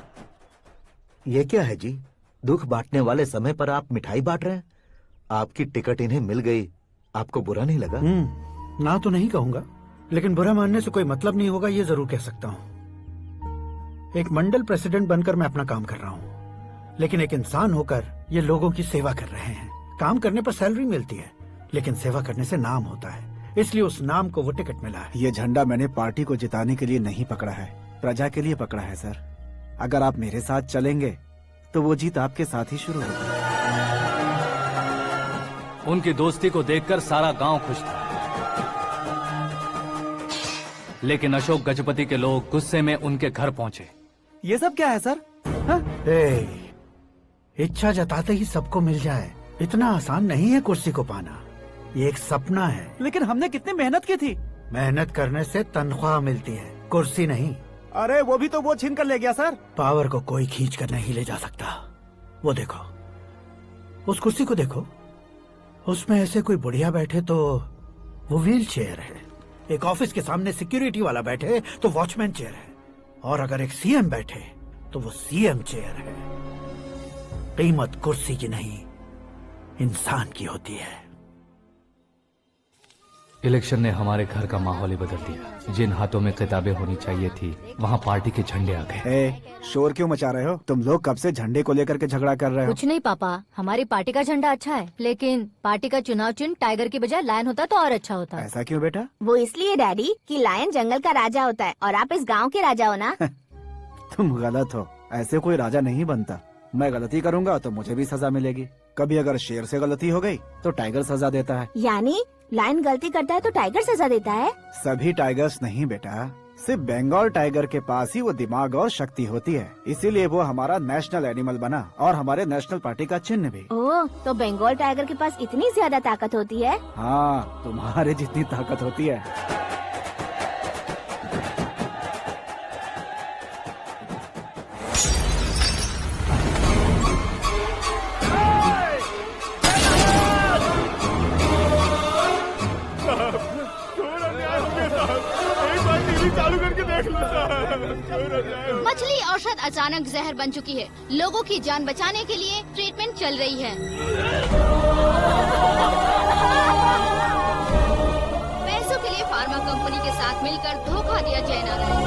ये क्या है जी? दुख बांटने वाले समय पर आप मिठाई बांट रहे हैं। आपकी टिकट इन्हें मिल गई, आपको बुरा नहीं लगा? ना तो नहीं कहूंगा, लेकिन बुरा मानने से कोई मतलब नहीं होगा, ये जरूर कह सकता हूँ। एक मंडल प्रेसिडेंट बनकर मैं अपना काम कर रहा हूँ, लेकिन एक इंसान होकर ये लोगों की सेवा कर रहे हैं। काम करने पर सैलरी मिलती है, लेकिन सेवा करने से नाम होता है, इसलिए उस नाम को वो टिकट मिला है। ये झंडा मैंने पार्टी को जिताने के लिए नहीं पकड़ा है, प्रजा के लिए पकड़ा है सर। अगर आप मेरे साथ चलेंगे तो वो जीत आपके साथ ही शुरू होगी। उनकी दोस्ती को देखकर सारा गांव खुश था, लेकिन अशोक गजपति के लोग गुस्से में उनके घर पहुंचे। ये सब क्या है सर? इच्छा जताते ही सबको मिल जाए, इतना आसान नहीं है कुर्सी को पाना। ये एक सपना है। लेकिन हमने कितनी मेहनत की थी। मेहनत करने से तनख्वाह मिलती है, कुर्सी नहीं। अरे वो भी तो वो छीन कर ले गया सर। पावर को कोई खींच कर नहीं ले जा सकता। वो देखो, उस कुर्सी को देखो, उसमें ऐसे कोई बुढ़िया बैठे तो वो व्हील चेयर है। एक ऑफिस के सामने सिक्योरिटी वाला बैठे तो वॉचमैन चेयर है, और अगर एक सीएम बैठे तो वो सीएम चेयर है। कीमत कुर्सी की नहीं, इंसान की होती है। इलेक्शन ने हमारे घर का माहौल ही बदल दिया। जिन हाथों में किताबें होनी चाहिए थी, वहाँ पार्टी के झंडे आ गए। शोर क्यों मचा रहे हो? तुम लोग कब से झंडे को लेकर के झगड़ा कर रहे हो? कुछ नहीं पापा, हमारी पार्टी का झंडा अच्छा है, लेकिन पार्टी का चुनाव चिन्ह टाइगर की बजाय लायन होता तो और अच्छा होता। ऐसा क्यों बेटा? वो इसलिए डैडी कि लायन जंगल का राजा होता है और आप इस गांव के राजा हो ना। तुम गलत हो, ऐसे कोई राजा नहीं बनता। मैं गलती करूंगा तो मुझे भी सजा मिलेगी। कभी अगर शेर से गलती हो गई तो टाइगर सजा देता है। यानी लायन गलती करता है तो टाइगर सजा देता है? सभी टाइगर्स नहीं बेटा, सिर्फ बंगाल टाइगर के पास ही वो दिमाग और शक्ति होती है, इसीलिए वो हमारा नेशनल एनिमल बना और हमारे नेशनल पार्टी का चिन्ह भी। ओह, तो बंगाल टाइगर के पास इतनी ज्यादा ताकत होती है? हाँ, तुम्हारे जितनी ताकत होती है। मछली औषध अचानक जहर बन चुकी है। लोगों की जान बचाने के लिए ट्रीटमेंट चल रही है। पैसों के लिए फार्मा कंपनी के साथ मिलकर धोखा दिया जय नारायण।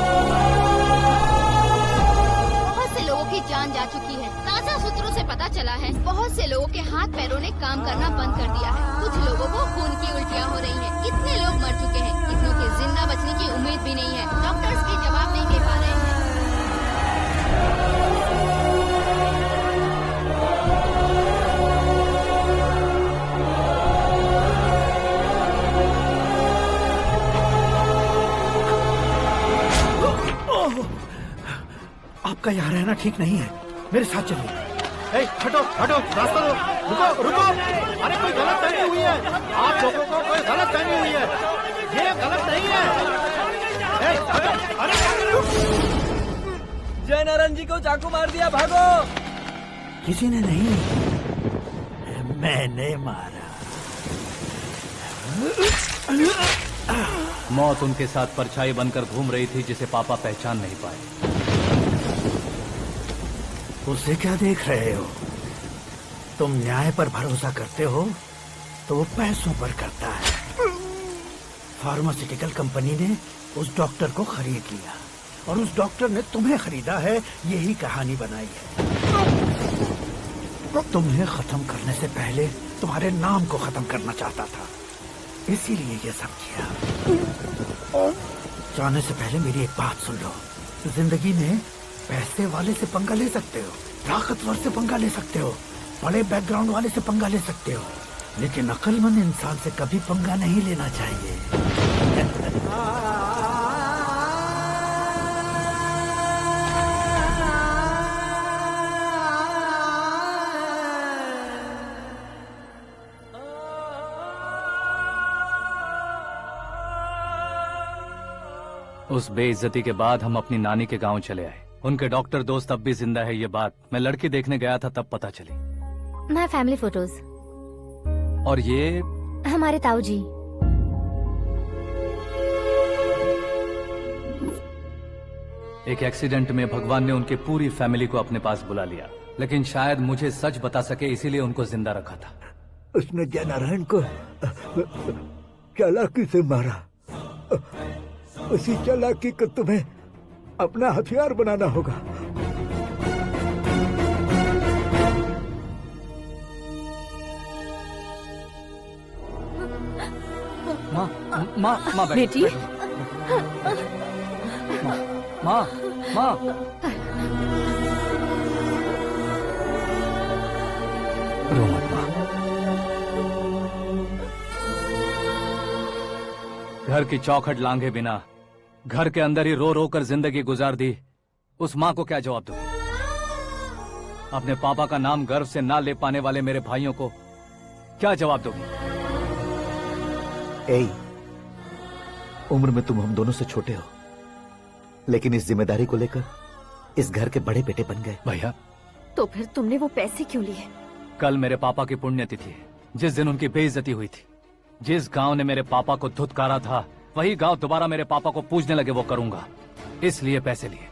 बहुत से लोगों की जान जा चुकी है। ताजा सूत्रों से पता चला है बहुत से लोगों के हाथ पैरों ने काम करना बंद कर दिया है। कुछ लोगों को खून की उल्टियाँ हो रही हैं। कितने लोग मर चुके हैं, कितनों के जिंदा बचने की उम्मीद भी नहीं है। डॉक्टर्स भी जवाब नहीं दे पा रहे हैं। आपका यहाँ रहना ठीक नहीं है, मेरे साथ चलिए। हटो हटो, रास्ता दो। रुको रुको, अरे कोई गलत फहमी हुई है। आप लोगों को कोई गलत फहमी हुई है, ये गलत नहीं है। अरे जय नारायण जी को चाकू मार दिया, भागो। किसी ने नहीं, मैंने मारा। मौत उनके साथ परछाई बनकर घूम रही थी, जिसे पापा पहचान नहीं पाए। उसे क्या देख रहे हो? तुम न्याय पर भरोसा करते हो तो वो पैसों पर करता है। फार्मास्यूटिकल कंपनी ने उस डॉक्टर को खरीद लिया और उस डॉक्टर ने तुम्हें खरीदा है, यही कहानी बनाई है। तुम्हें खत्म करने से पहले तुम्हारे नाम को खत्म करना चाहता था, इसीलिए ये सब किया। जाने से पहले मेरी एक बात सुन लो। जिंदगी में पैसे वाले से पंगा ले सकते हो, ताकतवर से पंगा ले सकते हो, बड़े बैकग्राउंड वाले से पंगा ले सकते हो, लेकिन अक्लमंद इंसान से कभी पंगा नहीं लेना चाहिए। उस बेइज्जती के बाद हम अपनी नानी के गांव चले आए। उनके डॉक्टर दोस्त अब भी जिंदा है, ये बात मैं लड़की देखने गया था तब पता चली। My family photos. और ये हमारे ताऊ जी। एक एक्सीडेंट में भगवान ने उनकी पूरी फैमिली को अपने पास बुला लिया, लेकिन शायद मुझे सच बता सके इसीलिए उनको जिंदा रखा था। उसने जयनारायण को चालाकी से मारा। उसी चालाकी को तुम्हें अपना हथियार बनाना होगा। माँ बेटी। माँ रो मत माँ। घर की चौखट लांघे बिना घर के अंदर ही रो रो कर जिंदगी गुजार दी उस माँ को क्या जवाब दूं? अपने पापा का नाम गर्व से ना ले पाने वाले मेरे भाइयों को क्या जवाब दोगी? उम्र में तुम हम दोनों से छोटे हो, लेकिन इस जिम्मेदारी को लेकर इस घर के बड़े बेटे बन गए। भैया, तो फिर तुमने वो पैसे क्यों लिए? कल मेरे पापा की पुण्यतिथि है, जिस दिन उनकी बेइज्जती हुई थी। जिस गांव ने मेरे पापा को धुतकारा था, वही गांव दोबारा मेरे पापा को पूजने लगे वो करूंगा, इसलिए पैसे लिए।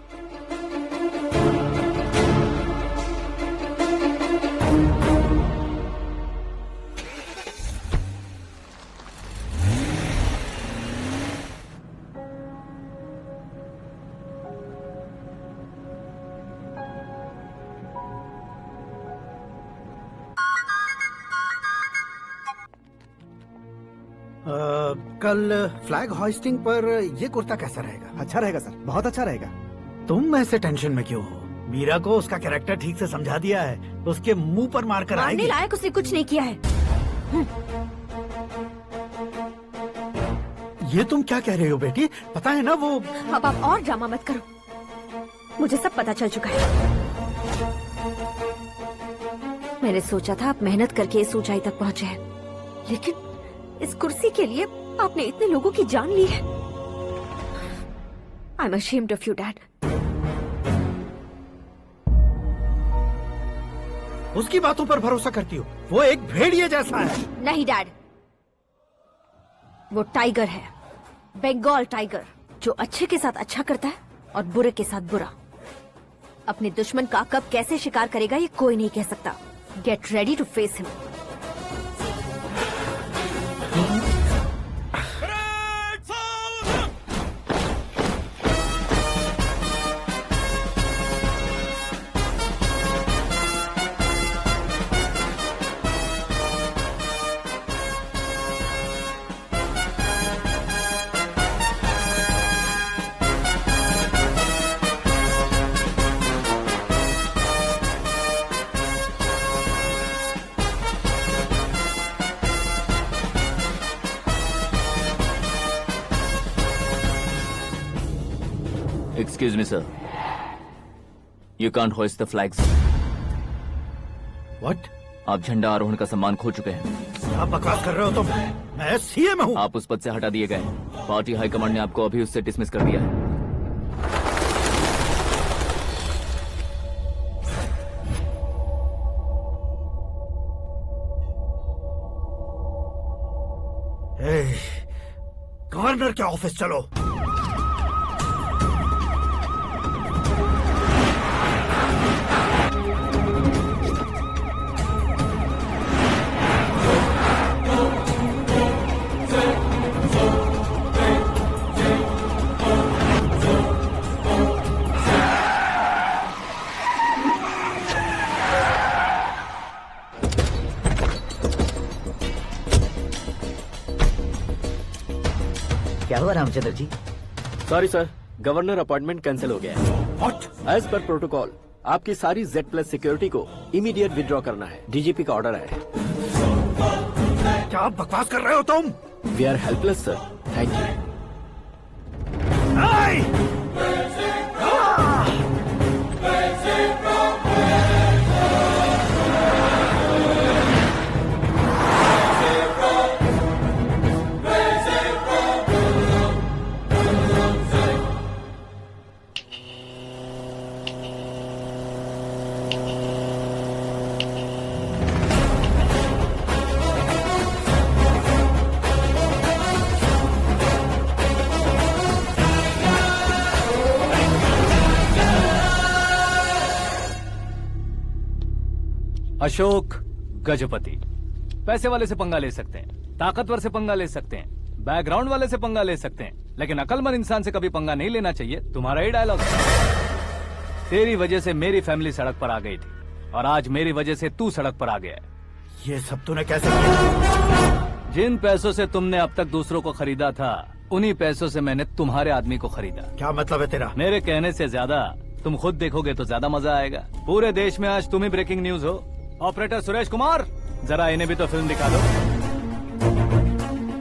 कल फ्लैग होइस्टिंग पर ये कुर्ता कैसा रहेगा? अच्छा रहेगा सर, बहुत अच्छा रहेगा। तुम ऐसे टेंशन में क्यों हो? मीरा को उसका कैरेक्टर ठीक से समझा दिया है, उसके मुंह पर मारकर आएगी। लायक उसने कुछ नहीं किया है। ये तुम क्या कह रहे हो बेटी? पता है ना वो। अब आप और ड्रामा मत करो, मुझे सब पता चल चुका है। मैंने सोचा था आप मेहनत करके इस ऊंचाई तक पहुंचे हैं, लेकिन इस कुर्सी के लिए आपने इतने लोगों की जान ली है। I am ashamed of you, Dad. उसकी बातों पर भरोसा करती हो? वो एक भेड़िए जैसा है। नहीं डैड, वो टाइगर है, बंगाल टाइगर, जो अच्छे के साथ अच्छा करता है और बुरे के साथ बुरा। अपने दुश्मन का कब कैसे शिकार करेगा ये कोई नहीं कह सकता। Get ready to face him. Excuse me, sir. You can't hoist the flags. What? आप झंडा आरोहण का सम्मान खो चुके हैं। क्या बकवास कर रहे हो तुम? मैं सीएम हूँ। आप उस पद से हटा दिए गए। पार्टी हाईकमांड ने आपको अभी उससे डिसमिस कर दिया है। गवर्नर के ऑफिस चलो। क्या हुआ Ramchandra ji? Sorry sir, governor appointment cancel हो गया है। What? एज पर प्रोटोकॉल आपकी सारी Z+ सिक्योरिटी को इमीडिएट विड्रॉ करना है। डीजीपी का ऑर्डर है। क्या बकवास कर रहे हो तुम? We are helpless sir, thank you. Ashok Gajapati. पैसे वाले से पंगा ले सकते हैं, ताकतवर से पंगा ले सकते हैं, बैकग्राउंड वाले से पंगा ले सकते हैं, लेकिन अकलमंद इंसान से कभी पंगा नहीं लेना चाहिए। तुम्हारा ही डायलॉग। तेरी वजह से मेरी फैमिली सड़क पर आ गई थी और आज मेरी वजह से तू सड़क पर आ गया है। ये सब तूने कैसे किया? जिन पैसों से तुमने अब तक दूसरों को खरीदा था, उन्हीं पैसों से मैंने तुम्हारे आदमी को खरीदा। क्या मतलब है तेरा? मेरे कहने से ज्यादा तुम खुद देखोगे तो ज्यादा मजा आएगा। पूरे देश में आज तुम ही ब्रेकिंग न्यूज हो। ऑपरेटर सुरेश कुमार, जरा इन्हें भी तो फिल्म दिखा दो।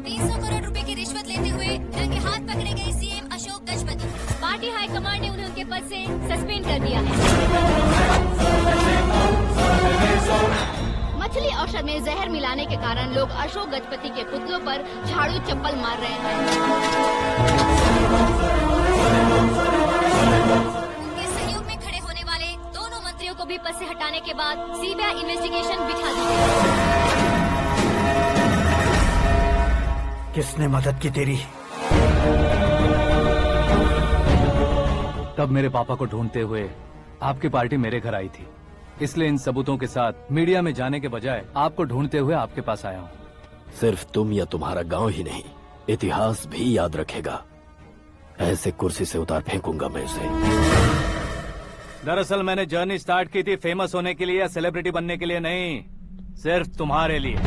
300 करोड़ रुपए की रिश्वत लेते हुए रंगे हाथ पकड़े गए CM Ashok Gajapati. Party high command ने उन्हें उनके पद से सस्पेंड कर दिया है। मछली औषध में जहर मिलाने के कारण लोग अशोक गजपति के पुतलों पर झाड़ू चप्पल मार रहे हैं। उनके सहयोग में खड़े होने वाले दोनों मंत्रियों को भी पद से हटाने के बाद सीबीआई इन्वेस्टिगेशन बिठा दी गई। किसने मदद की तेरी? तब मेरे पापा को ढूंढते हुए आपकी पार्टी मेरे घर आई थी, इसलिए इन सबूतों के साथ मीडिया में जाने के बजाय आपको ढूंढते हुए आपके पास आया हूँ। सिर्फ तुम या तुम्हारा गांव ही नहीं, इतिहास भी याद रखेगा। ऐसे कुर्सी से उतार फेंकूंगा मैं उसे। दरअसल मैंने जर्नी स्टार्ट की थी फेमस होने के लिए या सेलिब्रिटी बनने के लिए नहीं, सिर्फ तुम्हारे लिए।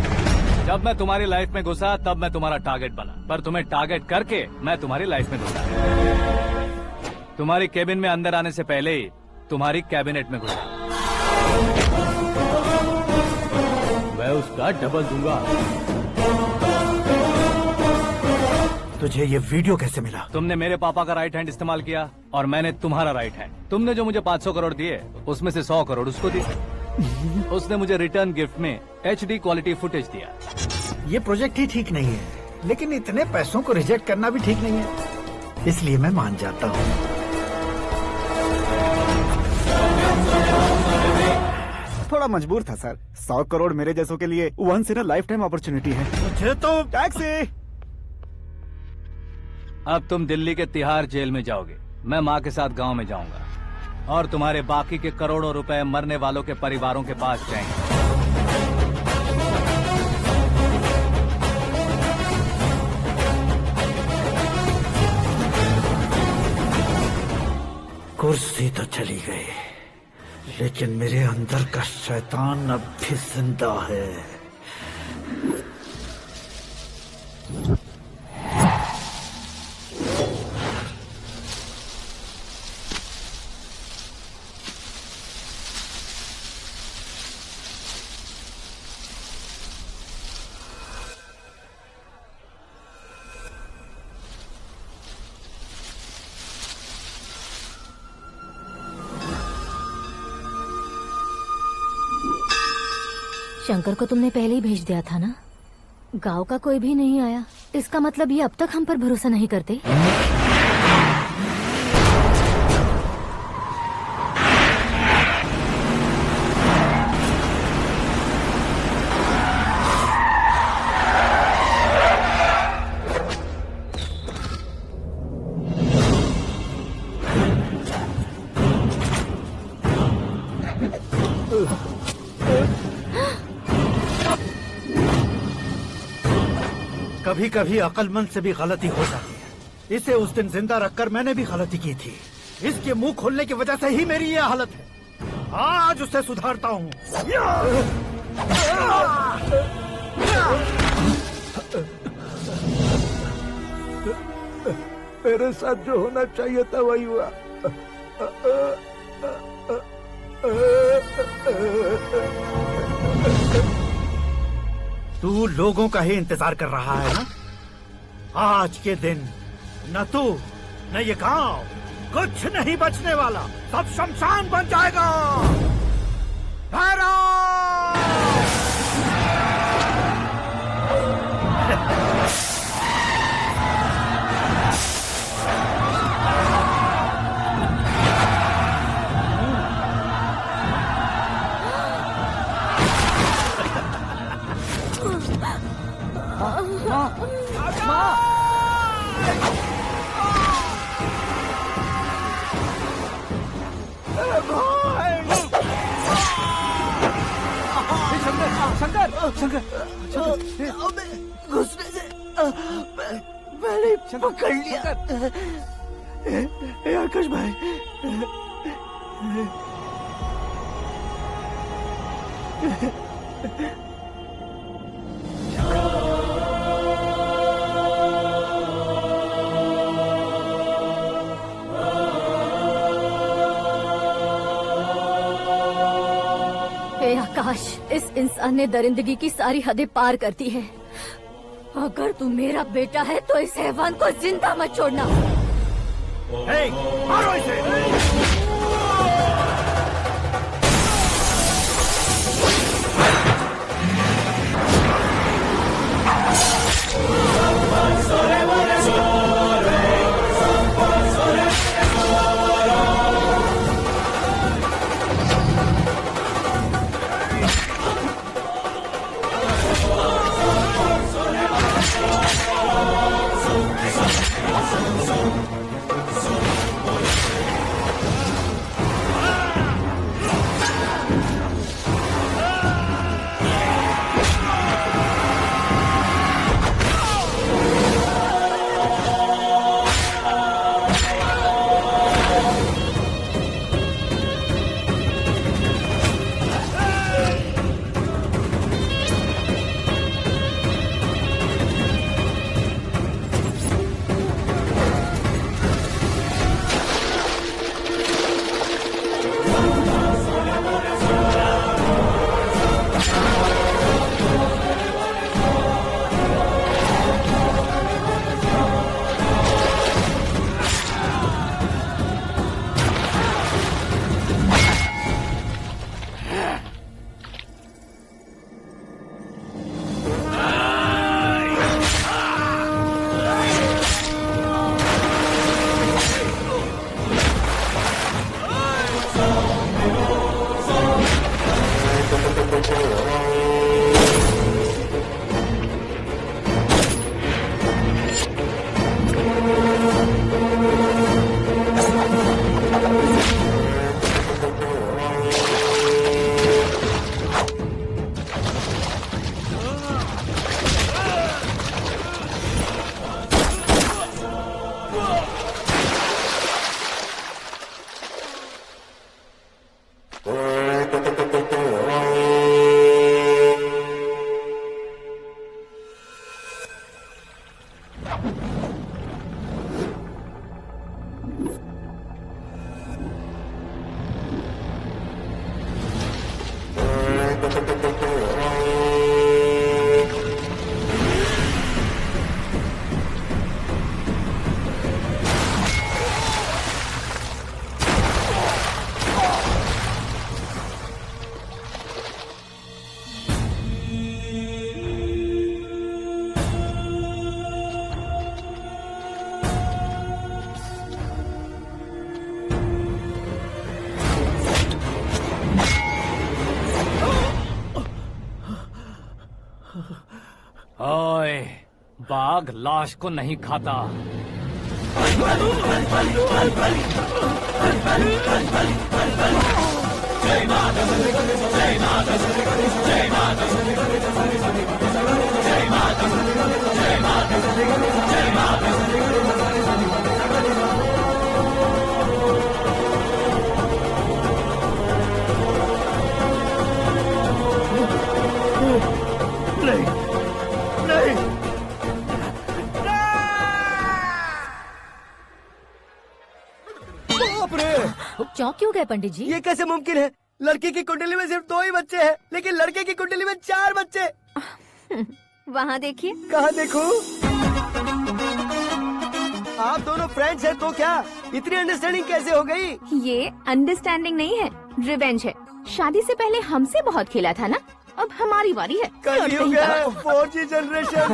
जब मैं तुम्हारी लाइफ में घुसा तब मैं तुम्हारा टारगेट बना, पर तुम्हें टारगेट करके मैं तुम्हारी लाइफ में घुसा। तुम्हारी केबिन में अंदर आने से पहले ही तुम्हारी कैबिनेट में घुसा। मैं उसका डबल दूंगा। तुझे ये वीडियो कैसे मिला? तुमने मेरे पापा का राइट हैंड इस्तेमाल किया और मैंने तुम्हारा राइट हैंड। तुमने जो मुझे 500 करोड़ दिए, उसमें से 100 करोड़ उसको दिए। उसने मुझे रिटर्न गिफ्ट में HD क्वालिटी फुटेज दिया। ये प्रोजेक्ट ही ठीक नहीं है, लेकिन इतने पैसों को रिजेक्ट करना भी ठीक नहीं है, इसलिए मैं मान जाता हूँ। थोड़ा मजबूर था सर। 100 करोड़ मेरे जैसों के लिए once in a lifetime opportunity है। मुझे तो टैक्सी। अब तुम दिल्ली के तिहाड़ जेल में जाओगे, मैं माँ के साथ गांव में जाऊंगा और तुम्हारे बाकी के करोड़ों रुपए मरने वालों के परिवारों के पास जाएंगे। कुर्सी तो चली गई, लेकिन मेरे अंदर का शैतान अब भी जिंदा है। शंकर को तुमने पहले ही भेज दिया था ना? गांव का कोई भी नहीं आया, इसका मतलब ये अब तक हम पर भरोसा नहीं करते। कभी कभी अक्लमंद से भी गलती हो जाती है। इसे उस दिन जिंदा रखकर मैंने भी गलती की थी। इसके मुंह खोलने की वजह से ही मेरी ये हालत है। आज उसे सुधारता हूँ। मेरे साथ जो होना चाहिए था वही हुआ। तू लोगों का ही इंतजार कर रहा है ना? आज के दिन न तू न ये गांव कुछ नहीं बचने वाला, सब शमशान बन जाएगा। घुसने से मैंने पकड़ लिया। आकाश भाई, हे आकाश, इस इंसान ने दरिंदगी की सारी हदें पार कर दी है। अगर तू मेरा बेटा है तो इस हैवान को जिंदा मत छोड़ना। मारो इसे। ओए, बाघ लाश को नहीं खाता। चौंक क्यों गए पंडित जी? ये कैसे मुमकिन है? लड़की की कुंडली में सिर्फ 2 ही बच्चे हैं, लेकिन लड़के की कुंडली में 4 बच्चे। वहाँ देखिए। कहाँ देखूं? आप दोनों फ्रेंड्स हैं तो क्या इतनी अंडरस्टैंडिंग कैसे हो गई? ये अंडरस्टैंडिंग नहीं है, रिवेंज है। शादी से पहले हमसे बहुत खेला था ना, अब हमारी बारी है। कल 4G जनरेशन।